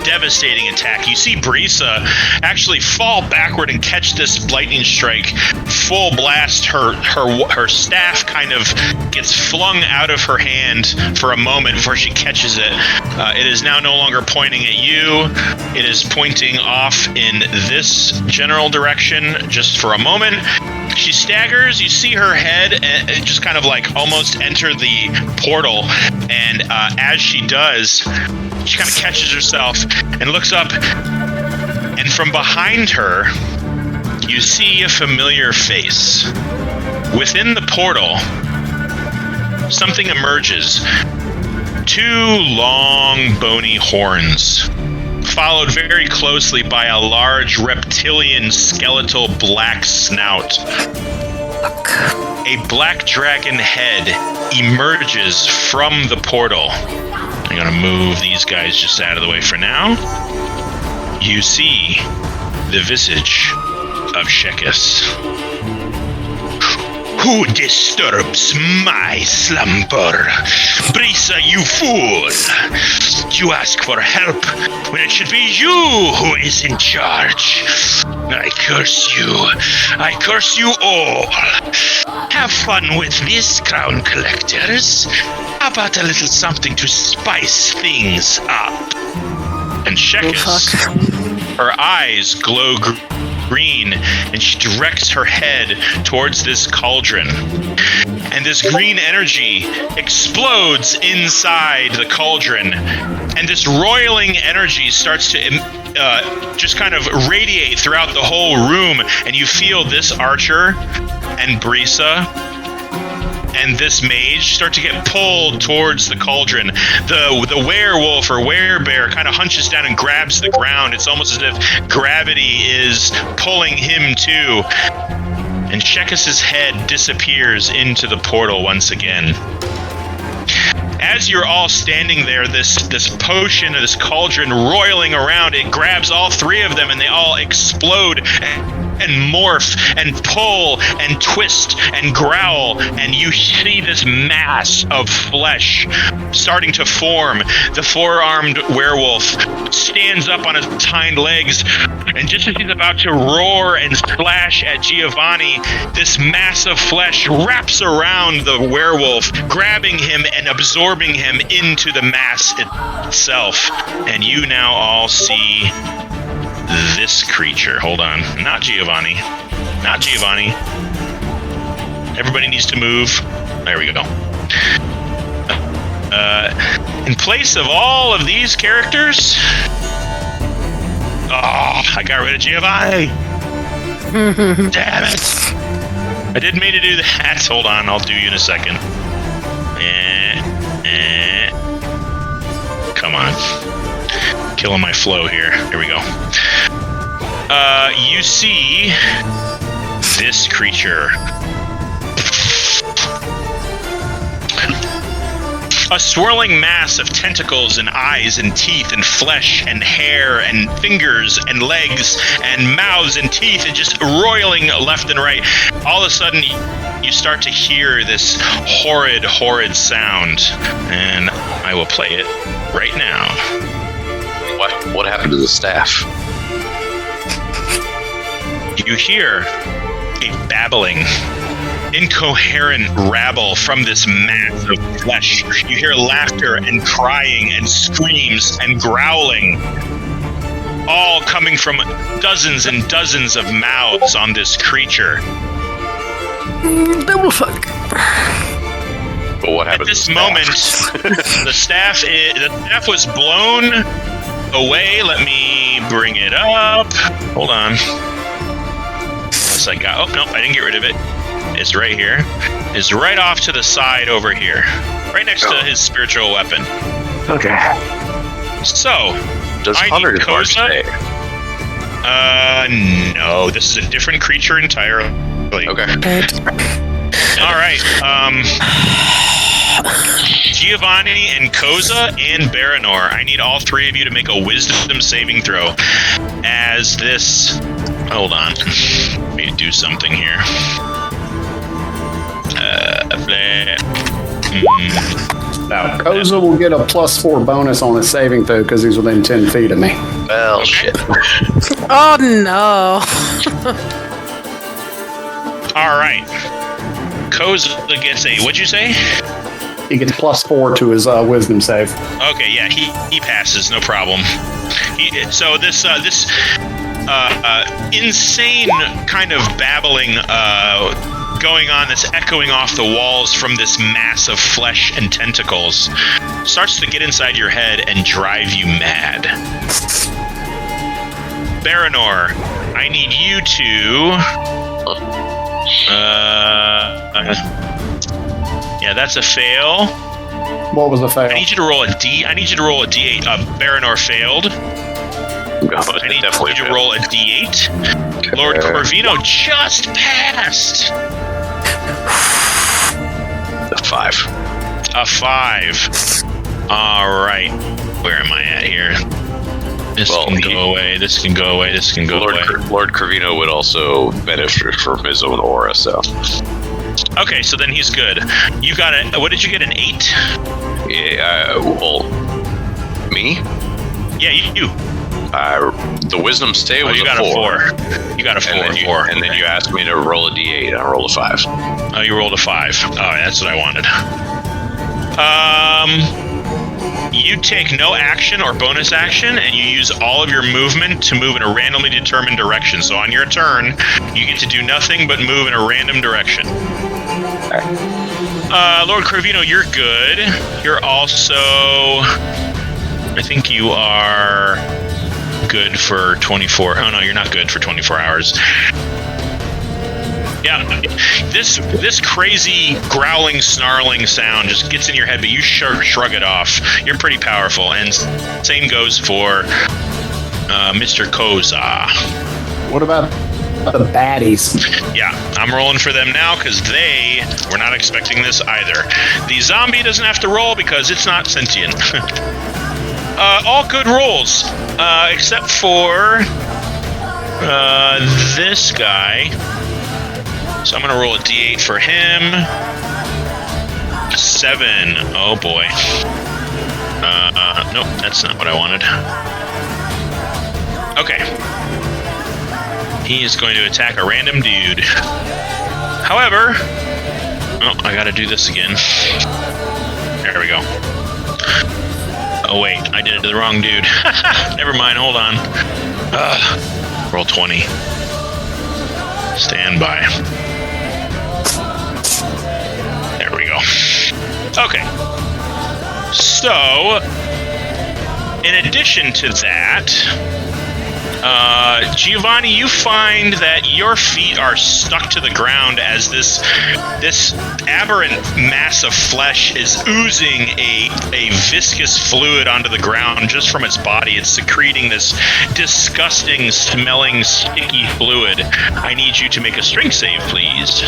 devastating attack, you see Brisa actually fall backward and catch this lightning strike full blast. Her staff kind of gets flung out of her hand for a moment before she catches it. It is now no longer pointing at you. It is pointing off in this general direction just for a moment. She staggers. You see her head just kind of like almost enter the portal, and as she does, she kind of catches herself and looks up, and from behind her, you see a familiar face. Within the portal, something emerges. 2 long, bony horns, followed very closely by a large reptilian skeletal black snout. A black dragon head emerges from the portal. I'm going to move these guys just out of the way for now. You see the visage of Shekis. Who disturbs my slumber? Brisa, you fool! You ask for help when it should be you who is in charge. I curse you. I curse you all. Have fun with this, Crown Collectors. How about a little something to spice things up? And Shekis, her eyes glow green, and she directs her head towards this cauldron. And this green energy explodes inside the cauldron, and this roiling energy starts to just kind of radiate throughout the whole room, and you feel this archer and Brisa and this mage start to get pulled towards the cauldron. The werewolf or werebear kind of hunches down and grabs the ground. It's almost as if gravity is pulling him too. And Shekis' head disappears into the portal once again. As you're all standing there, this potion, this cauldron roiling around, it grabs all three of them and they all explode and morph and pull and twist and growl, and you see this mass of flesh starting to form. The four-armed werewolf stands up on his hind legs, and just as he's about to roar and slash at Giovanni, this mass of flesh wraps around the werewolf, grabbing him and absorbing him into the mass itself. And you now all see this creature. Hold on. Not Giovanni. Not Giovanni. Everybody needs to move. There we go. In place of all of these characters... Oh, I got rid of Giovanni. Damn it. I didn't mean to do that. Hold on. I'll do you in a second. Come on. Killing my flow here. Here we go. You see this creature. A swirling mass of tentacles and eyes and teeth and flesh and hair and fingers and legs and mouths and teeth and just roiling left and right. All of a sudden, you start to hear this horrid, horrid sound. And I will play it right now. What happened to the staff? You hear a babbling, incoherent rabble from this mass of flesh. You hear laughter and crying and screams and growling, all coming from dozens and dozens of mouths on this creature. Double fuck. But what happened? At this moment, the staff was blown away. Let me bring it up. Hold on. I got. Oh no, I didn't get rid of it. It's right here. It's right off to the side over here, right next to his spiritual weapon. Okay. So, does I Hunter need Koza. No, this is a different creature entirely. Okay. All right. Giovanni and Koza and Baranor, I need all three of you to make a wisdom saving throw. As this... Hold on. Let me do something here. Now, Koza will get a +4 bonus on his saving throw because he's within 10 feet of me. Well, shit. Oh no. All right. Koza gets a... What'd you say? He gets +4 to his wisdom save. Okay, yeah, he passes, no problem. So this insane kind of babbling going on that's echoing off the walls from this mass of flesh and tentacles starts to get inside your head and drive you mad. Baranor, I need you to... yeah, that's a fail. What was the fail? I need you to roll a D8. Baranor failed. I need you to roll a D8. Okay. Lord Corvino just passed. A 5. A 5. All right. Where am I at here? This can go away. This can go away. This can go away. Lord Corvino would also benefit from his own aura, so... Okay, so then he's good. You got a, what did you get, an 8? Yeah, well, me? Yeah, you. The wisdom stay was you got a 4. You got a 4. And then you asked me to roll a d8. I rolled a 5. Oh, you rolled a 5. Oh, that's what I wanted. You take no action or bonus action, and you use all of your movement to move in a randomly determined direction. So on your turn, you get to do nothing but move in a random direction. Lord Corvino, you're good. You're also... I think you are good for 24... Oh, no, you're not good for 24 hours. Yeah, this crazy growling, snarling sound just gets in your head, but you shrug it off. You're pretty powerful, and same goes for Mr. Koza. What about the baddies? Yeah, I'm rolling for them now because they were not expecting this either. The zombie doesn't have to roll because it's not sentient. All good rolls, except for this guy. So I'm going to roll a d8 for him. 7. Oh, boy. Nope, that's not what I wanted. Okay. He is going to attack a random dude. However... Oh, I got to do this again. There we go. Oh, wait. I did it to the wrong dude. Never mind. Hold on. Roll 20. Stand by. There we go. Okay. So, in addition to that, Giovanni, you find that your feet are stuck to the ground as this aberrant mass of flesh is oozing a viscous fluid onto the ground just from its body. It's secreting this disgusting, smelling, sticky fluid. I need you to make a strength save, please.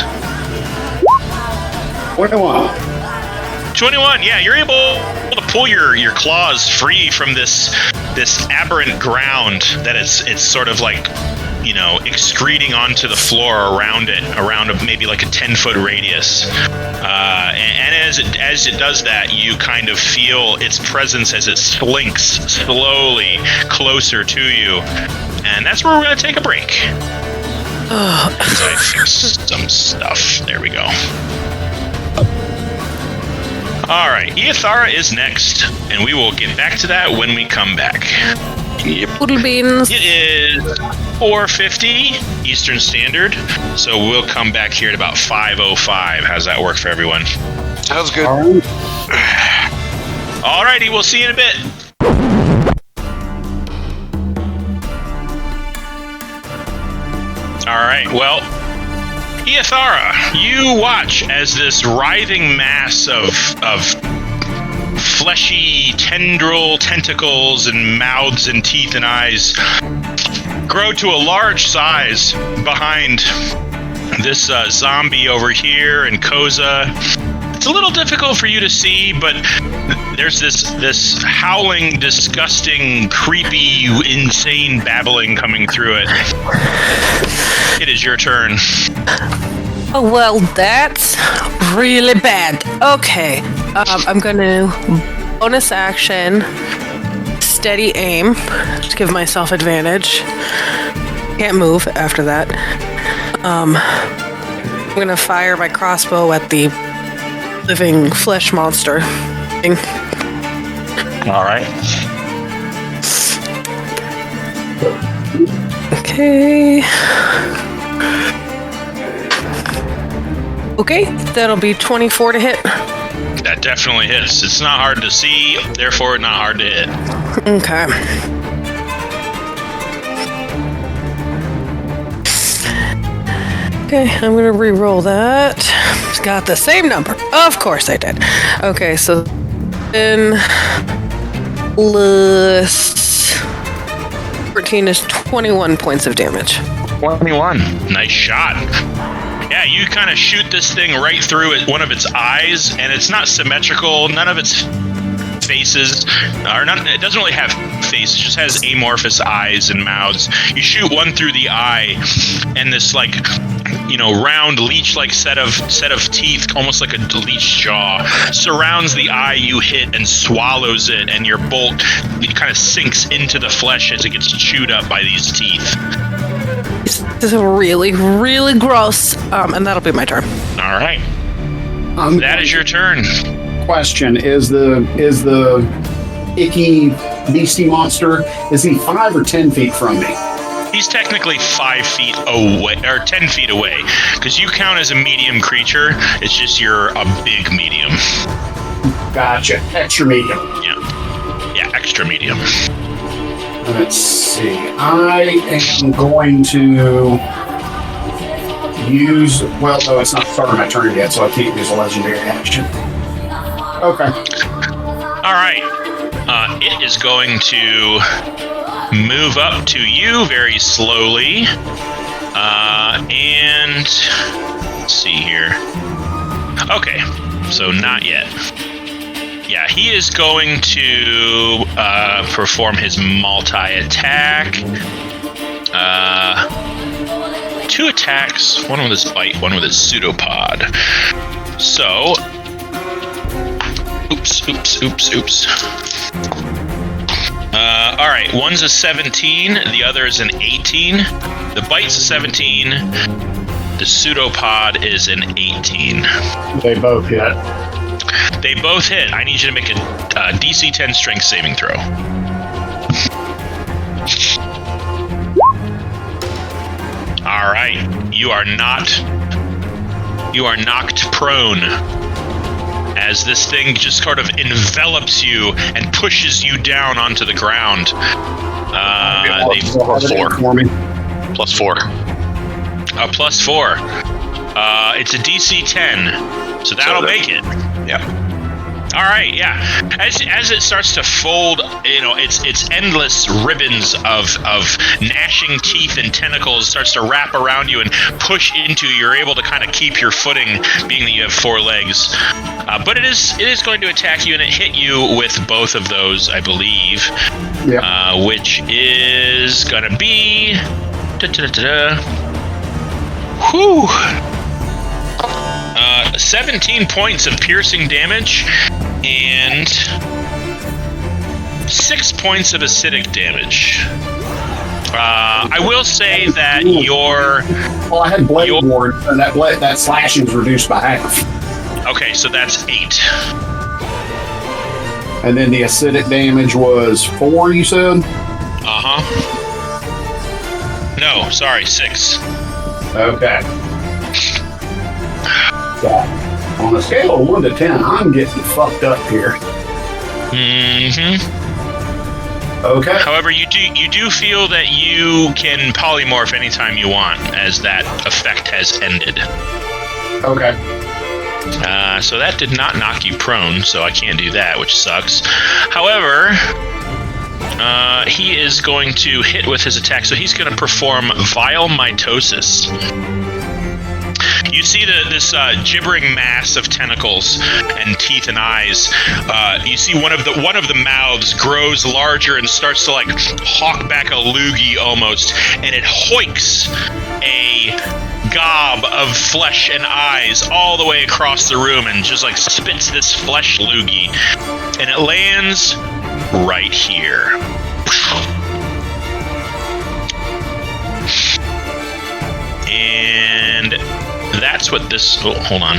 21, yeah, you're able to pull your claws free from this aberrant ground that it's sort of like, you know, excreting onto the floor around maybe like a 10-foot radius. And as it does that, you kind of feel its presence as it slinks slowly closer to you. And that's where we're going to take a break. As I fix some stuff. There we go. Alright, Iyethara is next, and we will get back to that when we come back. Yep. Poodle beans. It is 4:50 Eastern Standard, so we'll come back here at about 5:05. How's that work for everyone? Sounds good. Alrighty, we'll see you in a bit. Alright, well... Iyethara, you watch as this writhing mass of fleshy tendril tentacles and mouths and teeth and eyes grow to a large size behind this zombie over here and Koza. It's a little difficult for you to see, but there's this howling, disgusting, creepy, insane babbling coming through it. It is your turn. Oh, well, that's really bad. Okay. I'm going to bonus action, steady aim to give myself advantage. Can't move after that. I'm going to fire my crossbow at the living flesh monster thing. All right. Okay. Okay, that'll be 24 to hit. That definitely hits. It's not hard to see, therefore not hard to hit. Okay. Okay, I'm gonna re-roll that. It's got the same number. Of course I did. Okay, so then plus 14 is 21 points of damage. 21. Nice shot. Yeah, you kind of shoot this thing right through one of its eyes, and it's not symmetrical. None of its faces, or not. It doesn't really have faces. It just has amorphous eyes and mouths. You shoot one through the eye, and this like, round leech-like set of teeth, almost like a leech jaw, surrounds the eye you hit and swallows it, and your bolt kind of sinks into the flesh as it gets chewed up by these teeth. This is really, really gross. And that'll be my turn. All right. That is your turn. Question: Is the icky beastie monster? Is he 5 or 10 feet from me? He's technically 5 feet away, or 10 feet away, because you count as a medium creature. It's just you're a big medium. Gotcha. Extra medium. Yeah, extra medium. Let's see. I am going to use. Well, no, it's not starting my turn yet, so I can't use a legendary action. Okay. All right. It is going to move up to you very slowly. And let's see here. Okay, so not yet. Yeah, he is going to perform his multi-attack. 2 attacks, one with his bite, one with his pseudopod. So, oops. All right, one's a 17, the other is an 18. The bite's a 17. The pseudopod is an 18. They both hit. They both hit. I need you to make a DC 10 strength saving throw. All right, you are knocked prone as this thing just sort of envelops you and pushes you down onto the ground. They +4 for me. +4. +4. It's a DC 10, so that'll make it. Yeah. All right, yeah. As it starts to fold, its endless ribbons of gnashing teeth and tentacles starts to wrap around you and push into you. You're able to kind of keep your footing, being that you have 4 legs. But it is going to attack you, and it hit you with both of those, I believe. Yep. Which is going to be... Whew. 17 points of piercing damage and 6 points of acidic damage. I will say that Well, I had blade ward, and that slashing is reduced by half. Okay, so that's 8. And then the acidic damage was 4, you said? Uh-huh. No, sorry, 6. Okay. Yeah. On a scale of 1 to 10, I'm getting fucked up here. Mm-hmm. Okay. However, you do feel that you can polymorph anytime you want, as that effect has ended. Okay. So that did not knock you prone, so I can't do that, which sucks. However, he is going to hit with his attack, so he's going to perform Vile Mitosis. You see this gibbering mass of tentacles and teeth and eyes. You see one of the mouths grows larger and starts to like hawk back a loogie almost, and it hoiks a gob of flesh and eyes all the way across the room and just like spits this flesh loogie, and it lands right here. And that's what this... Oh, hold on.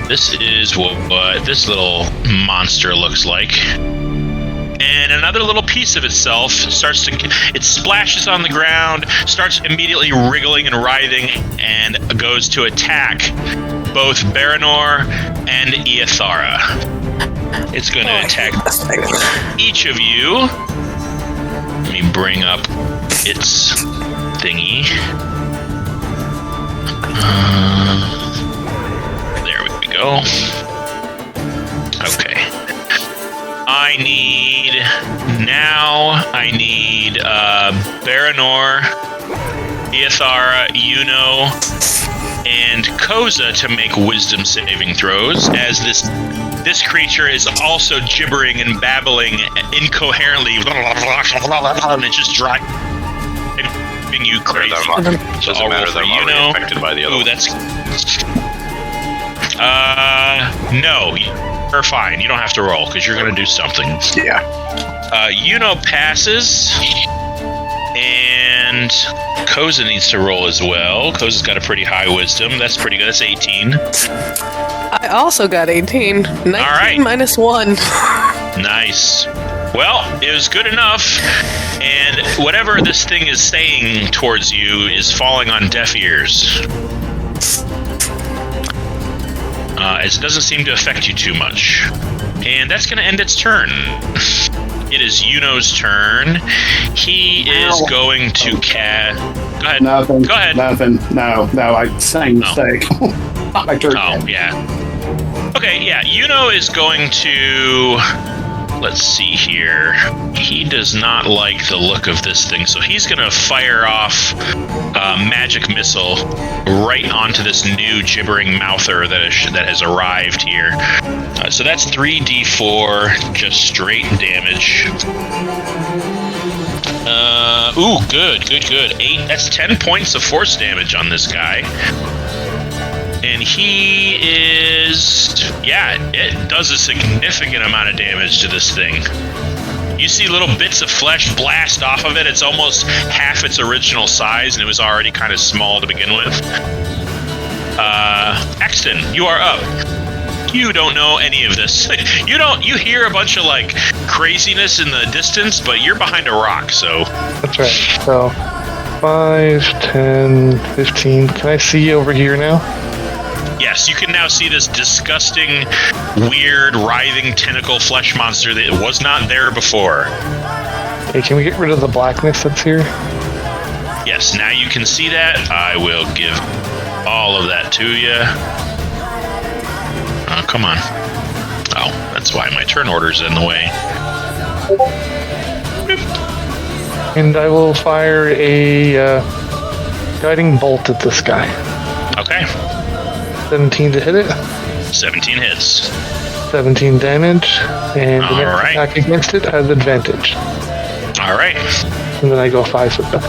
This is what this little monster looks like. And another little piece of itself starts to... It splashes on the ground, starts immediately wriggling and writhing, and goes to attack both Baranor and Iathara. It's going to attack each of you. Let me bring up its thingy. There we go. Okay. I need Baranor, Iathara, Yuno, and Koza to make wisdom saving throws as this this creature is also gibbering and babbling incoherently, and it's just driving you crazy. Doesn't matter that I'm already affected by the other one. That's... no. You're fine. You don't have to roll, because you're going to do something. Yeah. Passes. And Koza needs to roll as well. Koza's got a pretty high wisdom. That's pretty good. That's 18. I also got 18. 19 right. minus 1. Nice. Well, it was good enough. And whatever this thing is saying towards you is falling on deaf ears. As it doesn't seem to affect you too much. And that's going to end its turn. It is Yuno's turn. He is going to cast... Go ahead. Nothing. Go ahead. Nothing. No, I sang mistake. Not my turn. Oh, yeah. Okay, yeah. Yuno is going to... Let's see here. He does not like the look of this thing, so he's going to fire off a magic missile right onto this new gibbering mouther that has arrived here. So that's 3d4, just straight damage. Good. 8. That's 10 points of force damage on this guy. And he is... Yeah, it does a significant amount of damage to this thing. You see little bits of flesh blast off of it. It's almost half its original size, and it was already kind of small to begin with. Axton, you are up. You don't know any of this. You hear a bunch of, like, craziness in the distance, but you're behind a rock, so... That's right. So, 5, 10, 15. Can I see over here now? Yes, you can now see this disgusting, weird, writhing tentacle flesh monster that was not there before. Hey, can we get rid of the blackness that's here? Yes, now you can see that. I will give all of that to you. Oh, come on. Oh, that's why my turn order's in the way. And I will fire a guiding bolt at this guy. Okay. 17 to hit it. 17 hits. 17 damage. And the next Alright. attack against it has advantage. All right. And then I go 5 with them.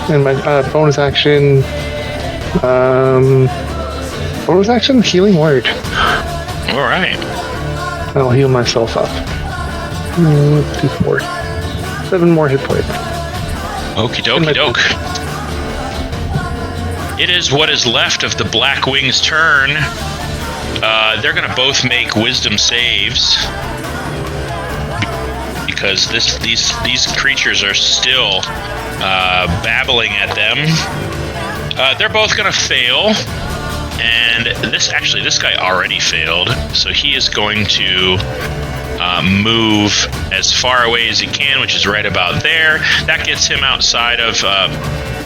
And my bonus action... bonus action? Healing word. All right. I'll heal myself up. 2, 4. 7 more hit points. Okie dokie doke. It is what is left of the Black Wings' turn. They're going to both make wisdom saves. Because these creatures are still babbling at them. They're both going to fail. And this guy already failed. So he is going to move as far away as he can, which is right about there. That gets him outside of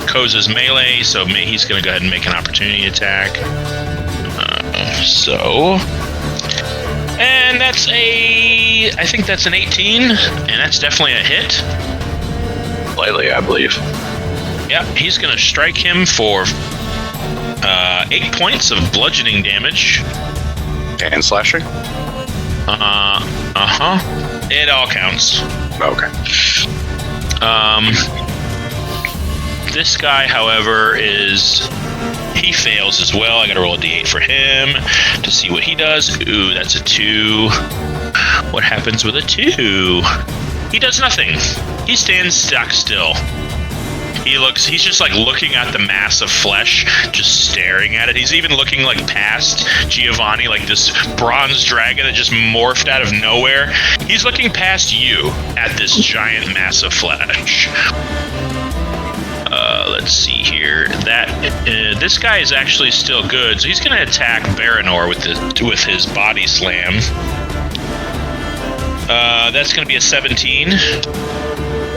Koza's melee, so he's going to go ahead and make an opportunity attack. And that's I think that's an 18, and that's definitely a hit. Slightly, I believe. Yep, he's going to strike him for 8 points of bludgeoning damage. And slashing? It all counts. Okay. This guy, however, he fails as well. I gotta roll a d8 for him to see what he does. Ooh, that's a 2. What happens with a 2? He does nothing. He stands stock still. He's just like looking at the mass of flesh, just staring at it. He's even looking like past Giovanni, like this bronze dragon that just morphed out of nowhere. He's looking past you at this giant mass of flesh. Let's see here. This guy is actually still good, so he's going to attack Baranor with his body slam. That's going to be a 17,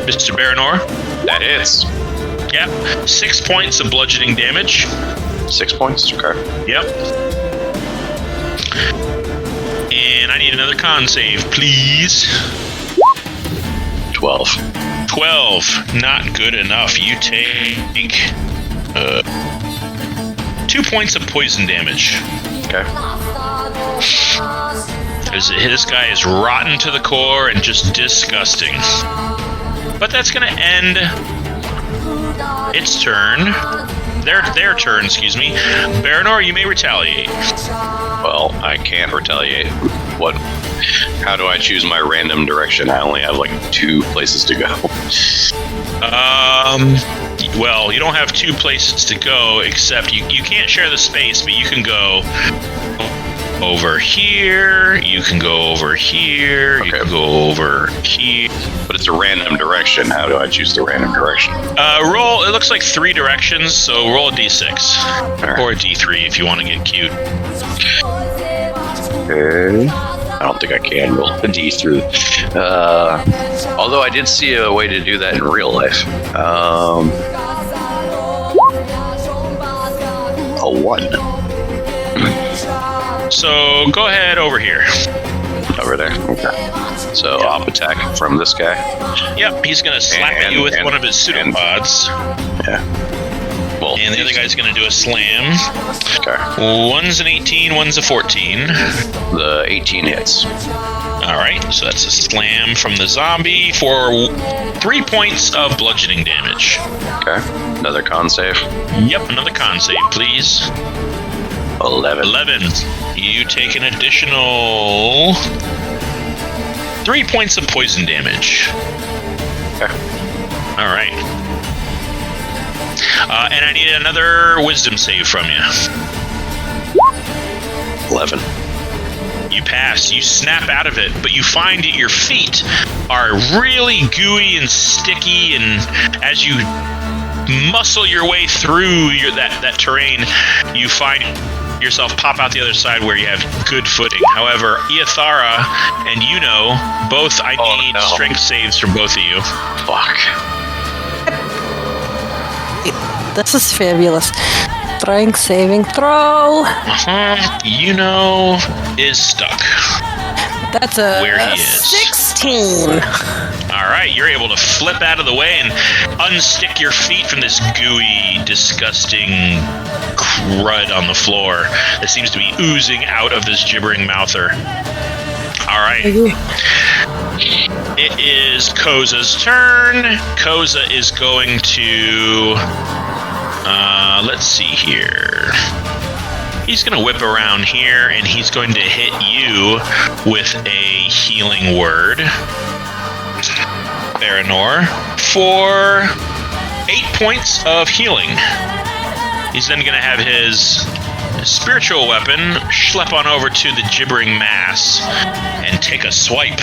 Mr. Baranor. That hits. Yep. 6 points of bludgeoning damage. 6 points? Okay. Yep. And I need another con save, please. 12. 12. Not good enough. You take 2 points of poison damage. Okay. This guy is rotten to the core and just disgusting. But that's going to end its turn. Their turn, excuse me. Baranor, you may retaliate. Well, I can't retaliate. What? How do I choose my random direction? I only have like 2 places to go. Well, you don't have 2 places to go, except you can't share the space, but you can go over here, you can go over here, okay. You can go over here. But it's a random direction. How do I choose the random direction? Roll, it looks like 3 directions, so roll a d6. Right. Or a d3 if you want to get cute. Okay. I don't think I can roll a d3. Although I did see a way to do that in real life. A 1. So go ahead over here. Over there? Okay. So op attack from this guy? Yep, he's going to slap at you with one of his pseudopods. Yeah. Well, and the other guy's going to do a slam. Okay. One's an 18, one's a 14. The 18 hits. Alright, so that's a slam from the zombie for 3 points of bludgeoning damage. Okay. Another con save? Yep, another con save, please. 11. You take an additional 3 points of poison damage. Okay. Alright. And I need another wisdom save from you. 11. You pass. You snap out of it, but you find that your feet are really gooey and sticky, and as you muscle your way through that terrain, you find yourself pop out the other side where you have good footing. However, Iathara and both I need strength saves from both of you. Fuck. This is fabulous. Strength saving throw. Is stuck. That's a where he is. 16. All right, you're able to flip out of the way and unstick your feet from this gooey, disgusting crud on the floor that seems to be oozing out of this gibbering mouther. All right. It is Koza's turn. Koza is going to... let's see here. He's going to whip around here, and he's going to hit you with a healing word. Baranor, for 8 points of healing. He's then going to have his spiritual weapon schlep on over to the gibbering mass and take a swipe.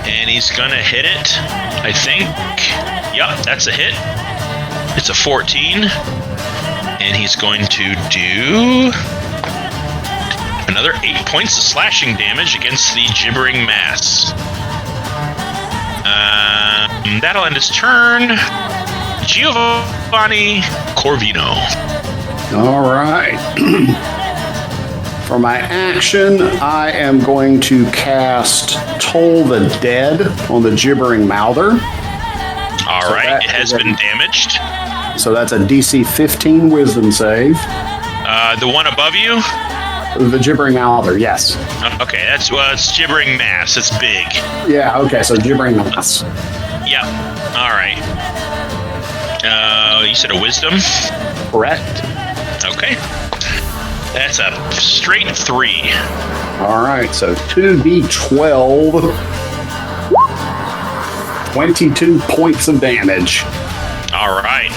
And he's going to hit it, I think. Yup, that's a hit. It's a 14. And he's going to do another 8 points of slashing damage against the gibbering mass. That'll end his turn. Giovanni Corvino. All right. For my action, I am going to cast Toll the Dead on the gibbering mouther. All right, it has been damaged. So that's a DC 15 wisdom save. The one above you? The gibbering mouther, yes. Okay, it's gibbering mass. It's big. Yeah, okay, so gibbering mass. Yep. All right. You said a wisdom? Correct. Okay. That's a straight 3. All right, so 2d12. 22 points of damage. All right.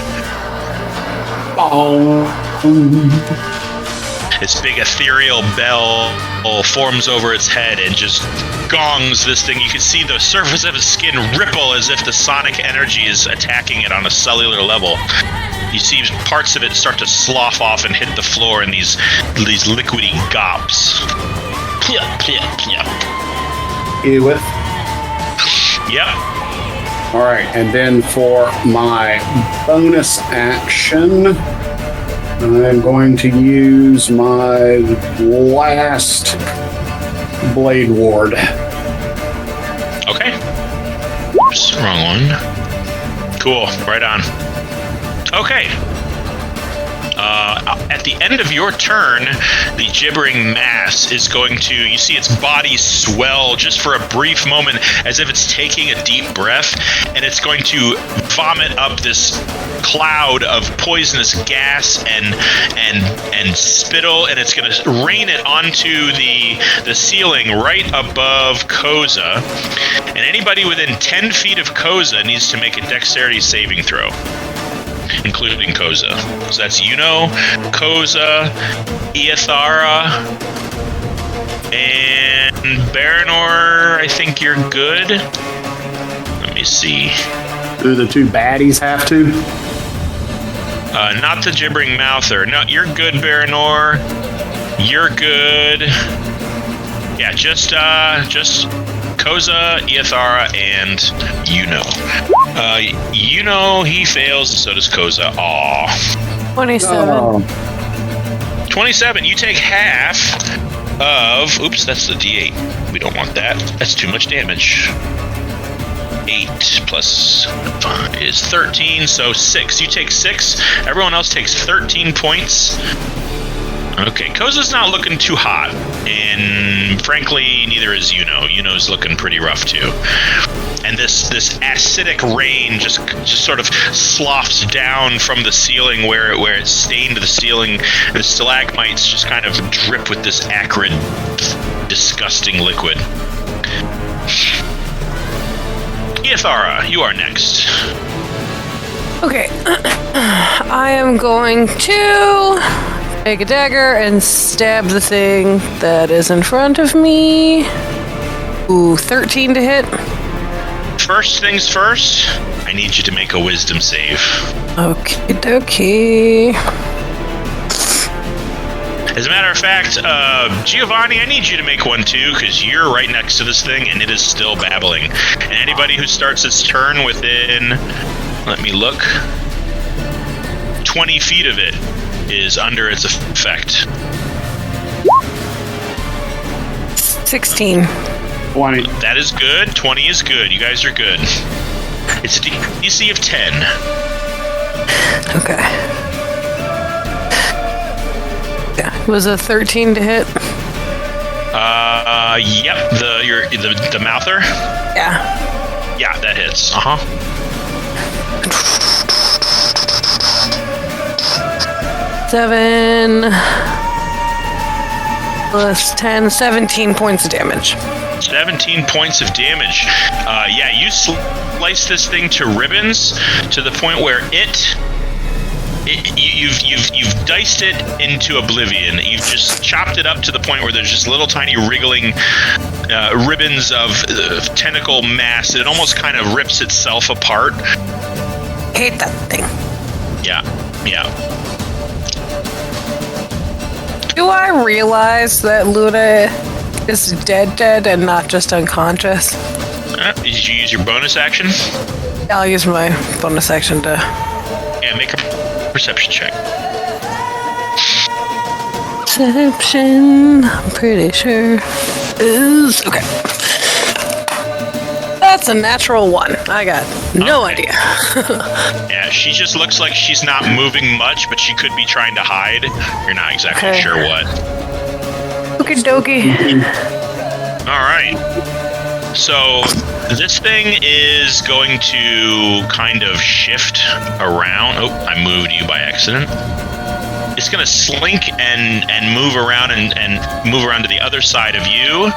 This big ethereal bell forms over its head and just gongs this thing. You can see the surface of its skin ripple as if the sonic energy is attacking it on a cellular level. You see parts of it start to slough off and hit the floor in these liquidy gops. Plip, plip, plip. Edith. Yep. All right, and then for my bonus action, I'm going to use my last Blade Ward. Okay. Oops, wrong one. Cool, right on. Okay. at the end of your turn, the gibbering mass is going to, you see its body swell just for a brief moment as if it's taking a deep breath, and it's going to vomit up this cloud of poisonous gas and spittle, and it's going to rain it onto the ceiling right above Koza. And anybody within 10 feet of Koza needs to make a dexterity saving throw, including Koza. So that's Koza, Iathara, and Baranor. I think you're good. Let me see. Do the two baddies have to? Not the gibbering mouther. No, you're good, Baranor. You're good. Yeah, just Koza, Iathara, and he fails, and so does Koza. Aw. 27. Oh. 27. You take half of... Oops, that's the D8. We don't want that. That's too much damage. 8 plus 5 is 13, so 6. You take 6. Everyone else takes 13 points. Okay, Koza's not looking too hot, and frankly, neither is Yuno's looking pretty rough too. And this acidic rain just sort of sloughs down from the ceiling where it stained the ceiling. The stalagmites just kind of drip with this acrid, disgusting liquid. Iathara, you are next. Okay. I am going to take a dagger and stab the thing that is in front of me. Ooh, 13 to hit. First things first, I need you to make a wisdom save. Okay, dokie. As a matter of fact, Giovanni, I need you to make one too, because you're right next to this thing and it is still babbling. And anybody who starts its turn within, let me look, 20 feet of it is under its effect. 16. 20. That is good. 20 is good. You guys are good. It's a DC of 10. Okay. Yeah, was a 13 to hit? Yep. The mouther. Yeah. Yeah, that hits. Uh-huh. 7 plus 10, 17 points of damage. 17 points of damage. Yeah, you slice this thing to ribbons to the point where you've diced it into oblivion. You've just chopped it up to the point where there's just little tiny wriggling ribbons of tentacle mass. It almost kind of rips itself apart. Hate that thing. Yeah. Do I realize that Luna is dead and not just unconscious? Did you use your bonus action? I'll use my bonus action to... Yeah, make a perception check. Perception, I'm pretty sure, is... Okay. That's a natural 1. I got no idea. Yeah, she just looks like she's not moving much, but she could be trying to hide. You're not exactly sure what. Okie dokie. All right. So this thing is going to kind of shift around. Oh, I moved you by accident. It's going to slink and move around and move around to the other side of you.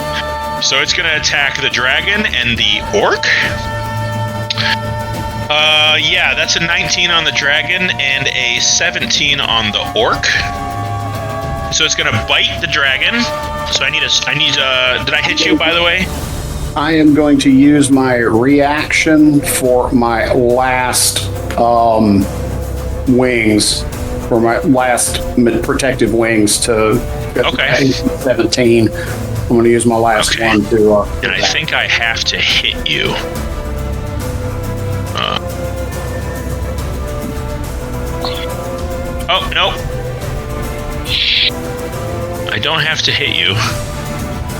So it's going to attack the dragon and the orc. Yeah, that's a 19 on the dragon and a 17 on the orc. So it's going to bite the dragon. So I need did I hit you, by the way? I am going to use my reaction for my last wings, for my last protective wings to Okay. 17. I'm going to use my last one to... and I think I have to hit you. Oh, no. I don't have to hit you,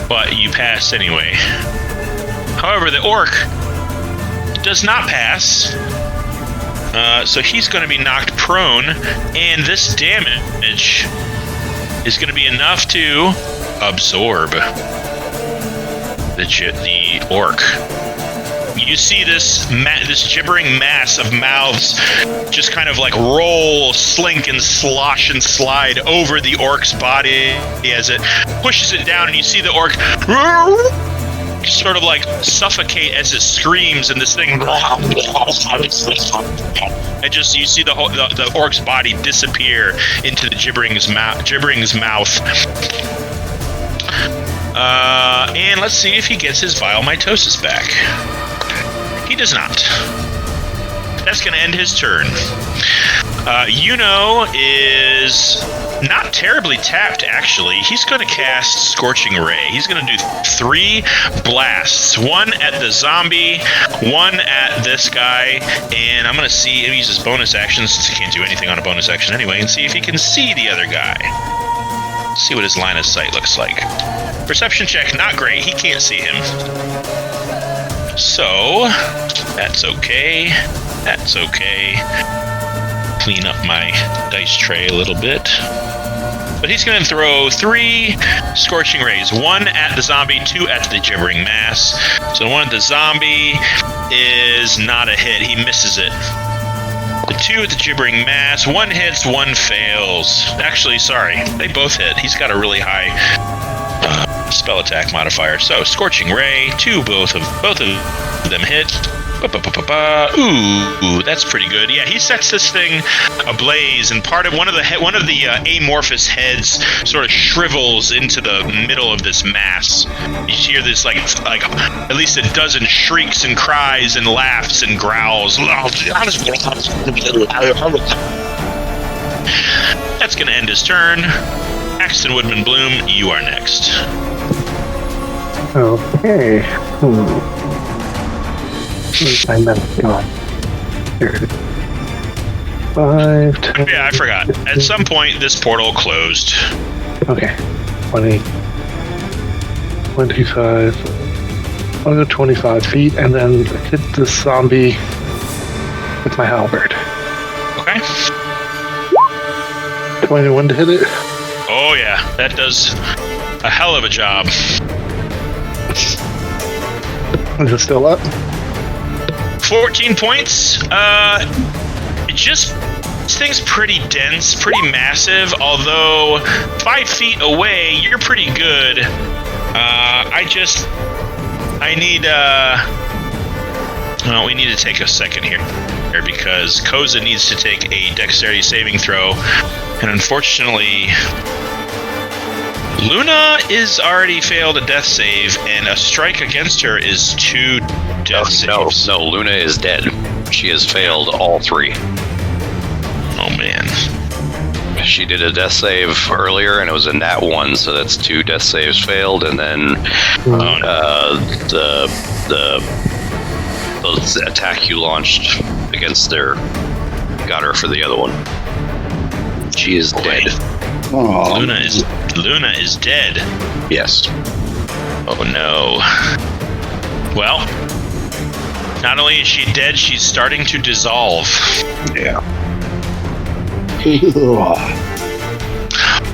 but you pass anyway. However, the orc does not pass, so he's going to be knocked prone, and this damage is going to be enough to absorb the orc. You see this gibbering mass of mouths just kind of like roll, slink, and slosh and slide over the orc's body as it pushes it down, and you see the orc sort of like suffocate as it screams, and this thing and just you see the orc's body disappear into the gibbering's mouth. And let's see if he gets his vile mitosis back. He does not. That's going to end his turn. Yuno is not terribly tapped, actually. He's going to cast Scorching Ray. He's going to do 3 blasts. 1 at the zombie, 1 at this guy, and I'm going to see if he uses bonus actions, since he can't do anything on a bonus action anyway, and see if he can see the other guy. See what his line of sight looks like. Perception check, not great. He can't see him. So, that's okay. That's okay. Clean up my dice tray a little bit. But he's going to throw 3 Scorching Rays. 1 at the zombie, 2 at the gibbering mass. So the one at the zombie is not a hit. He misses it. The 2 at the gibbering mass. 1 hits, 1 fails. Actually, sorry. They both hit. He's got a really high spell attack modifier. So, Scorching Ray, 2, both of them hit. Ooh, that's pretty good. Yeah, he sets this thing ablaze, and part of one of the amorphous heads sort of shrivels into the middle of this mass. You hear this like at least a dozen shrieks and cries and laughs and growls. That's going to end his turn. Axton Woodman Bloom, you are next. Okay. I messed up. Here it is. 5, 10. Yeah, I forgot. At some point, this portal closed. Okay. 20, 25. I'll go 25 feet and then hit the zombie with my halberd. Okay. 21 to hit it. Oh yeah, that does a hell of a job. Is it still up? 14 points. This thing's pretty dense, pretty massive, although 5 feet away, you're pretty good. We need to take a second here because Koza needs to take a dexterity saving throw, and unfortunately, Luna is already failed a death save, and a strike against her is 2 death saves. No, Luna is dead. She has failed all 3. Oh man. She did a death save earlier, and it was a nat 1, so that's 2 death saves failed, and then the attack you launched against her got her for the other one. She is dead. Oh. Luna is dead. Yes. Oh no. Well, not only is she dead, she's starting to dissolve. Yeah.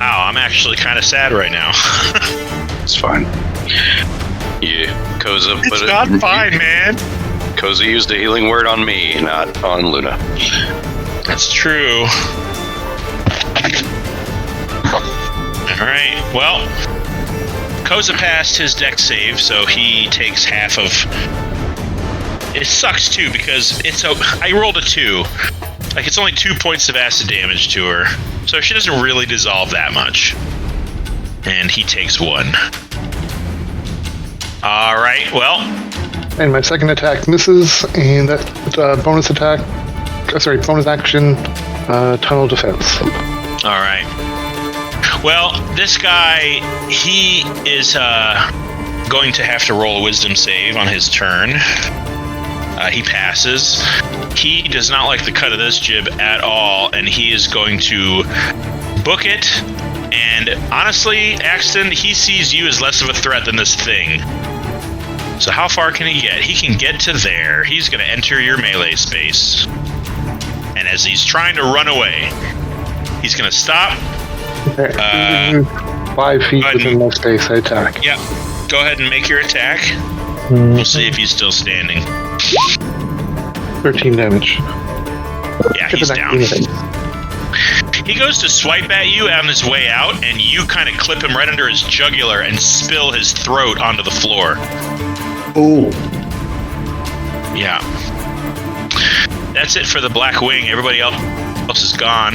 Wow, I'm actually kind of sad right now. It's fine. Yeah, Koza put It's not fine, man. Koza used a healing word on me, not on Luna. That's true. Alright, well, Koza passed his dex save, so he takes half of... It sucks, too, because I rolled a 2. Like, it's only 2 points of acid damage to her, so she doesn't really dissolve that much. And he takes 1. Alright, well... And my second attack misses, and that bonus action, tunnel defense. Alright. Well, this guy, he is going to have to roll a wisdom save on his turn. He passes. He does not like the cut of this jib at all, and he is going to book it. And honestly, Axton, he sees you as less of a threat than this thing. So how far can he get? He can get to there. He's going to enter your melee space. And And as he's trying to run away, he's going to stop. 5 feet within my space, I attack. Yep. Go ahead and make your attack. We'll see if he's still standing. 13 damage. Yeah, he's down. He goes to swipe at you on his way out, and you kind of clip him right under his jugular and spill his throat onto the floor. Ooh. Yeah. That's it for the Black Wing. Everybody else is gone.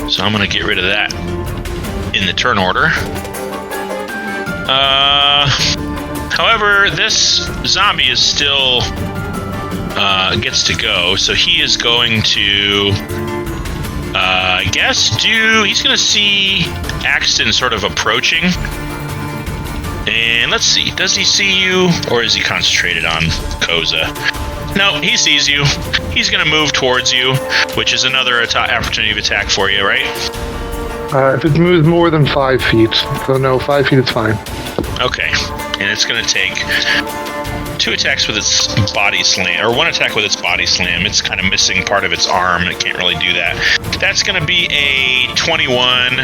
So I'm going to get rid of that in the turn order. However, this zombie is still gets to go, so he is going to he's going to see Axton sort of approaching. And let's see, does he see you, or is he concentrated on Koza? No, he sees you. He's going to move towards you, which is another opportunity of attack for you, right? If it moves more than 5 feet, so no, 5 feet is fine. Okay, and it's going to take 2 attacks with its body slam, or 1 attack with its body slam. It's kind of missing part of its arm. It can't really do that. That's going to be a 21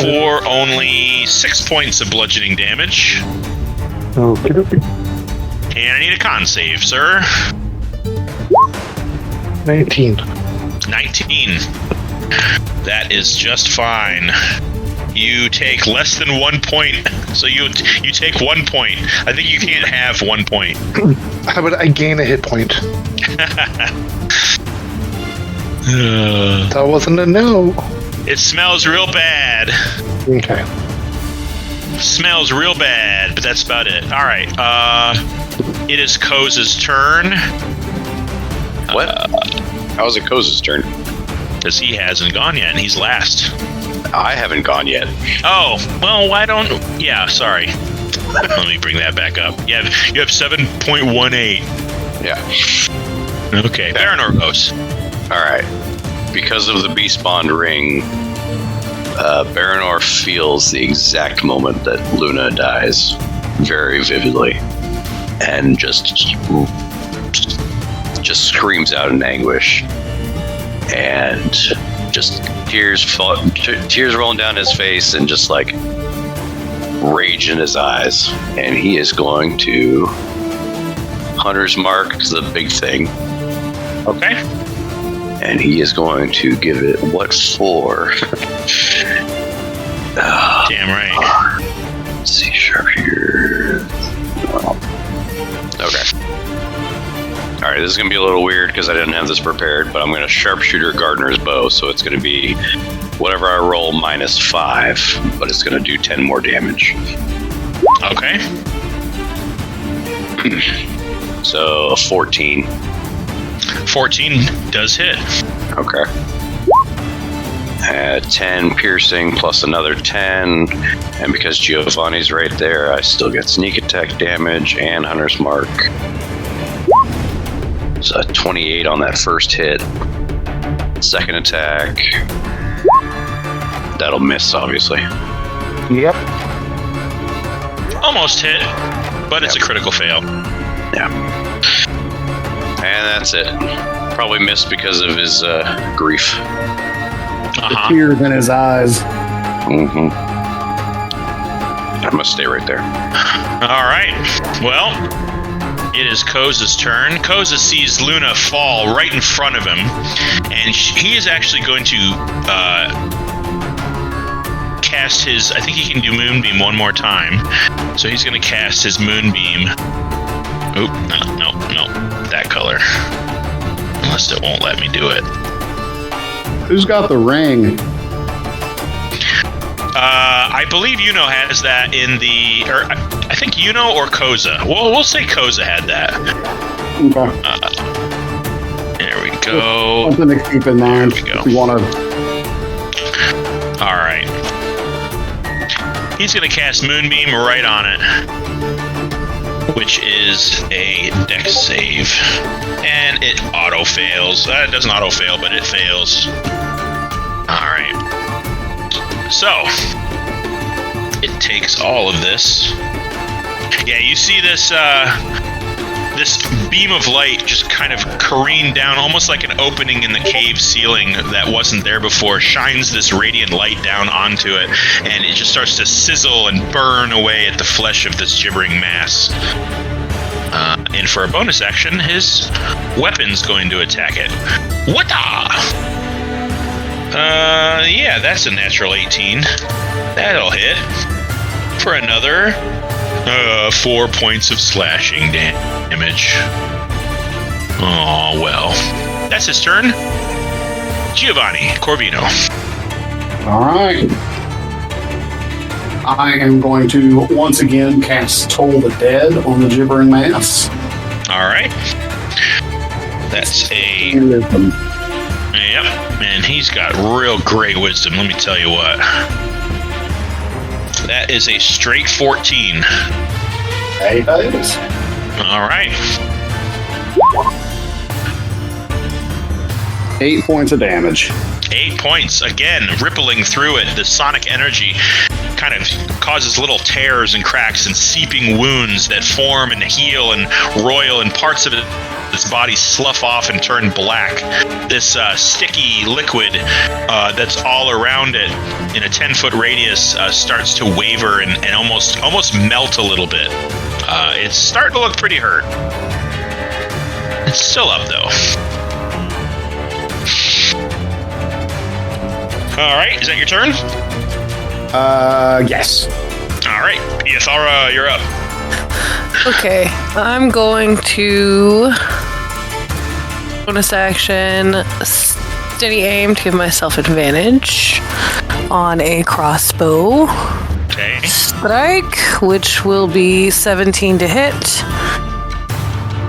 for only 6 points of bludgeoning damage. Okay. And I need a con save, sir. 19. 19. That is just fine. You take less than 1 point, so you take 1 point. I think you can't have 1 point. How about I gain a hit point? That wasn't a no. It smells real bad. Okay. Smells real bad, but that's about it. All right. It is Koza's turn. What? How is it Koza's turn? Because he hasn't gone yet, and he's last. I haven't gone yet. Oh, well, why don't... Yeah, sorry. Let me bring that back up. You have 7.18. Yeah. Okay, Baranor goes. All right. Because of the Beast Bond ring, Baranor feels the exact moment that Luna dies very vividly, and just screams out in anguish, and just tears rolling down his face, and just like rage in his eyes. And he is going to Hunter's Mark, the big thing. Okay. And he is going to give it what for? Damn right. Let's see, sharpshooter. Okay. All right, this is going to be a little weird because I didn't have this prepared, but I'm going to sharpshooter Gardener's bow, so it's going to be whatever I roll minus 5, but it's going to do 10 more damage. Okay. So 14. 14 does hit. Okay. 10 piercing plus another 10, and because Giovanni's right there, I still get sneak attack damage and Hunter's Mark. So 28 on that first hit. Second attack. That'll miss, obviously. Yep. Almost hit, but it's a critical fail. Yeah. And that's it. Probably missed because of his grief. The tears in his eyes. Mm-hmm. I'm gonna stay right there. All right. Well, it is Koza's turn. Koza sees Luna fall right in front of him, and he is actually going to cast his... I think he can do Moonbeam one more time. So he's going to cast his Moonbeam. Oop, no, that color. Unless it won't let me do it. Who's got the ring? I believe Yuno has that in the... Or I think Yuno or Koza. Well, we'll say Koza had that. Okay. There we go. Something to keep in mind. There we go. If you want to... All right. He's going to cast Moonbeam right on it, which is a dex save. And it auto-fails. It doesn't auto-fail, but it fails. All right. So, it takes all of this. Yeah, you see this this beam of light just kind of careened down, almost like an opening in the cave ceiling that wasn't there before, shines this radiant light down onto it, and it just starts to sizzle and burn away at the flesh of this gibbering mass. And for a bonus action, his weapon's going to attack it. What-da! Yeah, that's a natural 18. That'll hit. For another 4 points of slashing damage. Oh, well. That's his turn. Giovanni Corvino. All right. I am going to once again cast Toll the Dead on the gibbering mass. All right. That's a... Wisdom. Yep. Man, he's got real great wisdom, let me tell you what. That is a straight 14. Hey, buddies. All right. 8 points of damage. 8 points, again, rippling through it. The sonic energy kind of causes little tears and cracks and seeping wounds that form and heal and roil, and parts of its body slough off and turn black. This sticky liquid that's all around it in a 10-foot radius starts to waver and almost melt a little bit. It's starting to look pretty hurt. It's still up, though. All right, is that your turn? Yes. All right, Piathara, you're up. Okay, I'm going to bonus action steady aim to give myself advantage on a crossbow Okay. strike, which will be 17 to hit.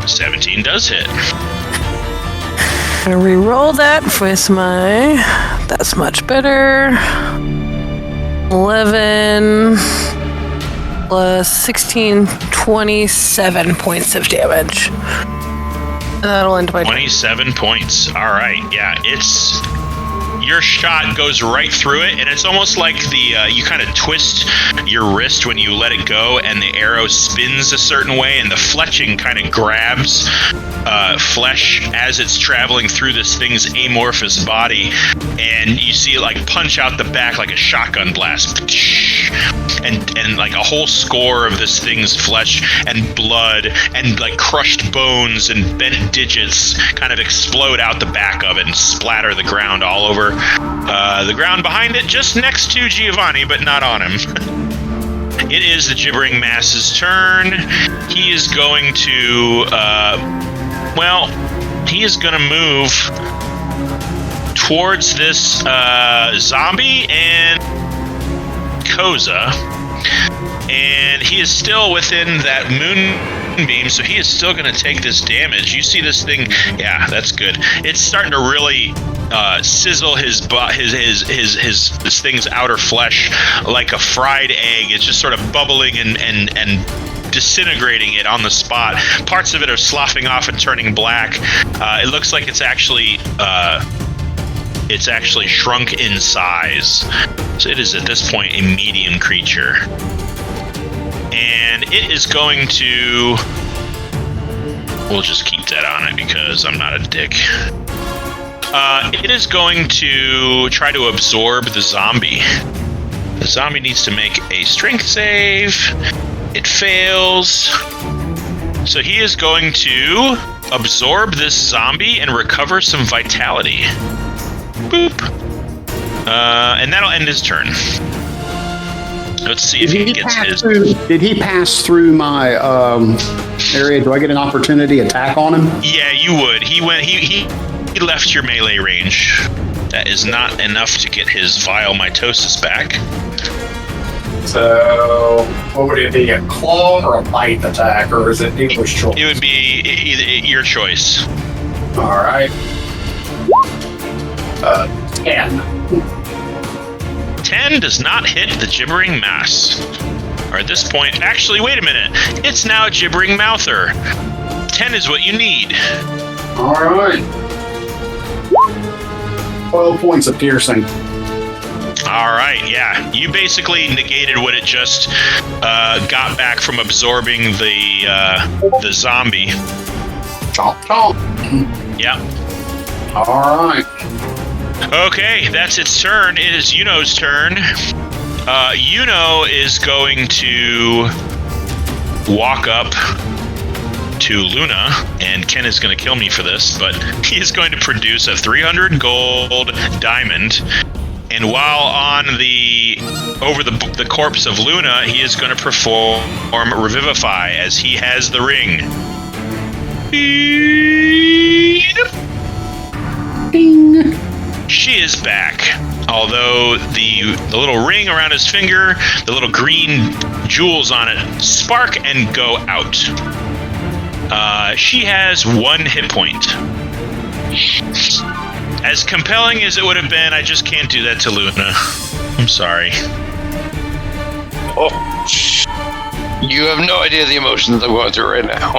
17 does hit. I re-roll that with my... That's much better. 11 plus 16, 27 points of damage. And that'll end my turn. 27 points. All right. Yeah, it's... Your shot goes right through it, and it's almost like you kind of twist your wrist when you let it go, and the arrow spins a certain way, and the fletching kind of grabs flesh as it's traveling through this thing's amorphous body, and you see it like punch out the back like a shotgun blast, and like a whole score of this thing's flesh and blood and like crushed bones and bent digits kind of explode out the back of it and splatter the ground all over the ground behind it, just next to Giovanni, but not on him. It is the gibbering mass's turn. He is going to, he is going to move towards this zombie and Koza. And he is still within that moonbeam, so he is still going to take this damage. You see this thing? Yeah, that's good. It's starting to really sizzle this thing's outer flesh like a fried egg. It's just sort of bubbling and disintegrating it on the spot. Parts of it are sloughing off and turning black. It looks like it's actually shrunk in size. So it is at this point a medium creature. And it is going to... We'll just keep that on it because I'm not a dick. It is going to try to absorb the zombie. The zombie needs to make a strength save. It fails. So he is going to absorb this zombie and recover some vitality. Boop. And that'll end his turn. Let's see if he gets his... Did he pass through my area? Do I get an opportunity attack on him? Yeah, you would. He left your melee range. That is not enough to get his vile mitosis back. So, what would it be? A claw or a bite attack, or is it English choice? It would be either your choice. All right. 10. 10 does not hit the gibbering mass. Or at this point, actually, wait a minute. It's now gibbering mouther. 10 is what you need. All right. 12 points of piercing. All right, yeah. You basically negated what it just got back from absorbing the zombie. Chomp, chomp. Yeah. All right. Okay, that's its turn. It is Yuno's turn. Yuno is going to walk up to Luna, and Ken is going to kill me for this, but he is going to produce a 300 gold diamond. And while on over the corpse of Luna, he is going to perform Revivify as he has the ring. Ding. She is back. Although the little ring around his finger, the little green jewels on it spark and go out. She has 1 hit point. As compelling as it would have been, I just can't do that to Luna. I'm sorry. Oh, you have no idea the emotions I'm going through right now.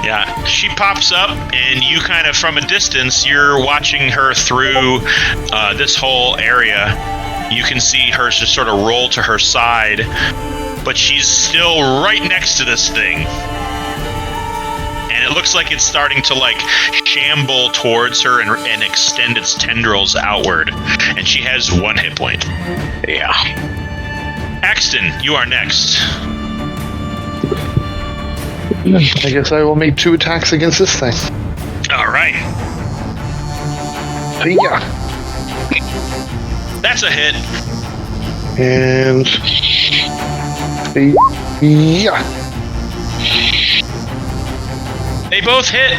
Yeah, she pops up, and you kind of, from a distance, you're watching her through this whole area. You can see her just sort of roll to her side, but she's still right next to this thing. And it looks like it's starting to, like, shamble towards her and extend its tendrils outward. And she has 1 hit point. Yeah. Axton, you are next. I guess I will make 2 attacks against this thing. All right. Yeah. That's a hit. And... yeah. They both hit.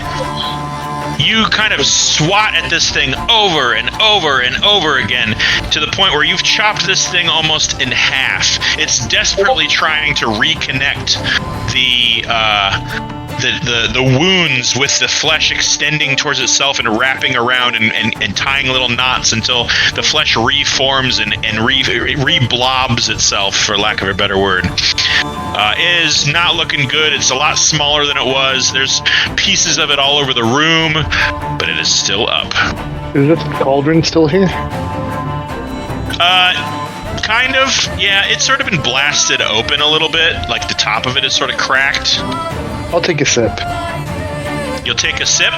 You kind of swat at this thing over and over and over again to the point where you've chopped this thing almost in half. It's desperately trying to reconnect the wounds with the flesh extending towards itself and wrapping around and tying little knots until the flesh reforms and re-blobs itself, for lack of a better word. Is not looking good. It's a lot smaller than it was. There's pieces of it all over the room, but it is still up. Is this cauldron still here? Kind of. Yeah, it's sort of been blasted open a little bit. Like the top of it is sort of cracked. I'll take a sip. You'll take a sip?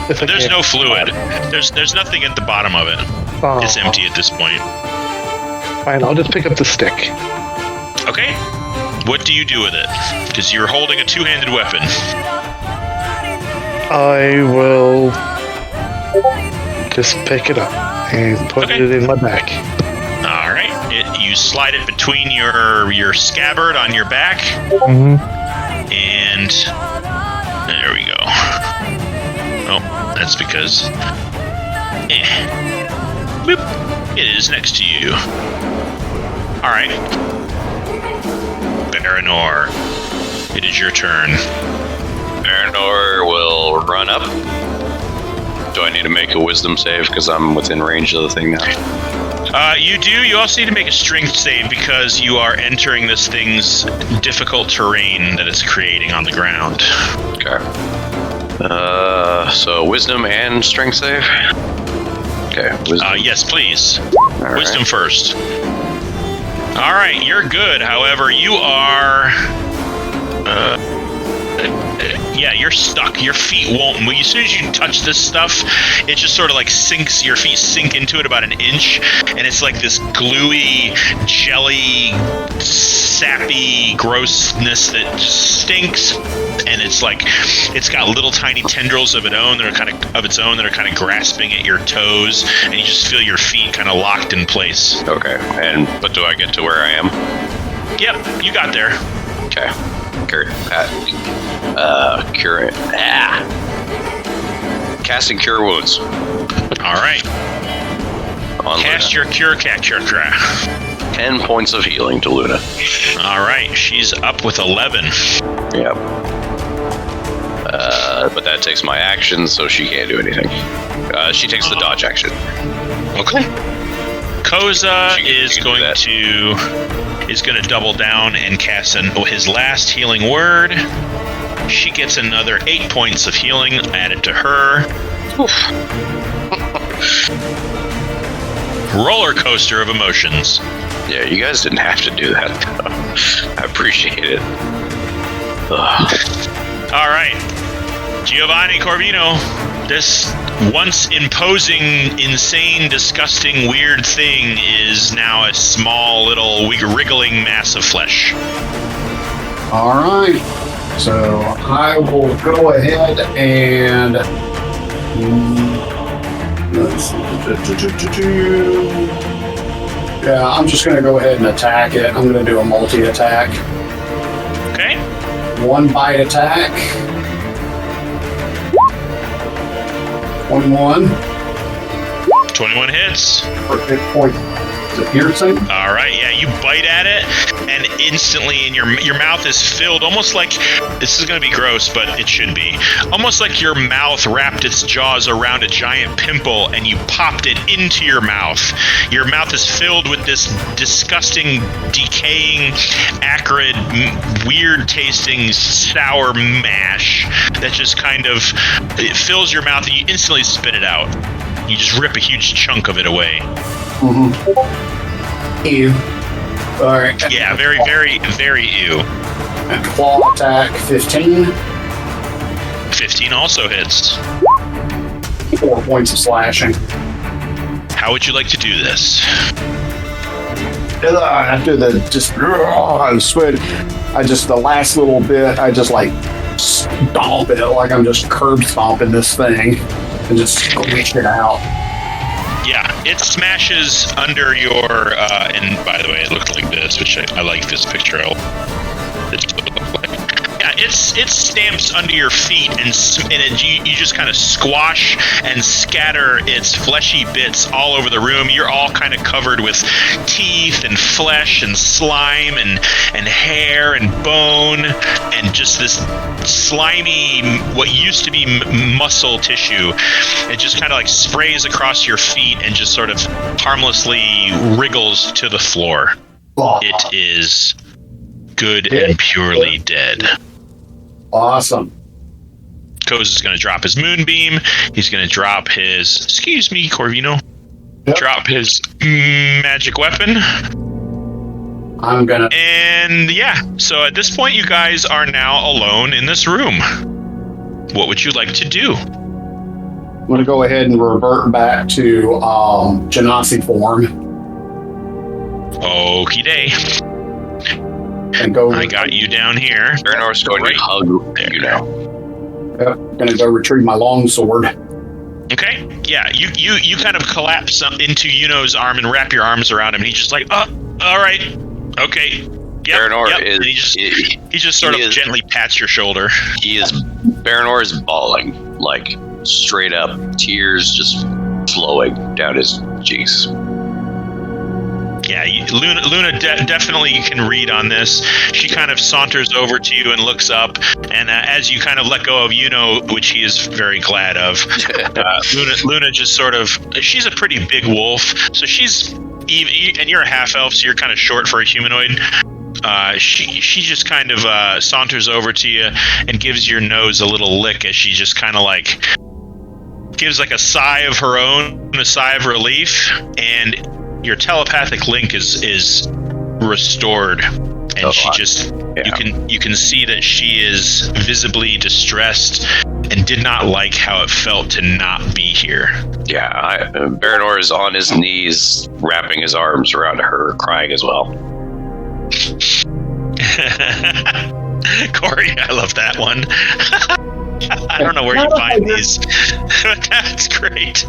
If I There's can. no fluid. There's nothing at the bottom of it. Oh. It's empty at this point. Fine, I'll just pick up the stick. Okay. What do you do with it? Because you're holding a 2-handed weapon. I will just pick it up and put Okay. it in my back. All right. You slide it between your scabbard on your back. Mm-hmm. And there we go. Oh, that's because... Boop. It is next to you. All right. Baranor, it is your turn. Baranor will run up. Do I need to make a wisdom save because I'm within range of the thing now? You do. You also need to make a strength save because you are entering this thing's difficult terrain that it's creating on the ground. Okay. So wisdom and strength save? Okay. Wisdom. Yes, please. All Wisdom right. first. All right, you're good. However, you are... yeah, you're stuck. Your feet won't move. As soon as you touch this stuff, it just sort of like sinks. Your feet sink into it about 1 inch, and it's like this gluey, jelly, sappy grossness that just stinks. And it's like it's got little tiny tendrils of its own that are kind of grasping at your toes, and you just feel your feet kind of locked in place. Okay. But do I get to where I am? Yep, you got there. Okay. Cure it. Casting Cure Wounds. All right. On Cast Luna. your cure catcher. 10 points of healing to Luna. All right, she's up with 11. Yep. But that takes my action, so she can't do anything. She takes the dodge action. Okay. Koza She is can do going that. to double down and cast his last healing word. She gets another 8 points of healing added to her. Roller coaster of emotions. Yeah, you guys didn't have to do that. I appreciate it. Ugh. All right. Giovanni Corvino, this once imposing, insane, disgusting, weird thing is now a small, little, wriggling mass of flesh. All right. So I will go ahead and let's see. Yeah, I'm just going to go ahead and attack it. I'm going to do a multi-attack. Okay. 1 bite attack. 21. 21 hits. For 8 points of piercing. All right, yeah, you bite at it, and instantly in your mouth is filled, almost like, this is going to be gross, but it should be, almost like your mouth wrapped its jaws around a giant pimple, and you popped it into your mouth. Your mouth is filled with this disgusting, decaying, acrid, weird-tasting, sour mash that just kind of, it fills your mouth, and you instantly spit it out. You just rip a huge chunk of it away. Ew. All right. Yeah, very, very, very ew. And claw attack 15. 15 also hits. 4 points of slashing. How would you like to do this? After the just I sweat, the last little bit, I just like stomp it like I'm just curb stomping this thing and just squish it out. Yeah, it smashes under your, and by the way, it looked like this, which I like this picture. Yeah, it stamps under your feet, and you just kind of squash and scatter its fleshy bits all over the room. You're all kind of covered with teeth and flesh and slime and hair and bone and just this slimy, what used to be muscle tissue. It just kind of like sprays across your feet and just sort of harmlessly wriggles to the floor. It is good and purely dead. Awesome. Koz is going to drop his moonbeam. He's going to drop his, excuse me, Corvino. Yep. Drop his magic weapon. I'm gonna. And yeah, so at this point, you guys are now alone in this room. What would you like to do? I'm gonna go ahead and revert back to Genasi form. Okie day. And go. I got you down here. Bernard's going to hug you now. Yep. Gonna go retrieve my longsword. Okay. Yeah, you kind of collapse into Yuno's arm and wrap your arms around him, and he's just like, oh, all right, okay. Yep. And he just sort of gently pats your shoulder. Baranor is bawling, like straight up, tears just flowing down his cheeks. Yeah, Luna definitely can read on this. She kind of saunters over to you and looks up, and as you kind of let go of Yuno, which he is very glad of, Luna just sort of, she's a pretty big wolf, so she's, and you're a half-elf, so you're kind of short for a humanoid. She just kind of saunters over to you and gives your nose a little lick as she just kind of like gives like a sigh of her own, a sigh of relief, and your telepathic link is restored, and she just you can see that she is visibly distressed and did not like how it felt to not be here. Yeah, Baranor is on his knees, wrapping his arms around her, crying as well. Corey, I love that one. I don't know where you find these, but that's great.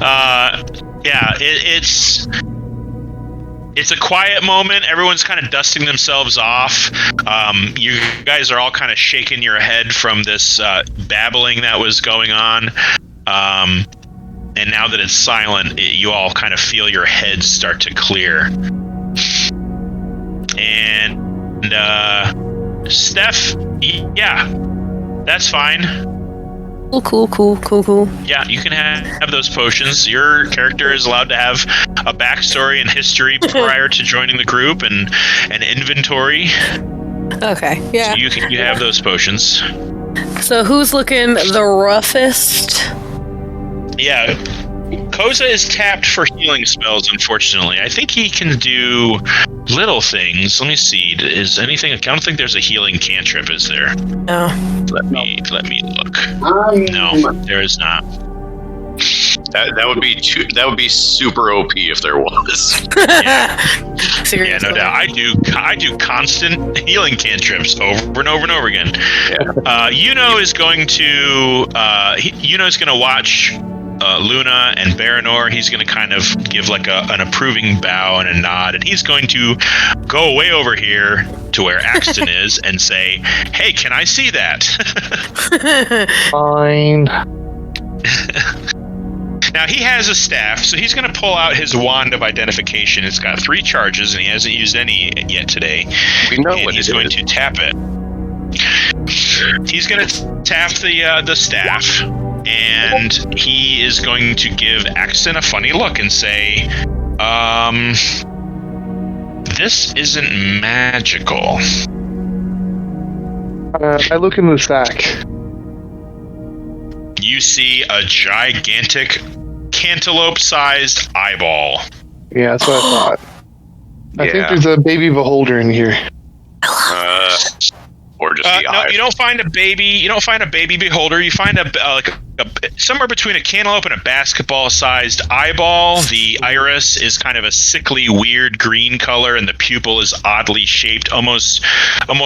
Yeah, it's a quiet moment. Everyone's kind of dusting themselves off. You guys are all kind of shaking your head from this babbling that was going on. And now that it's silent, you all kind of feel your heads start to clear. And Steph, yeah, that's fine. Cool. Yeah, you can have those potions. Your character is allowed to have a backstory and history prior to joining the group, and an inventory. Okay, yeah. So you have those potions. So who's looking the roughest? Yeah, Koza is tapped for healing spells, unfortunately. I think he can do little things. Let me see. Is anything... I don't think there's a healing cantrip, is there? No. Let me look. No, there is not. That would be super OP if there was. Seriously. Yeah, no doubt. I do constant healing cantrips over and over and over again. Yeah. Yuno is going to watch Luna and Baranor. He's going to kind of give like an approving bow and a nod, and he's going to go way over here to where Axton is and say, "Hey, can I see that?" Fine. Now, he has a staff, so he's going to pull out his wand of identification. It's got 3 charges, and he hasn't used any yet today. We know and what he's it going is. to tap it. He's going to tap the staff, and he is going to give Axton a funny look and say, this isn't magical. I look in the sack. You see a gigantic cantaloupe-sized eyeball. Yeah, that's what I thought. I think Yeah. there's a baby beholder in here. Or just the No, eye. you don't find a baby. You don't find a baby beholder. You find a somewhere between a cantaloupe and a basketball-sized eyeball. The iris is kind of a sickly, weird green color, and the pupil is oddly shaped, almost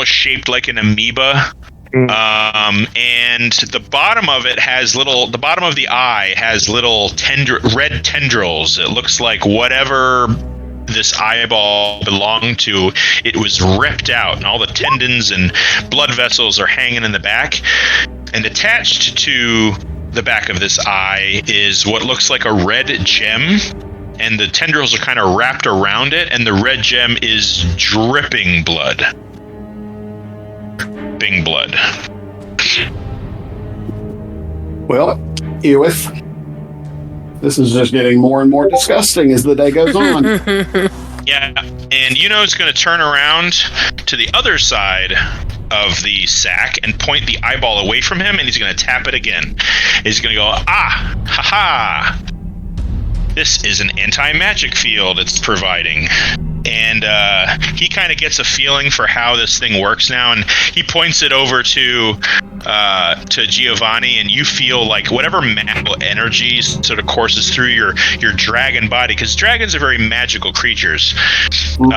shaped like an amoeba. And the bottom of it has the bottom of the eye has little red tendrils. It looks like whatever this eyeball belonged to, it was ripped out, and all the tendons and blood vessels are hanging in the back. And attached to the back of this eye is what looks like a red gem, and the tendrils are kind of wrapped around it, and the red gem is dripping blood. Blood. Well, Ewith, this is just getting more and more disgusting as the day goes on. Yeah, and Yuno's going to turn around to the other side of the sack and point the eyeball away from him, and he's going to tap it again. He's going to go, ha-ha! This is an anti-magic field it's providing. And he kind of gets a feeling for how this thing works now, and he points it over to Giovanni, and you feel like whatever magical energy sort of courses through your dragon body, because dragons are very magical creatures.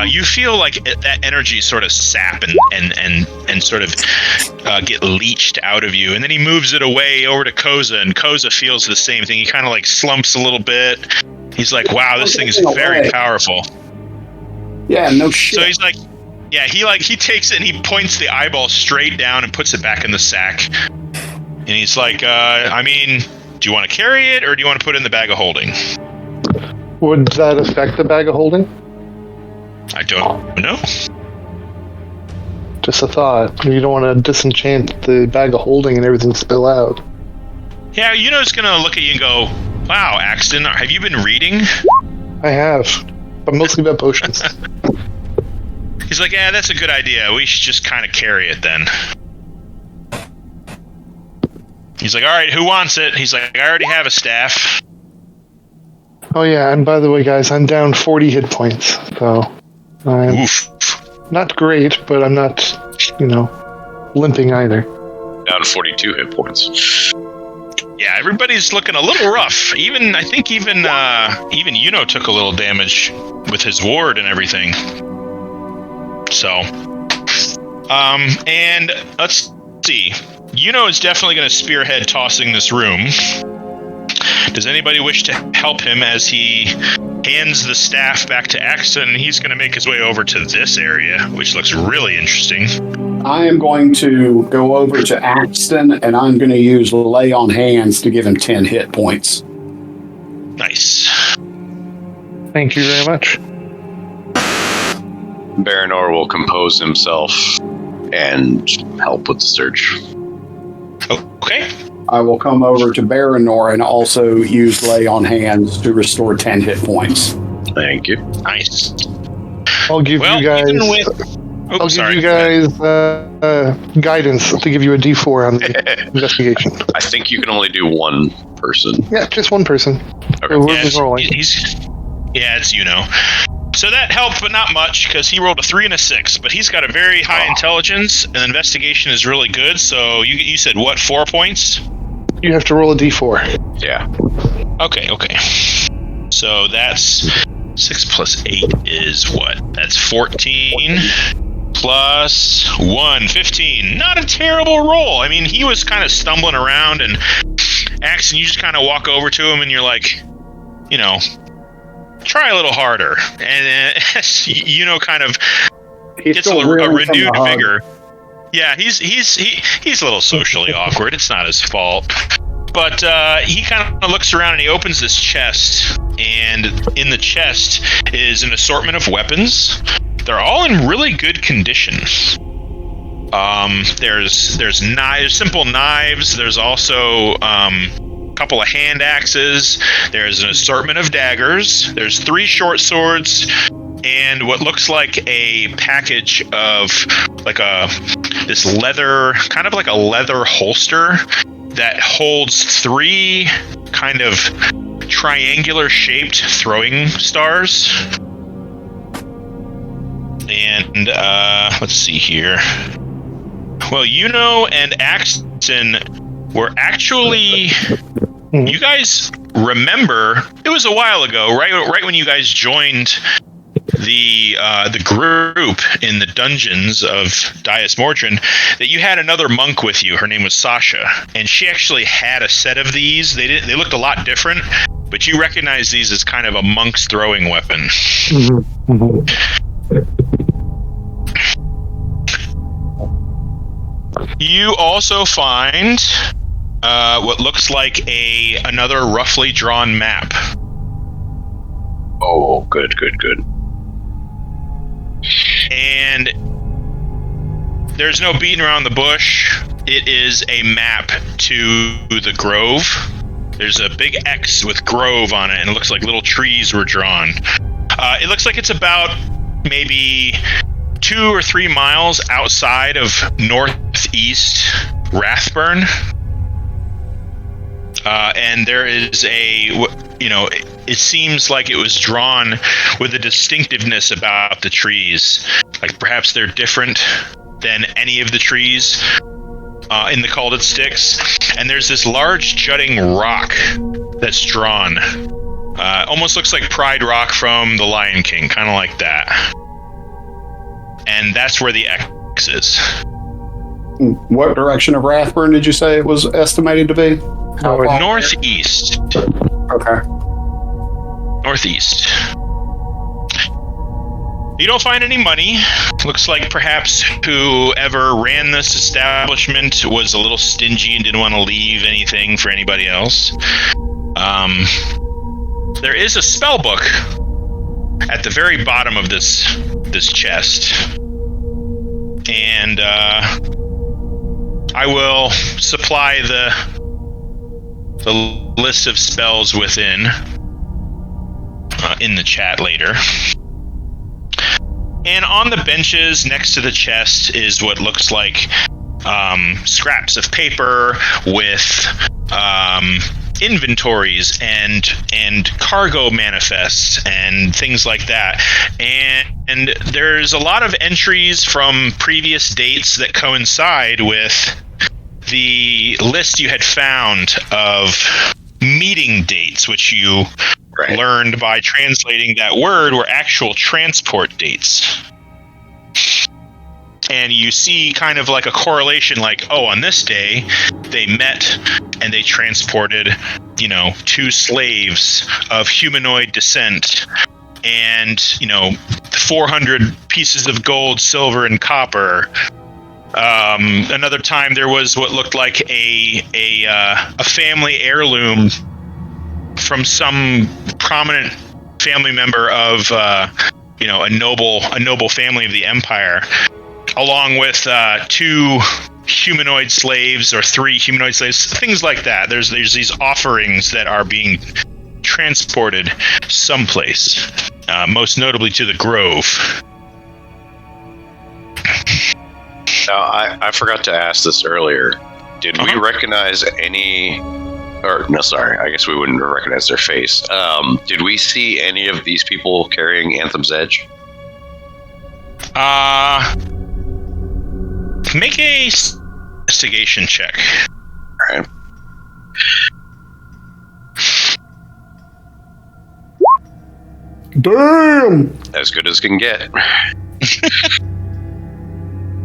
You feel like that energy sort of sap and sort of get leached out of you, and then he moves it away over to Koza, and Koza feels the same thing. He kind of like slumps a little bit. He's like, "Wow, this thing is very powerful." Yeah, no shit. So he's like, yeah, he takes it and he points the eyeball straight down and puts it back in the sack. And he's like, I mean, do you want to carry it or do you want to put it in the bag of holding? Would that affect the bag of holding? I don't know. Just a thought. You don't want to disenchant the bag of holding and everything spill out. Yeah, Yuno's going to look at you and go, wow, Axton, have you been reading? I have. But mostly about potions. He's like, yeah, that's a good idea. We should just kind of carry it then. He's like, all right, who wants it? He's like, I already have a staff. Oh yeah, and by the way, guys, I'm down 40 hit points. So I'm Oof. not great, but I'm not, limping either. Down 42 hit points. Yeah, everybody's looking a little rough. I think even Yuno took a little damage with his ward and everything. So, and let's see. Yuno is definitely going to spearhead tossing this room. Does anybody wish to help him as he hands the staff back to Axton? He's going to make his way over to this area, which looks really interesting. I am going to go over to Axton, and I'm going to use Lay on Hands to give him 10 hit points. Nice. Thank you very much. Baranor will compose himself and help with the search. Okay. I will come over to Baranor and also use Lay on Hands to restore 10 hit points. Thank you. Nice. I'll give you guys. Oh, I'll sorry. give you guys guidance to give you a D4 on the investigation. I think you can only do one person. Yeah, just one person. Okay. So we're Yeah, just rolling. it's So that helped, but not much, because he rolled a 3 and a 6. But he's got a very high intelligence, and investigation is really good. So you said what? 4 points? You have to roll a D4. Yeah. Okay. So that's 6 plus 8 is what? That's 14 plus 1, 15. Not a terrible roll. I mean, he was kind of stumbling around, and Axon, you just kind of walk over to him, and you're like, try a little harder. And kind of gets a renewed vigor. Yeah, he's a little socially awkward. It's not his fault. But he kind of looks around and he opens this chest, and in the chest is an assortment of weapons. They're all in really good condition. There's knives, simple knives. There's also a couple of hand axes. There's an assortment of daggers. There's 3 short swords, and what looks like a package of this leather, kind of like a leather holster that holds 3 kind of triangular shaped throwing stars. And let's see here. Well, and Axton were actually, you guys remember, it was a while ago, right when you guys joined the group in the dungeons of Dias Mordrin, that you had another monk with you. Her name was Sasha, and she actually had a set of these. They looked a lot different, but you recognize these as kind of a monk's throwing weapon. Mm-hmm. Mm-hmm. You also find what looks like another roughly drawn map. Oh, good. And there's no beating around the bush. It is a map to the grove. There's a big X with grove on it, and it looks like little trees were drawn. It looks like it's about maybe 2 or 3 miles outside of northeast Rathburn. And there is it seems like it was drawn with a distinctiveness about the trees. Like perhaps they're different than any of the trees in the Calded Sticks. And there's this large jutting rock that's drawn. Almost looks like Pride Rock from The Lion King, kind of like that. And that's where the X is. What direction of Rathburn did you say it was estimated to be? Northeast. Okay. Northeast. You don't find any money. Looks like perhaps whoever ran this establishment was a little stingy and didn't want to leave anything for anybody else. There is a spell book at the very bottom of this chest. And I will supply the list of spells within in the chat later. And on the benches next to the chest is what looks like scraps of paper with inventories and cargo manifests and things like that. And there's a lot of entries from previous dates that coincide with the list you had found of meeting dates, which you learned by translating that word were actual transport dates. And you see kind of like a correlation, like, oh, on this day they met and they transported, 2 slaves of humanoid descent and, 400 pieces of gold, silver, and copper. Another time there was what looked like a family heirloom from some prominent family member of a noble family of the Empire, along with 2 humanoid slaves or 3 humanoid slaves, things like that. There's these offerings that are being transported someplace, most notably to the Grove. Now, I forgot to ask this earlier. Did we recognize any... Or, no, sorry. I guess we wouldn't recognize their face. Did we see any of these people carrying Anthem's Edge? Make a investigation check. All right. Damn! As good as can get.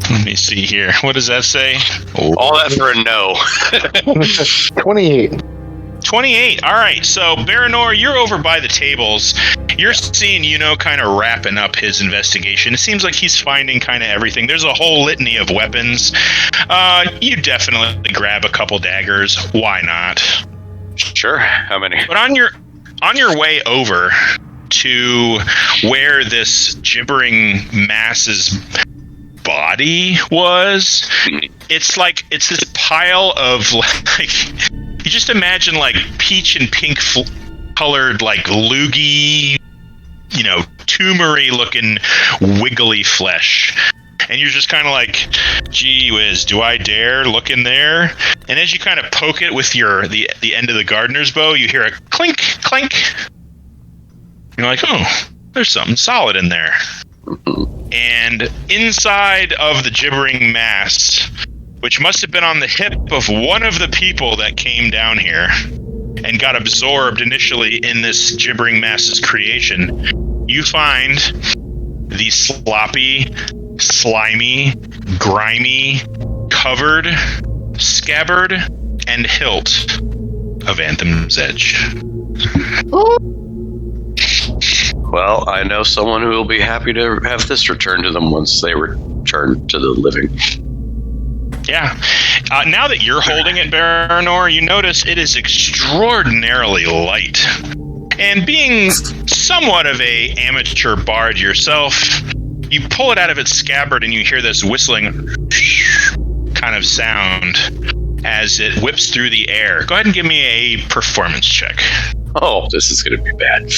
Let me see here. What does that say? All that for a no. 28. 28. All right. So, Baranor, you're over by the tables. You're seeing, kind of wrapping up his investigation. It seems like he's finding kind of everything. There's a whole litany of weapons. You definitely grab a couple daggers. Why not? Sure. How many? But on your way over to where this gibbering mass's body was, it's this pile of you just imagine peach and pink colored loogie, tumory looking wiggly flesh. And you're just kind of gee whiz, do I dare look in there? And as you kind of poke it with the end of the gardener's bow, you hear a clink, clink. You're like, oh, there's something solid in there. And inside of the gibbering mass, which must have been on the hip of one of the people that came down here and got absorbed initially in this gibbering mass's creation, you find the sloppy, slimy, grimy, covered, scabbard, and hilt of Anthem's Edge. Well, I know someone who will be happy to have this returned to them once they return to the living. Yeah. Now that you're holding it, Baranor, you notice it is extraordinarily light. And being somewhat of a amateur bard yourself, you pull it out of its scabbard and you hear this whistling kind of sound as it whips through the air. Go ahead and give me a performance check. Oh, this is going to be bad.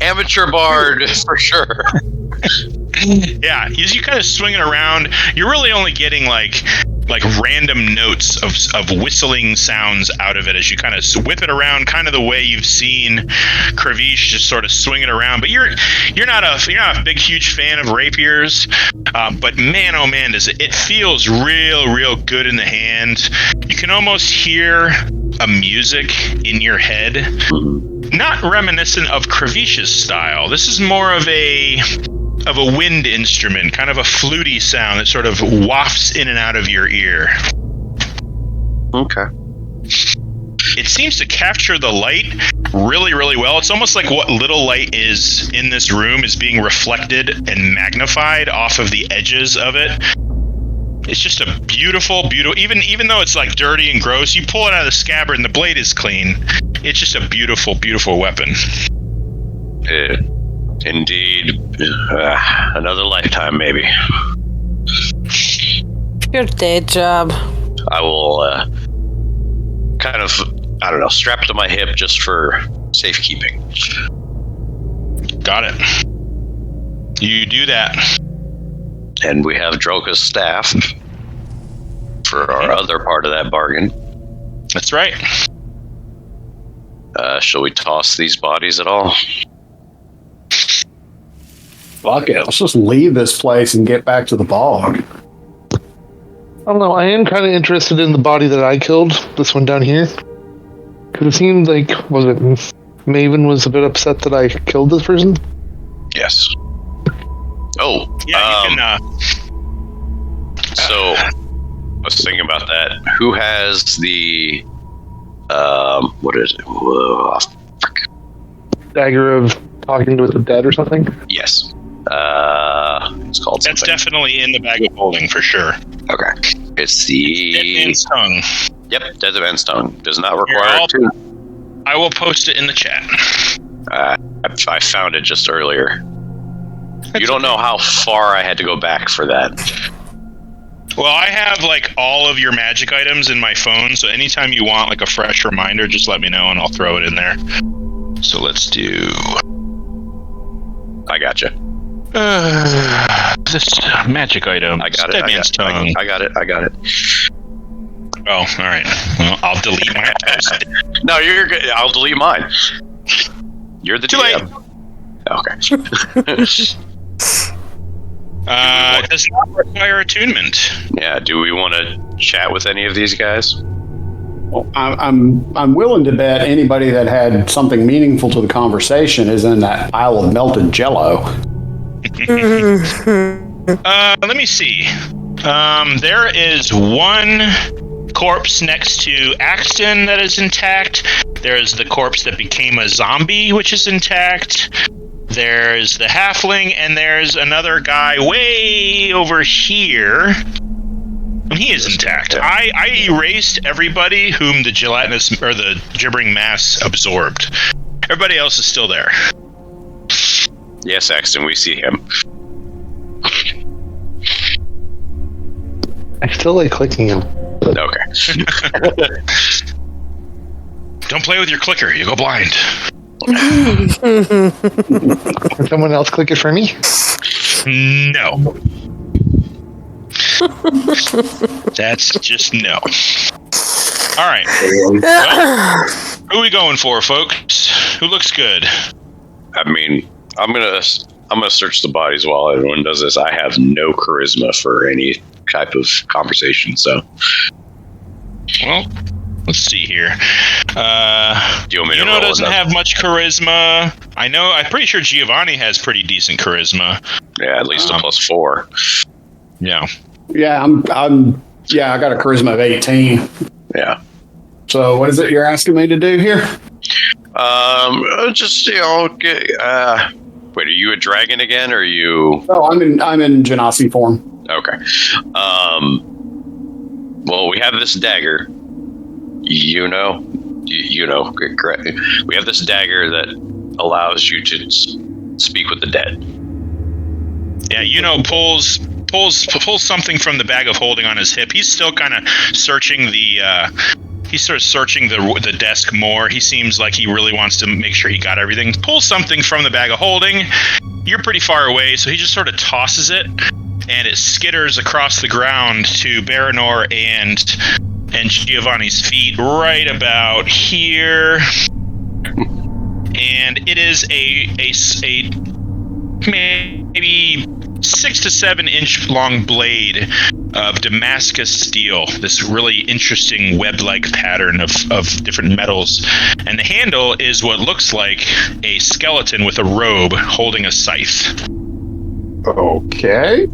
Amateur bard, for sure. Yeah, as you kind of swing it around, you're really only getting like random notes of whistling sounds out of it as you kind of whip it around, kind of the way you've seen Kravish just sort of swing it around. But you're not a big huge fan of rapiers, but man, oh man, it feels real good in the hand. You can almost hear a music in your head, not reminiscent of Kravish's style. This is more of a wind instrument, kind of a fluty sound that sort of wafts in and out of your ear. Okay. It seems to capture the light really well. It's almost like what little light is in this room is being reflected and magnified off of the edges of it. It's just a beautiful, even though it's like dirty and gross, you pull it out of the scabbard and the blade is clean. It's just a beautiful weapon. Indeed. Another lifetime, maybe. Your day job. I will kind of, strap to my hip just for safekeeping. Got it. You do that. And we have Drelka's staff for our other part of that bargain. That's right. Shall we toss these bodies at all? Fuck it. Let's just leave this place and get back to the bog. I don't know. I am kind of interested in the body that I killed. This one down here. Because it seemed like, Maeven was a bit upset that I killed this person? Yes. Oh. Yeah, you can... So, I was thinking about that. Who has the... what is it? Whoa, Dagger of talking with the dead or something? yes. It's called That's something. definitely in the bag of holding for sure. Okay. It's the... Dead Man's Tongue. Yep, Dead Man's Tongue. Does not require two. I will post it in the chat. I found it just earlier. You don't know how far I had to go back for that. Well, I have all of your magic items in my phone, so anytime you want a fresh reminder, just let me know and I'll throw it in there. So let's do. I gotcha. This magic item. I got it. Dead man's tongue. I got it. Oh, all right. Well, I'll delete my post. No, you're good. I'll delete mine. You're the Too DM. Okay. Does not require attunement. Yeah. Do we want to chat with any of these guys? Well, I'm willing to bet anybody that had something meaningful to the conversation is in that pile of melted jello. Let me see. There is one corpse next to Axton that is intact. There's the corpse that became a zombie, which is intact. There's the halfling, and there's another guy way over here. And he is intact. I erased everybody whom the gelatinous or the gibbering mass absorbed. Everybody else is still there. Yes, Axton, we see him. I still like clicking him. Okay. Don't play with your clicker. You go blind. Can someone else click it for me? No. That's just no. All right. Well, who are we going for, folks? Who looks good? I mean, I'm gonna search the bodies while everyone does this. I have no charisma for any type of conversation, so. Well, let's see here. Do you want me to roll doesn't it up? have much charisma. I'm pretty sure Giovanni has pretty decent charisma. Yeah, at least a +4. Yeah. Yeah, I got a charisma of 18. Yeah. So what is it you're asking me to do here? Just get. Wait, are you a dragon again, or are you? Oh, I'm in Genasi form. Okay. Well, we have this dagger. You know, correct. We have this dagger that allows you to speak with the dead. Yeah, pulls something from the bag of holding on his hip. He's still kind of searching He's sort of searching the desk more. He seems like he really wants to make sure he got everything. Pulls something from the bag of holding. You're pretty far away, so he just sort of tosses it, and it skitters across the ground to Baranor and Giovanni's feet right about here. And it is a maybe 6 to 7 inch long blade of Damascus steel, this really interesting web-like pattern of different metals. And the handle is what looks like a skeleton with a robe holding a scythe. Okay.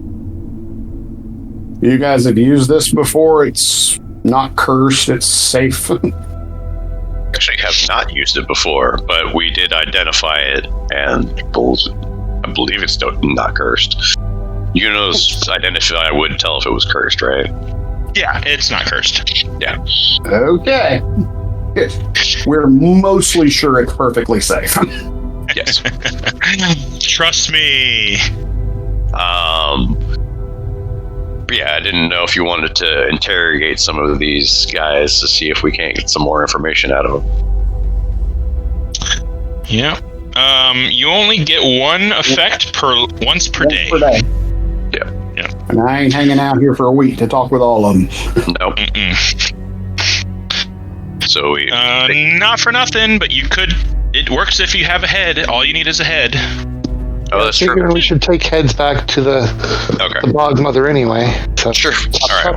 You guys have used this before. It's not cursed. It's safe. Actually, have not used it before, but we did identify it, and I believe it's not cursed. Identify would tell if it was cursed, right? Yeah, it's not cursed. Yeah. Okay. We're mostly sure it's perfectly safe. Yes. Trust me. Yeah, I didn't know if you wanted to interrogate some of these guys to see if we can't get some more information out of them. Yeah. You only get one effect once per day. Yeah. And I ain't hanging out here for a week to talk with all of them. Nope. So we... not for nothing, but you could... It works if you have a head. All you need is a head. Oh, that's I true. figure we should take heads back to the Bog Mother anyway. So. Sure. All right.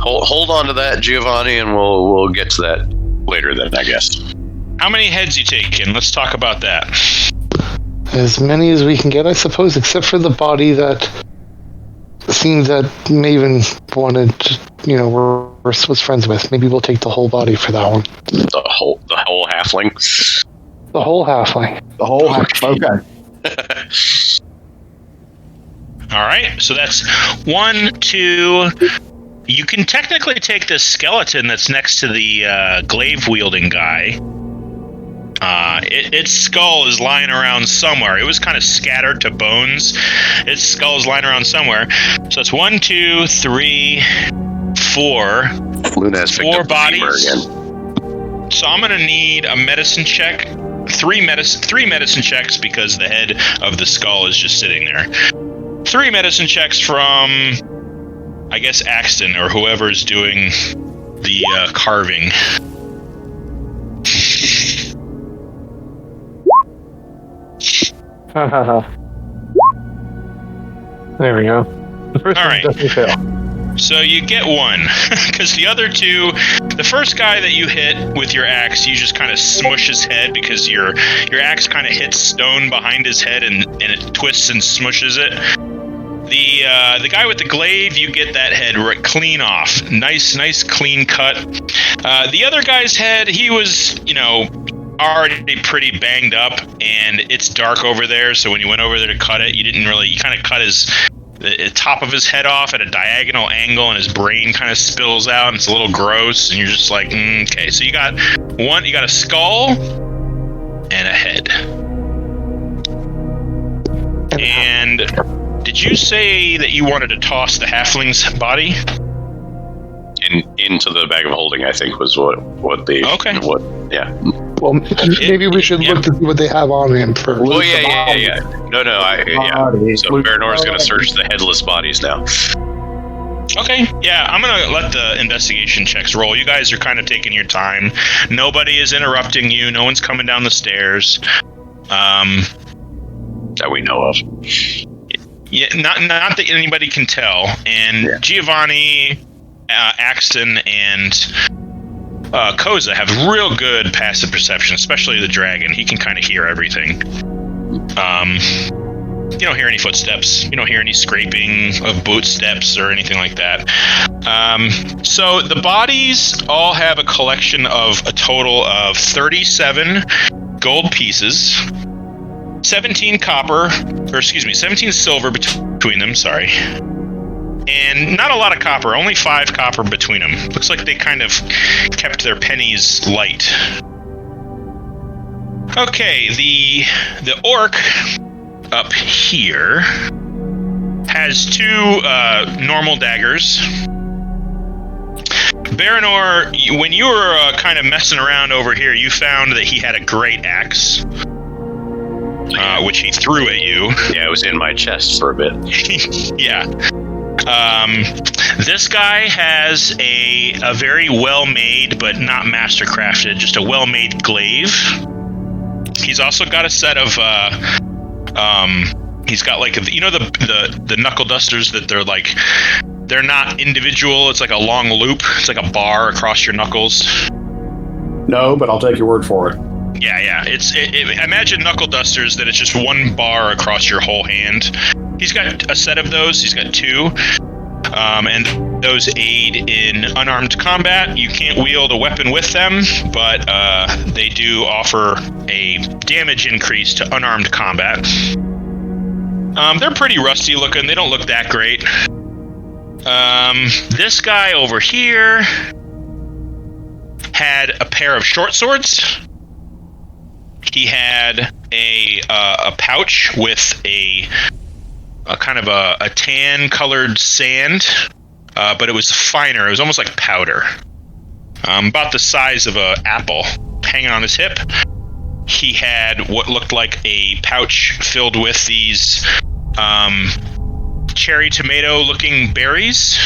Well, hold on to that, Giovanni, and we'll get to that later then, I guess. How many heads you taking? Let's talk about that. As many as we can get, I suppose, except for the body that seems that Maeven wanted, was friends with. Maybe we'll take the whole body for that one. The whole halfling? The whole halfling. The whole halfling. Okay. All right. So that's 1, 2. You can technically take this skeleton that's next to the glaive-wielding guy. Its skull is lying around somewhere. It was kind of scattered to bones. Its skull is lying around somewhere. So it's 1, 2, 3, 4. Luna has picked 4 up bodies. again. So I'm gonna need a medicine check. Three medicine checks because the head of the skull is just sitting there. 3 medicine checks from, I guess, Axton or whoever's doing the carving. There we go. The first All one right. definitely fail. So you get 1, because the other 2, the first guy that you hit with your axe, you just kind of smush his head because your axe kind of hits stone behind his head and it twists and smushes it. The guy with the glaive, you get that head clean off. Nice clean cut. The other guy's head, he was, already pretty banged up, and it's dark over there, so when you went over there to cut it, you kind of cut the top of his head off at a diagonal angle, and his brain kind of spills out, and it's a little gross, and you're just like, okay. So you got a skull and a head. And did you say that you wanted to toss the halfling's body? Into the bag of holding, I think, was what the... Okay. Yeah. Well, maybe we should look to see what they have on him first. Oh, yeah. No, So Baranor's going to search the headless bodies now. Okay, yeah, I'm going to let the investigation checks roll. You guys are kind of taking your time. Nobody is interrupting you. No one's coming down the stairs. That we know of. Yeah, not that anybody can tell. And Giovanni, Axton, and Koza have real good passive perception, especially the dragon. He can kind of hear everything. You don't hear any footsteps. You don't hear any scraping of boot steps or anything like that. So the bodies all have a collection of a total of 37 gold pieces, 17 silver between them, sorry. And not a lot of copper, only 5 copper between them. Looks like they kind of kept their pennies light. Okay, the orc up here has 2 normal daggers. Baranor, when you were kind of messing around over here, you found that he had a great axe, which he threw at you. Yeah, it was in my chest for a bit. Yeah. This guy has a very well-made, but not master-crafted, just a well-made glaive. He's also got a set of, he's got like, the knuckle dusters that they're not individual. It's like a long loop. It's like a bar across your knuckles. No, but I'll take your word for it. Yeah. Imagine knuckle dusters that it's just one bar across your whole hand. He's got a set of those. He's got 2. And those aid in unarmed combat. You can't wield a weapon with them, but they do offer a damage increase to unarmed combat. They're pretty rusty looking. They don't look that great. This guy over here had a pair of short swords. He had a pouch with a kind of a tan-colored sand, but it was finer. It was almost like powder, about the size of an apple, hanging on his hip. He had what looked like a pouch filled with these cherry tomato-looking berries.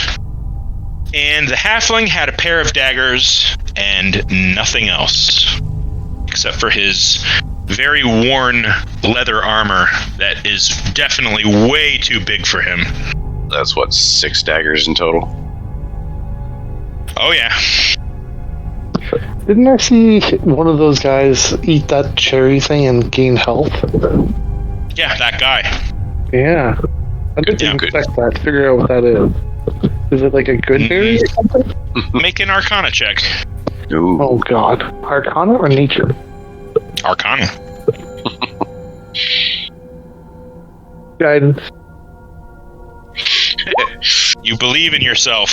And the halfling had a pair of daggers and nothing else, except for his very worn leather armor that is definitely way too big for him. That's 6 daggers in total? Oh, yeah. Didn't I see one of those guys eat that cherry thing and gain health? Yeah, that guy. Yeah. I didn't expect that. Figure out what that is. Is it like a good berry or something? Make an Arcana check. Ooh. Oh, God. Arcana or nature? Arcana. Guidance. You believe in yourself.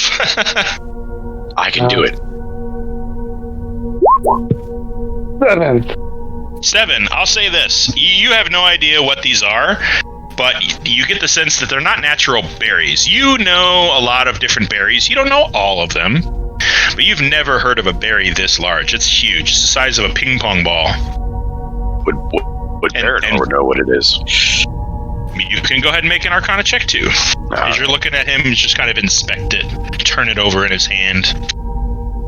I can do it. 7. I'll say this. You have no idea what these are, but you get the sense that they're not natural berries. You know a lot of different berries. You don't know all of them, but you've never heard of a berry this large. It's huge. It's the size of a ping pong ball. Would Baron know what it is? You can go ahead and make an Arcana check too. As you're looking at him, just kind of inspect it, turn it over in his hand.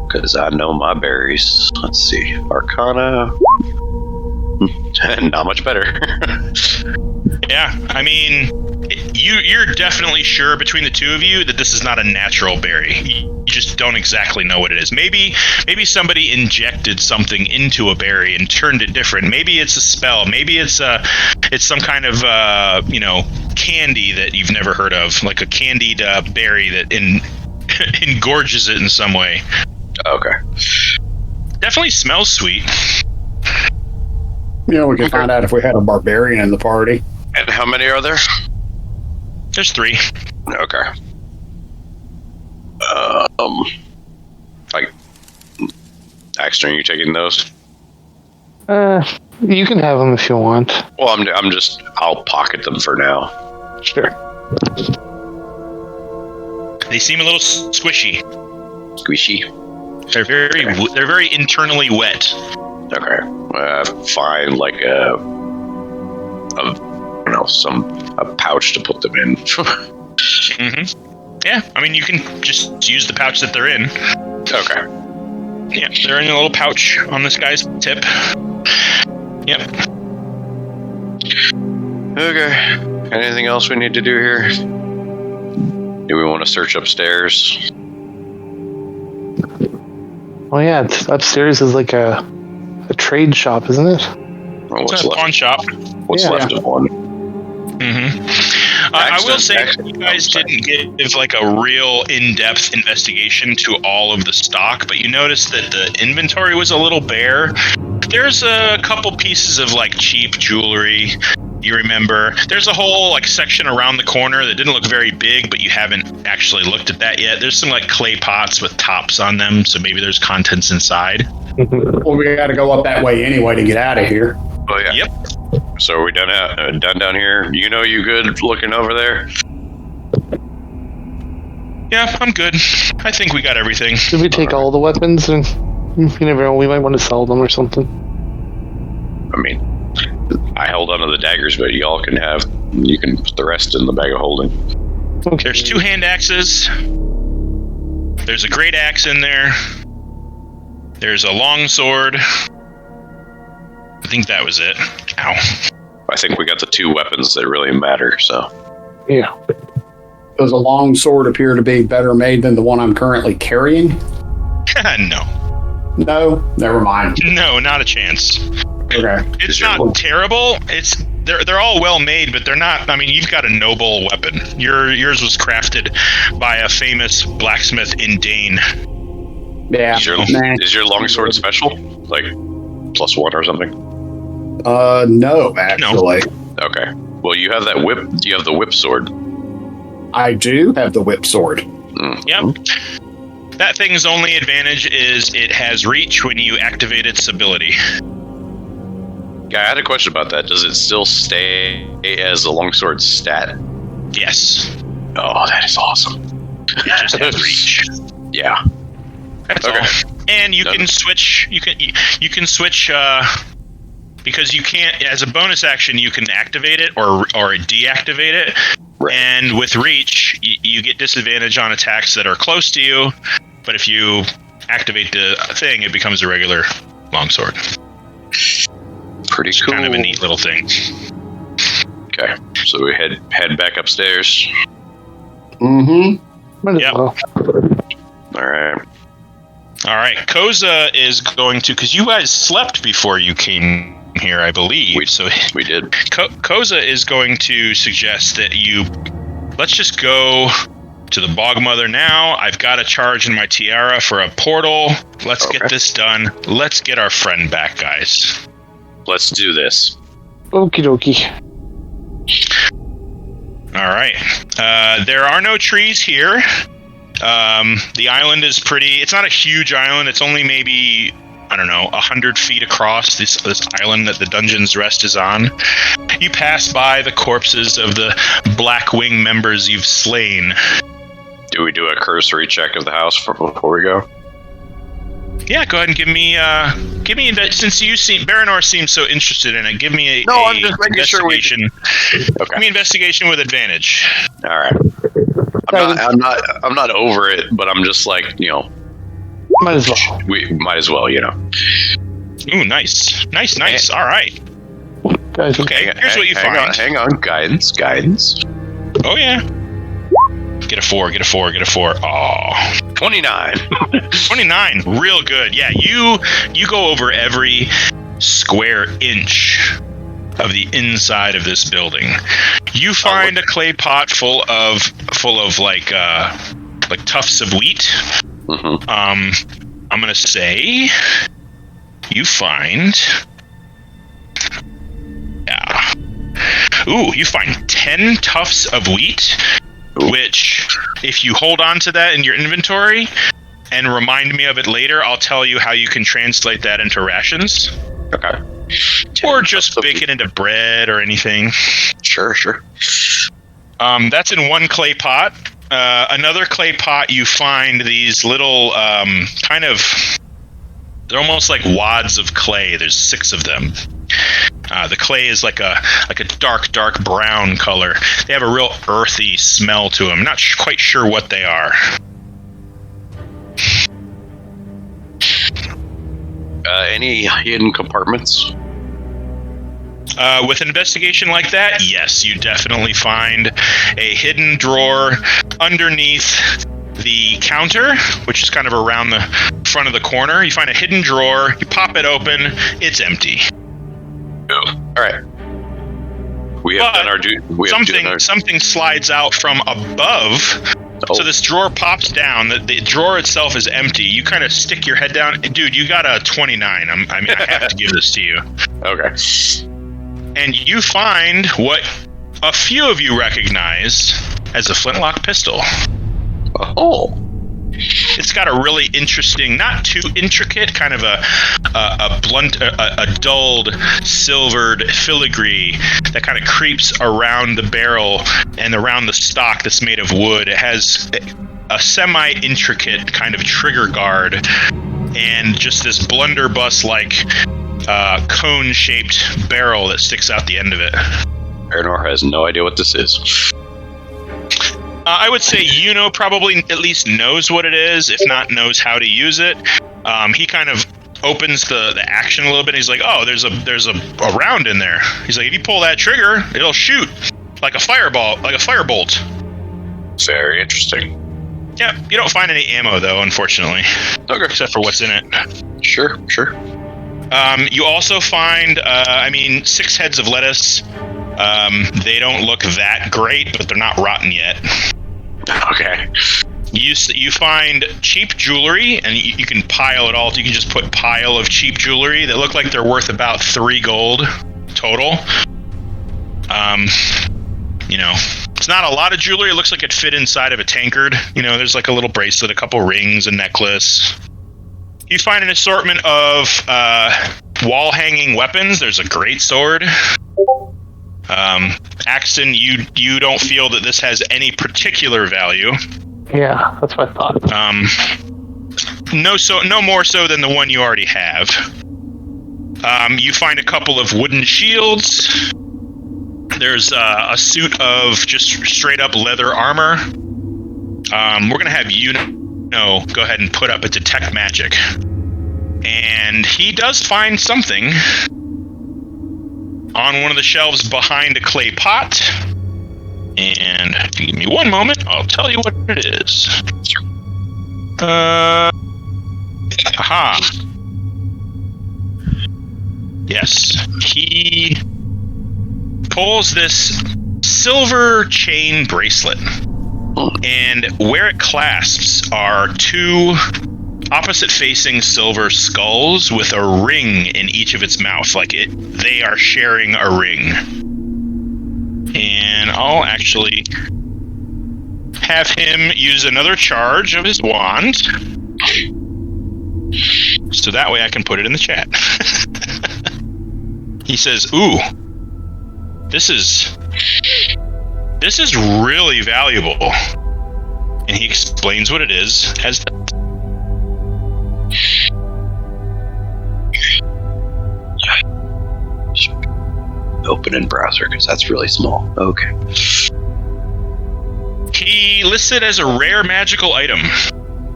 Because I know my berries. Let's see. Arcana. Not much better. Yeah, I mean, you're definitely sure between the two of you that this is not a natural berry. You just don't exactly know what it is. Maybe somebody injected something into a berry and turned it different. Maybe it's a spell. Maybe it's some kind of candy that you've never heard of, like a candied berry that engorges it in some way. Okay. Definitely smells sweet. We can find out if we had a barbarian in the party. And how many are there? There's 3. Okay. Axton, are you taking those? You can have them if you want. Well, I'll pocket them for now. Sure. They seem a little squishy. Squishy. They're very internally wet. Okay. Find like a pouch to put them in. Mm-hmm. Yeah, I mean, you can just use the pouch that they're in. Okay. Yeah, they're in a little pouch on this guy's tip. Yep. Okay. Anything else we need to do here? Do we want to search upstairs? Oh yeah, upstairs is like a trade shop, isn't it? Well, It's a pawn shop. What's left of one? Mm-hmm. I will say you guys didn't give like a real in-depth investigation to all of the stock, but you noticed that the inventory was a little bare. There's a couple pieces of like cheap jewelry. You remember there's a whole like section around the corner that didn't look very big, but you haven't actually looked at that yet. There's some like clay pots with tops on them, so maybe there's contents inside. Well, we got to go up that way anyway to get out of here. Oh yeah. Yep. So are we done down here? You good looking over there? Yeah, I'm good. I think we got everything. Did we take all the weapons? And you never know, we might want to sell them or something. I mean, I held onto the daggers, but you can put the rest in the bag of holding. Okay. There's 2 hand axes. There's a great axe in there. There's a long sword. I think that was it. Ow. I think we got the 2 weapons that really matter, so. Yeah. Does a long sword appear to be better made than the one I'm currently carrying? No. No? Never mind. No, not a chance. Okay. It's not terrible. They're all well made, but they're not. I mean, you've got a noble weapon. Yours was crafted by a famous blacksmith in Dane. Yeah. Is your longsword special? Like +1 or something? No, actually. No. Okay. Well, you have that whip. You have the whip sword. I do have the whip sword. Mm. Yep. That thing's only advantage is it has reach when you activate its ability. Yeah, I had a question about that. Does it still stay as a longsword stat? Yes. Oh, that is awesome. It just has reach. Yeah. That's all. And you can switch. You can switch because you can't. As a bonus action, you can activate it or deactivate it. Right. And with reach, you get disadvantage on attacks that are close to you. But if you activate the thing, it becomes a regular longsword. Pretty cool. Kind of a neat little thing. Okay, so we head back upstairs. Mm-hmm. Might as Yep. well. All right. All right. Koza is going to, because you guys slept before you came here, I believe. We did. Koza is going to suggest that let's just go to the Bogmother now. I've got a charge in my tiara for a portal. Let's get this done. Let's get our friend back, guys. Let's do this. Okie dokie. All right. There are no trees here. The island is it's not a huge island. It's only maybe, 100 feet across, this island that the Dungeon's Rest is on. You pass by the corpses of the Blackwing members you've slain. Do we do a cursory check of the house before we go? Yeah, go ahead and give me since Baranor seems so interested in it. Give me I'm just making sure we. investigation. Okay. Give me investigation with advantage. All right. I'm not over it, but I'm just like, Might as well. we might as well, Ooh, nice. All right. Guys, Okay, here's what you find. Hang on, guidance. Oh yeah. Get a 4. Oh. 29. 29. Real good. Yeah, you go over every square inch of the inside of this building. You find a clay pot full of like tufts of wheat. Mm-hmm. I'm gonna say you find. Yeah. Ooh, you find 10 tufts of wheat, which, if you hold on to that in your inventory and remind me of it later, I'll tell you how you can translate that into rations. Okay. Or just bake it into bread or anything. Sure. That's in one clay pot. Another clay pot, you find these little they're almost like wads of clay. There's 6 of them. The clay is like a dark brown color. They have a real earthy smell to them. Not quite sure what they are. Any hidden compartments? With an investigation like that, yes, you definitely find a hidden drawer underneath the counter, which is kind of around the front of the corner. You find a hidden drawer, you pop it open, it's empty. Oh, all right. We have done our duty. Something slides out from above. Oh. So this drawer pops down. The drawer itself is empty. You kind of stick your head down. Dude, you got a 29. I have to give this to you. Okay. And you find what a few of you recognize as a flintlock pistol. Oh. It's got a really interesting, not too intricate, kind of a blunt, a dulled, silvered filigree that kind of creeps around the barrel and around the stock that's made of wood. It has a semi-intricate kind of trigger guard and just this blunderbuss-like cone-shaped barrel that sticks out the end of it. Baranor has no idea what this is. I would say probably at least knows what it is, if not knows how to use it. He kind of opens the action a little bit. And he's like, "Oh, there's a round in there." He's like, "If you pull that trigger, it'll shoot like a firebolt." Very interesting. Yeah, you don't find any ammo though, unfortunately. Okay. Except for what's in it. Sure. You also find, 6 heads of lettuce. They don't look that great, but they're not rotten yet. Okay. You find cheap jewelry, and you can pile it all. You can just put pile of cheap jewelry that look like they're worth about 3 gold total. It's not a lot of jewelry. It looks like it fit inside of a tankard. There's like a little bracelet, a couple rings, a necklace. You find an assortment of wall-hanging weapons. There's a greatsword. Axton, you don't feel that this has any particular value. Yeah, that's what I thought. No more so than the one you already have. You find a couple of wooden shields. There's a suit of just straight up leather armor. We're gonna have go ahead and put up a detect magic, and he does find something on one of the shelves behind a clay pot. And if you give me one moment, I'll tell you what it is. Aha. Yes. He pulls this silver chain bracelet. And where it clasps are 2 opposite-facing silver skulls with a ring in each of its mouth. They are sharing a ring. And I'll actually have him use another charge of his wand. So that way I can put it in the chat. He says, "Ooh, this is really valuable." And he explains what it is as open in browser because that's really small. Okay. He listed as a rare magical item,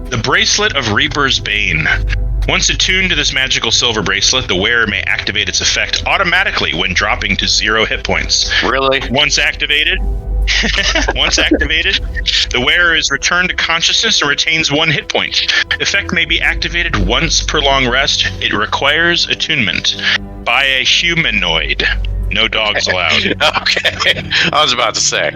the Bracelet of Reaper's Bane. Once attuned to this magical silver bracelet, the wearer may activate its effect automatically when dropping to 0 hit points. Really? Once activated, the wearer is returned to consciousness and retains 1 hit point. Effect may be activated once per long rest. It requires attunement by a humanoid. No dogs allowed. Okay. I was about to say.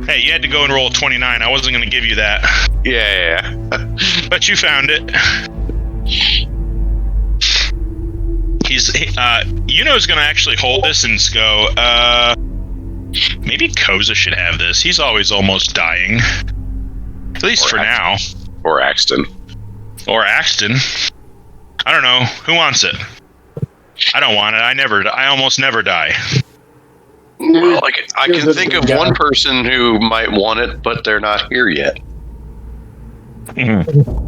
Hey, you had to go and roll a 29. I wasn't going to give you that. Yeah. But you found it. Yuno's going to actually hold this and go, maybe Koza should have this. He's always almost dying. At least for now. Or Axton. I don't know. Who wants it? I don't want it. I almost never die. Well, I can think of one person who might want it, but they're not here yet. Mm-hmm.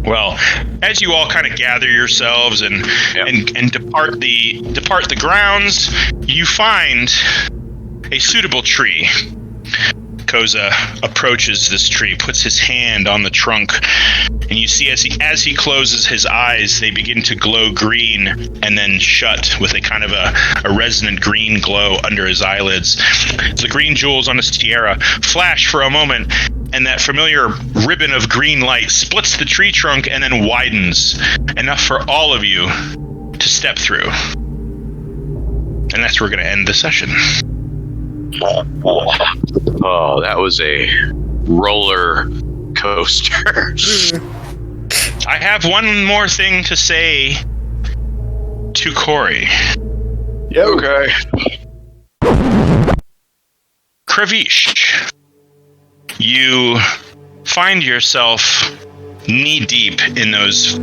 Well, as you all kind of gather yourselves and depart the grounds, you find a suitable tree. Koza approaches this tree, puts his hand on the trunk, and you see as he closes his eyes, they begin to glow green and then shut with a kind of a resonant green glow under his eyelids. The green jewels on his tiara flash for a moment, and that familiar ribbon of green light splits the tree trunk and then widens, enough for all of you to step through. And that's where we're going to end the session. Oh, that was a roller coaster. I have one more thing to say to Corey. Yeah, okay. Kravish, you find yourself knee-deep in those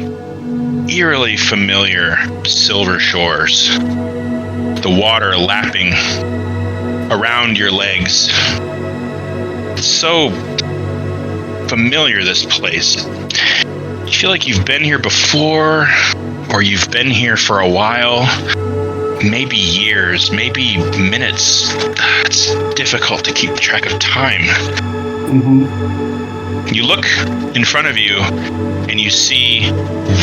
eerily familiar silver shores. The water lapping around your legs. It's so familiar, this place. You feel like you've been here before, or you've been here for a while. Maybe years, maybe minutes. It's difficult to keep track of time. Mm-hmm. You look in front of you, and you see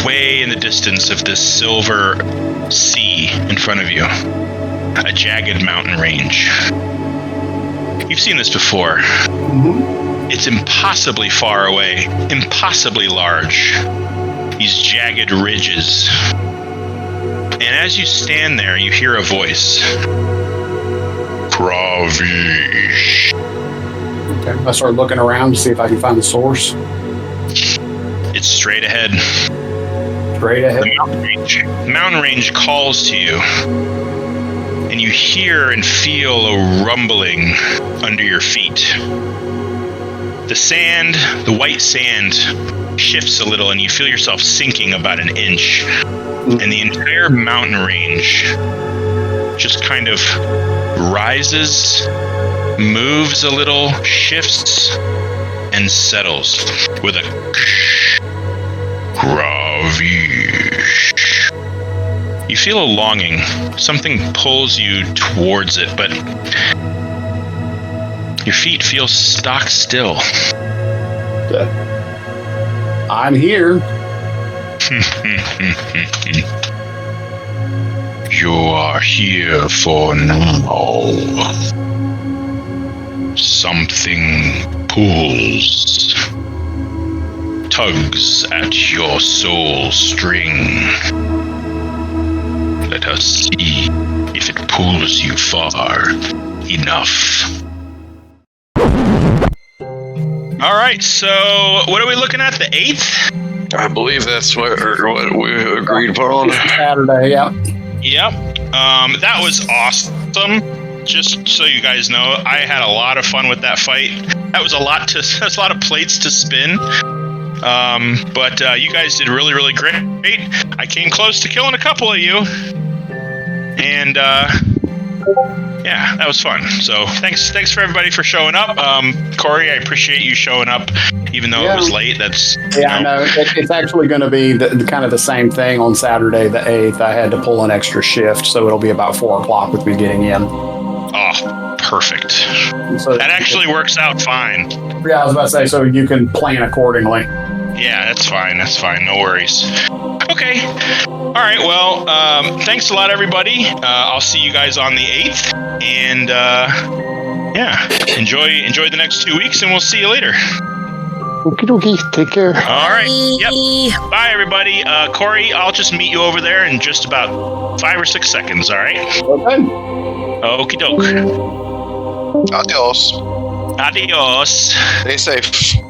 way in the distance of this silver sea in front of you. A jagged mountain range. You've seen this before. Mm-hmm. It's impossibly far away, impossibly large. These jagged ridges. And as you stand there, you hear a voice. Kravish. Okay, I start looking around to see if I can find the source. It's straight ahead. Straight ahead. The mountain range calls to you. And you hear and feel a rumbling under your feet. The sand, the white sand, shifts a little and you feel yourself sinking about an inch. And the entire mountain range just kind of rises, moves a little, shifts, and settles with a Kravish. You feel a longing. Something pulls you towards it, but your feet feel stock still. I'm here. You are here for now. Something pulls, tugs at your soul string. Let us see if it pulls you far enough. All right, so what are we looking at? The 8th? I believe that's what we agreed upon. Saturday, yeah. Yep. That was awesome. Just so you guys know, I had a lot of fun with that fight. That's a lot of plates to spin. But you guys did really, really great. I came close to killing a couple of you. And Yeah, that was fun. So thanks for everybody for showing up. Corey, I appreciate you showing up, even though it was late. That's I know. It's actually going to be kind of the same thing on Saturday the 8th. I had to pull an extra shift, so it'll be about 4 o'clock with me getting in. Oh, perfect. So that actually works out fine. Yeah, I was about to say, so you can plan accordingly. Yeah, that's fine. That's fine. No worries. Okay. All right. Well, thanks a lot, everybody. I'll see you guys on the 8th. And, enjoy the next 2 weeks, and we'll see you later. Okie dokie. Take care. All right. Yep. Bye, everybody. Corey, I'll just meet you over there in just about 5 or 6 seconds, all right? Okay. Okie doke. Adios. Adios. Stay safe.